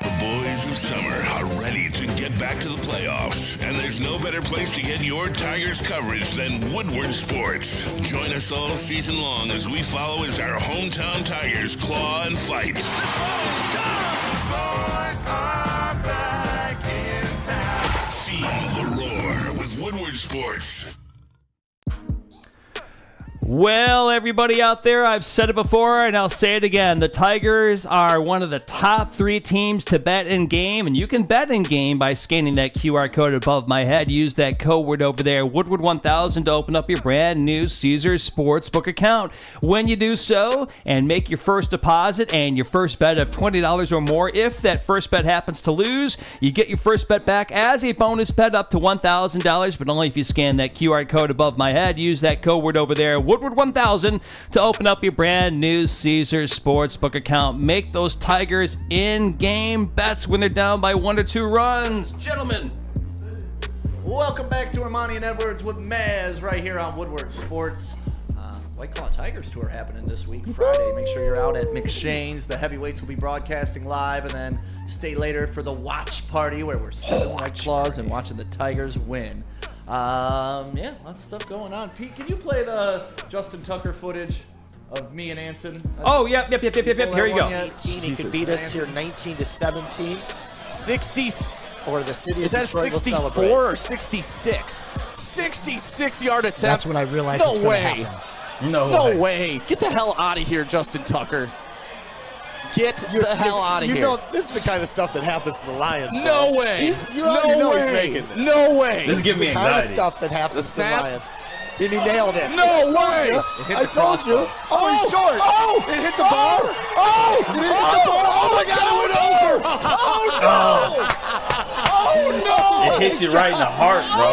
The boys of summer are ready to get back to the playoffs, and there's no better place to get your Tigers coverage than Woodward Sports. Join us all season long as we follow as our hometown Tigers claw and fight. This ball is gone! Boys are back in town. Feel the roar with Woodward Sports. Well, everybody out there, I've said it before and I'll say it again. The Tigers are one of the top 3 teams to bet in game, and you can bet in game by scanning that QR code above my head. Use that code word over there, Woodward1000, to open up your brand new Caesars Sportsbook account. When you do so and make your first deposit and your first bet of $20 or more, if that first bet happens to lose, you get your first bet back as a bonus bet up to $1,000, but only if you scan that QR code above my head. Use that code word over there, Woodward1000, to open up your brand new Caesars Sportsbook account. Make those Tigers in-game bets when they're down by 1 or 2 runs. Gentlemen, Welcome back to Ermanni and Edwards with Maz right here on Woodward Sports. White Claw Tigers Tour happening this week, Friday. Make sure you're out at McShane's. The heavyweights will be broadcasting live, and then stay later for the watch party where we're sipping White Claws and watching the Tigers win. Yeah, lots of stuff going on. Pete, can you play the Justin Tucker footage of me and Anson? Oh, yep. Here you go. 18, he could beat us here 19-17. 60, or the city of Detroit will celebrate. 64 or 66? 66-yard attempt. That's when I realized No it's going to way. happen. No way. Get the hell out of here, Justin Tucker. Get the hell out of here. You know, this is the kind of stuff that happens to the Lions. No way. No way. He's making this. No way. This is giving me the kind of anxiety. stuff that happens to the snap? Lions. And he nailed it. No way. I told you. Oh, he's short. Oh, it hit the bar. Oh, did it hit the bar? Oh, my God, it went over. Oh, no. Oh, no. It hits you right in the heart, bro.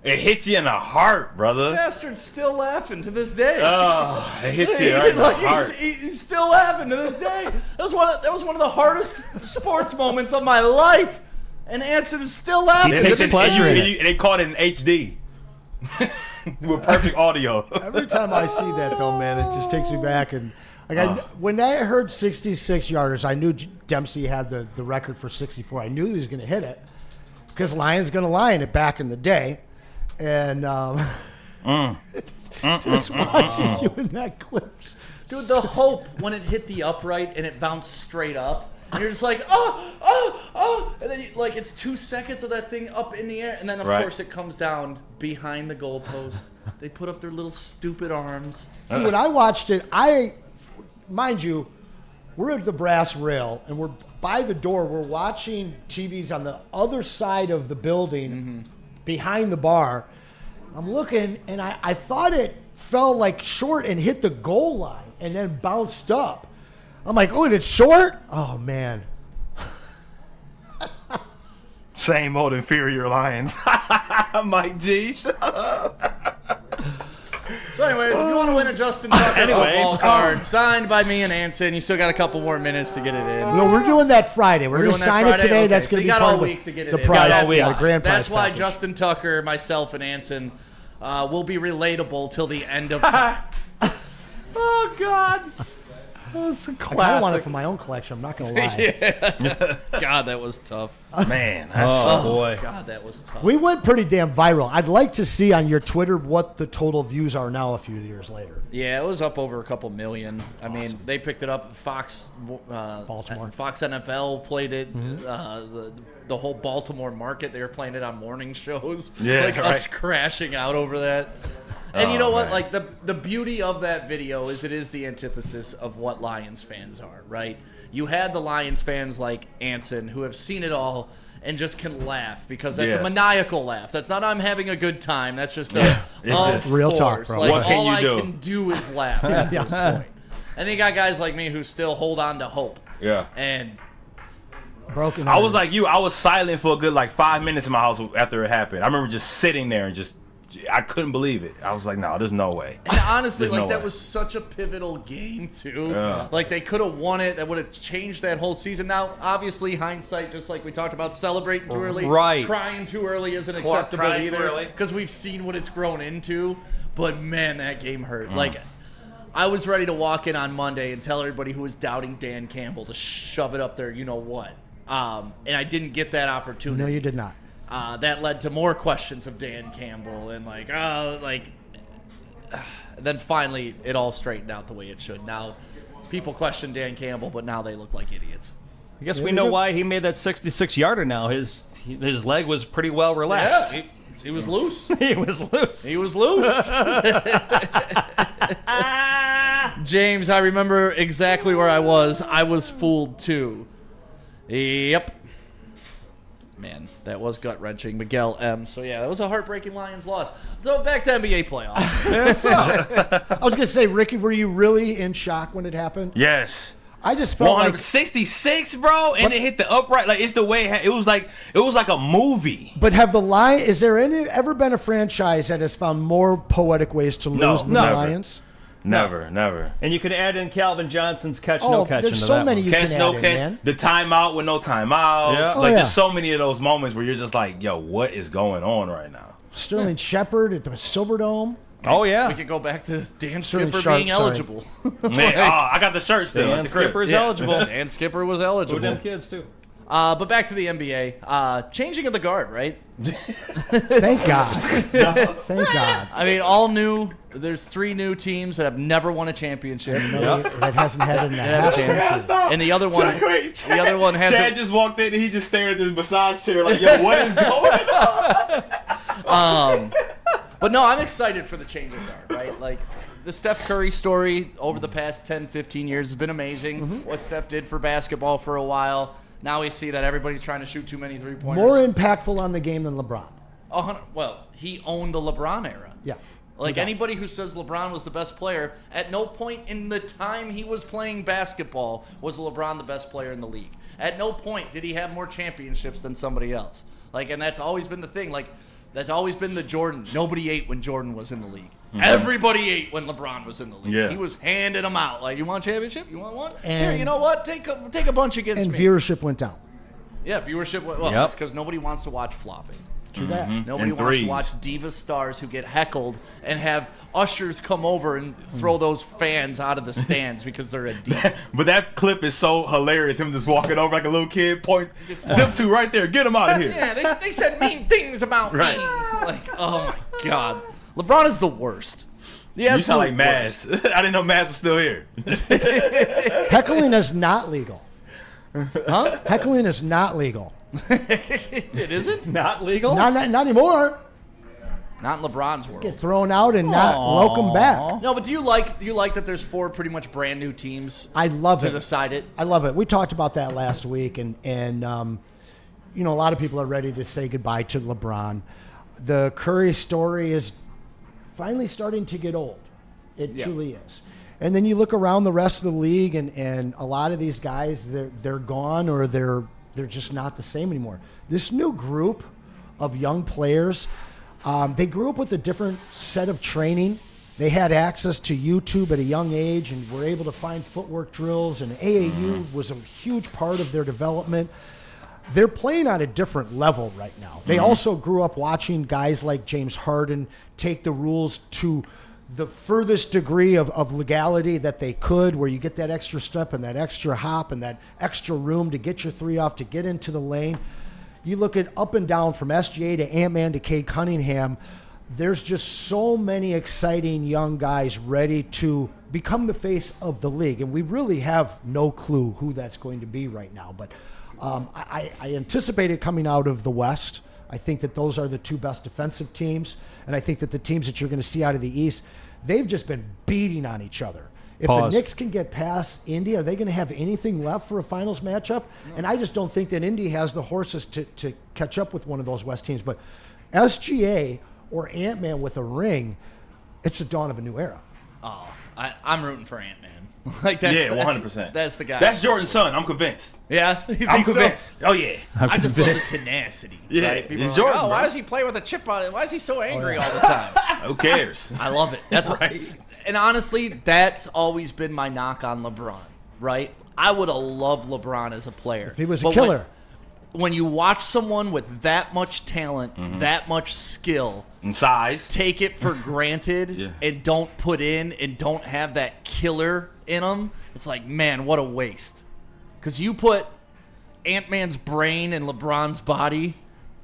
It hits you in the heart, brother. Bastard's still laughing to this day. Oh, it hits you right in the heart. He's still laughing to this day. That was one of the hardest sports moments of my life, and Anson is still laughing. They caught it in HD with perfect audio. Every time I see that, though, man, it just takes me back. And when I heard 66 yarders, I knew Dempsey had the record for 64. I knew he was going to hit it because Lions going to line it back in the day. And just watching you in that clip. Dude, the hope when it hit the upright and it bounced straight up. And you're just like, oh. And then, it's 2 seconds of that thing up in the air. And then, of course, it comes down behind the goalpost. They put up their little stupid arms. See, when I watched it, mind you, we're at the brass rail, and we're by the door. We're watching TVs on the other side of the building behind the bar. I'm looking, and I thought it fell, short and hit the goal line and then bounced up. I'm like, oh, it's short? Oh, man. Same old inferior Lions. Mike G. Shut up. So anyways, if you want to win a Justin Tucker football card signed by me and Anson, you still got a couple more minutes to get it in. No, we're doing that Friday. We're going to sign it today. Okay. That's going to be part all of week to get it the in. prize. The grand prize. That's why package. Justin Tucker, myself, and Anson will be relatable till the end of time. Oh, God. That's a I kind of classic. want it for my own collection. I'm not going to lie. God, that was tough. Man, that's boy. God, that was tough. We went pretty damn viral. I'd like to see on your Twitter what the total views are now a few years later. Yeah, it was up over a couple million. I mean, they picked it up. Fox, Baltimore. Fox NFL played it. The whole Baltimore market, they were playing it on morning shows. Yeah, us crashing out over that. And you know what? Man. The beauty of that video is it is the antithesis of what Lions fans are, right? You had the Lions fans like Anson who have seen it all and just can laugh because that's a maniacal laugh. That's not I'm having a good time. That's just a real talk, bro. Like, what can all you I do? can do is laugh at this point. And then you got guys like me who still hold on to hope. Yeah. And Broken. I was like you. I was silent for a good 5 minutes in my house after it happened. I remember just sitting there and I couldn't believe it. I was like, no, there's no way. And honestly, There's no that way. was such a pivotal game, too. Yeah. Like, they could have won it. That would have changed that whole season. Now, obviously, hindsight, just like we talked about, celebrating too early. Right. Crying too early isn't acceptable crying too either. early. Because we've seen what it's grown into. But, man, that game hurt. Like, I was ready to walk in on Monday and tell everybody who was doubting Dan Campbell to shove it up there, you know what. And I didn't get that opportunity. No, you did not. That led to more questions of Dan Campbell and then finally it all straightened out the way it should. Now people question Dan Campbell, but now they look like idiots. I guess we know why he made that 66-yarder now. His leg was pretty well relaxed. Yeah, he was loose. He was loose. He was loose. James, I remember exactly where I was. I was fooled too. Yep. Man, that was gut-wrenching. Miguel M. So, yeah, that was a heartbreaking Lions loss. So, back to NBA playoffs. I was going to say, Ricky, were you really in shock when it happened? Yes. I just felt like 66, bro, and it hit the upright. Like, it's the way it was like a movie. But is there ever been a franchise that has found more poetic ways to lose than the never. Lions? Never. And you could add in Calvin Johnson's catch, no catch. There's so many you Catch, can no add in, catch. man. The timeout with no timeouts. Yeah. There's so many of those moments where you're just like, yo, what is going on right now? Sterling Shepard at the Silverdome. Oh, yeah. We could go back to Dan Sterling Skipper Sharp, being sorry. eligible. Man, I got the shirt still. Dan at the crib. Skipper's eligible. Dan Skipper was Who eligible. them kids, too. But back to the NBA. Changing of the guard, right? Thank God. Thank God. I mean, all new. There's 3 new teams that have never won a championship. That hasn't had it in a half century. And the other one, has Chad just walked in and he just stared at this massage chair like, yo, what is going on? But no, I'm excited for the change of guard, right? Like, the Steph Curry story over the past 10, 15 years has been amazing. What Steph did for basketball for a while. Now we see that everybody's trying to shoot too many three-pointers. More impactful on the game than LeBron. Well, he owned the LeBron era. Yeah. Like, anybody who says LeBron was the best player, at no point in the time he was playing basketball was LeBron the best player in the league. At no point did he have more championships than somebody else. Like, and that's always been the thing. Like, that's always been the Jordan. Nobody ate when Jordan was in the league. Mm-hmm. Everybody ate when LeBron was in the league. Yeah. He was handing them out. Like, you want a championship? You want one? And- Here, you know what? Take a bunch against And me. viewership went down. Yeah, viewership. Well, that's because nobody wants to watch flopping. True that. Nobody And wants threes. to watch diva stars who get heckled and have ushers come over and throw those fans out of the stands because they're a diva. But that clip is so hilarious. Him just walking over like a little kid, point them two right there. Get them out of here. Yeah, they said mean things about me. Like, oh my God. LeBron is the worst. You sound like Maz. I didn't know Maz was still here. Heckling is not legal. Huh? Heckling is not legal. It isn't? Not legal? Not anymore. Not in LeBron's world. Get thrown out and not welcome back. No, but do you like that there's 4 pretty much brand new teams I love to it. decide it? I love it. We talked about that last week, and you know, a lot of people are ready to say goodbye to LeBron. The Curry story is finally starting to get old. It truly is. And then you look around the rest of the league, and a lot of these guys, they're gone, or they're just not the same anymore. This new group of young players, they grew up with a different set of training. They had access to YouTube at a young age and were able to find footwork drills, and AAU was a huge part of their development. They're playing on a different level right now. They also grew up watching guys like James Harden take the rules to the furthest degree of legality that they could, where you get that extra step and that extra hop and that extra room to get your three off, to get into the lane. You look at up and down from SGA to Ant-Man to Cade Cunningham, there's just so many exciting young guys ready to become the face of the league. And we really have no clue who that's going to be right now. But I anticipate it coming out of the West. I think that those are the 2 best defensive teams. And I think that the teams that you're going to see out of the East, they've just been beating on each other. If Pause. the Knicks can get past Indy, are they going to have anything left for a finals matchup? No. And I just don't think that Indy has the horses to catch up with one of those West teams. But SGA or Ant-Man with a ring, it's the dawn of a new era. Oh, I'm rooting for Ant-Man. Like that, yeah, 100%. That's the guy. That's Jordan's son. I'm convinced. Yeah, I'm convinced. So? Oh yeah, I just love the tenacity. Yeah, right? People it's are like, Jordan. why does he play with a chip on it? Why is he so angry all the time? Who cares? I love it. That's right. And honestly, that's always been my knock on LeBron. Right? I would have loved LeBron as a player. If he was a killer. When you watch someone with that much talent, that much skill, and size, take it for granted and don't put in and don't have that killer in them, it's like, man, what a waste. Because you put Ant-Man's brain in LeBron's body,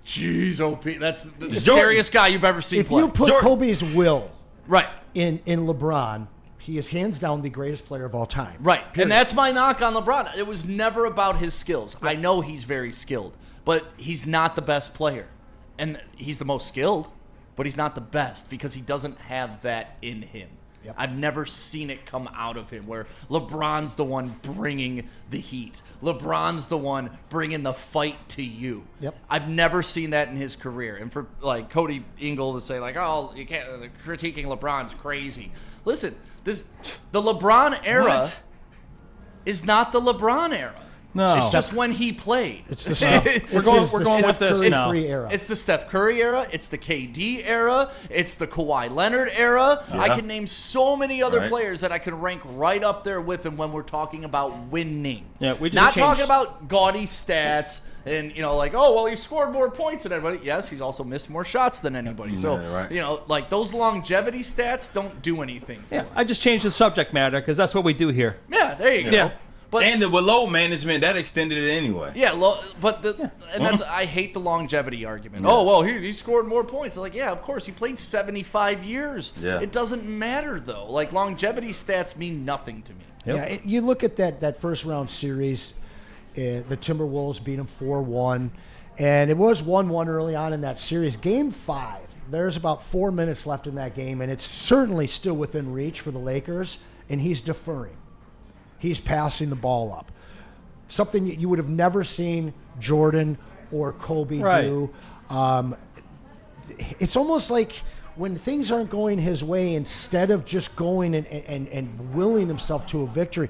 jeez, OP, that's the scariest guy you've ever seen play. If you put Kobe's will right in LeBron, he is hands down the greatest player of all time. Right. Period. And that's my knock on LeBron. It was never about his skills. I know he's very skilled, but he's not the best player. And he's the most skilled, but he's not the best because he doesn't have that in him. Yep. I've never seen it come out of him where LeBron's the one bringing the heat. LeBron's the one bringing the fight to you. Yep. I've never seen that in his career. And for like Cody Ingle to say like, oh, you can't, critiquing LeBron's crazy. Listen, the LeBron era is not the Lebron era. No. It's just when he played. It's the Steph. We're going with this now. Era. It's the Steph Curry era. It's the KD era. It's the Kawhi Leonard era. Yeah. I can name so many other players that I can rank right up there with him when we're talking about winning. Yeah, we just not changed. talking about gaudy stats and like, oh well, he scored more points than everybody. Yes, he's also missed more shots than anybody. So like those longevity stats don't do anything. For him. I just changed the subject matter because that's what we do here. Yeah, there you go. Yeah. But, and with low management, that extended it anyway. Yeah, and that's I hate the longevity argument. Yeah. Oh well, he scored more points. Like, yeah, of course he played 75 years. Yeah. It doesn't matter though. Like longevity stats mean nothing to me. Yep. Yeah, you look at that first round series. The Timberwolves beat them 4-1, and it was 1-1 early on in that series. Game 5, there's about 4 minutes left in that game, and it's certainly still within reach for the Lakers, and he's deferring. He's passing the ball up. Something you would have never seen Jordan or Kobe do. It's almost like when things aren't going his way, instead of just going and willing himself to a victory,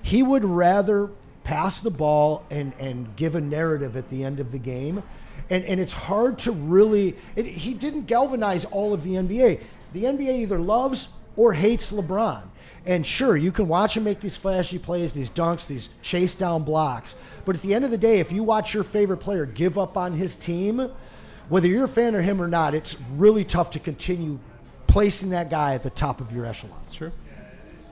he would rather pass the ball and give a narrative at the end of the game. And it's hard to really he didn't galvanize all of the NBA. The NBA either loves or hates LeBron. And sure, you can watch him make these flashy plays, these dunks, these chase down blocks. But at the end of the day, if you watch your favorite player give up on his team, whether you're a fan of him or not, it's really tough to continue placing that guy at the top of your echelon. That's true.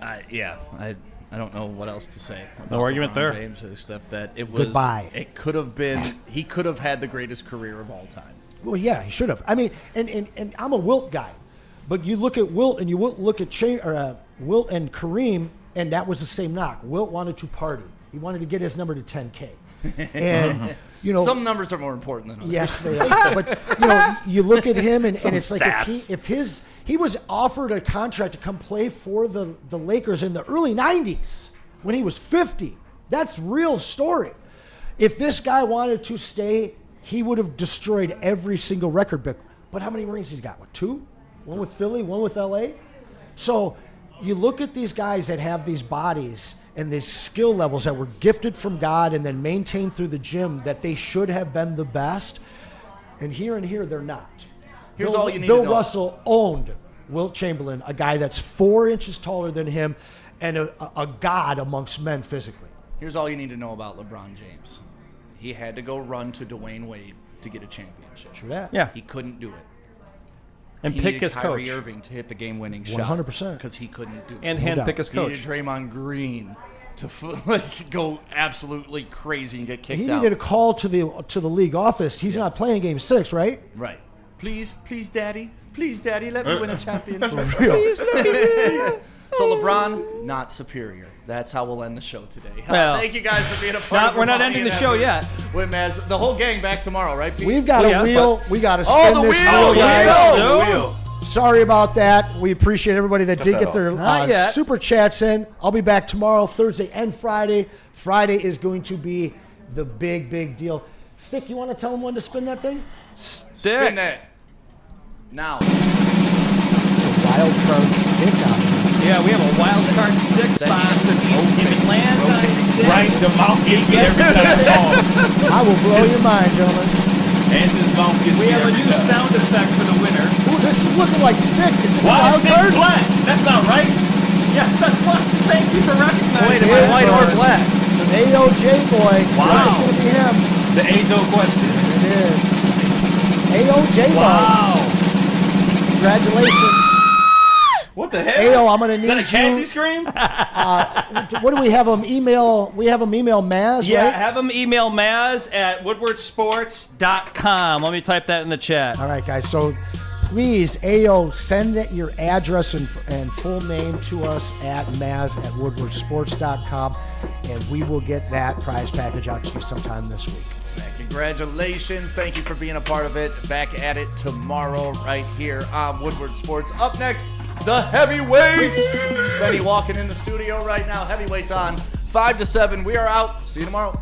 I don't know what else to say. No argument there. James, except that it was. Goodbye. It could have been. He could have had the greatest career of all time. Well, yeah, he should have. I mean, and I'm a Wilt guy, but you look at Wilt and you look at Wilt and Kareem, and that was the same knock. Wilt wanted to party. He wanted to get his number to 10K. And, some numbers are more important than others. Yes, they are. But, you look at him, and it's like if he was offered a contract to come play for the Lakers in the early 90s when he was 50. That's real story. If this guy wanted to stay, he would have destroyed every single record book. But how many rings he's got? What, 2? One with Philly, one with LA? So you look at these guys that have these bodies and these skill levels that were gifted from God and then maintained through the gym that they should have been the best. And here they're not. Here's all you need to know. Bill Russell owned Wilt Chamberlain, a guy that's 4 inches taller than him and a god amongst men physically. Here's all you need to know about LeBron James. He had to go run to Dwayne Wade to get a championship. True that. Yeah. He couldn't do it. And he pick needed his Kyrie coach. Irving to hit the game-winning shot. 100%. Because he couldn't do it. And No handpick doubt. his He coach. needed Draymond Green to go absolutely crazy and get kicked He out. needed a call to the league office. He's not playing Game 6, right? Right. Please, Daddy, let me win a championship. real. Please, let me win. So LeBron, not superior. That's how we'll end the show today. Well, thank you guys for being a part of we're not Ermanni ending the and show Edwards. yet. With Maz, the whole gang back tomorrow, right, Pete? We've got Yeah, a wheel. but- We got to spin the this wheel, wheel, yeah. guys. No. The wheel. Sorry about that. We appreciate everybody that did get their Not yet. super chats in. I'll be back tomorrow, Thursday, and Friday. Friday is going to be the big deal. Stick, you want to tell them when to spin that thing? Spin that. Now. Wild card stick on it. Yeah, we have a wild card stick sponsor. If it lands on a stick, Right, the mouth gets me every time it falls. I will blow your mind, gentlemen. And his mouth gets we me have a every new time. sound effect for the winner. Ooh, this is looking like stick. Is this a Wow, wild stick card? black. That's not right. Yeah, that's what. Thank you for recognizing. Wait, am I white or black? AOJ boy. Wow. It's going to be him. The age-old question. It is. AOJ boy. Wow. Congratulations. What the hell? Ayo, I'm going to Is that a need Cassie you. scream? What do we have them email? We have them email Maz, Yeah, right? have them email Maz at woodwardsports.com. Let me type that in the chat. All right, guys. So please, Ayo, send your address and full name to us at maz@woodwardsports.com, and we will get that prize package out to you sometime this week. Man, congratulations. Thank you for being a part of it. Back at it tomorrow right here on Woodward Sports. Up next, the heavyweights. Spenny walking in the studio right now. Heavyweights on 5 to 7. We are out. See you tomorrow.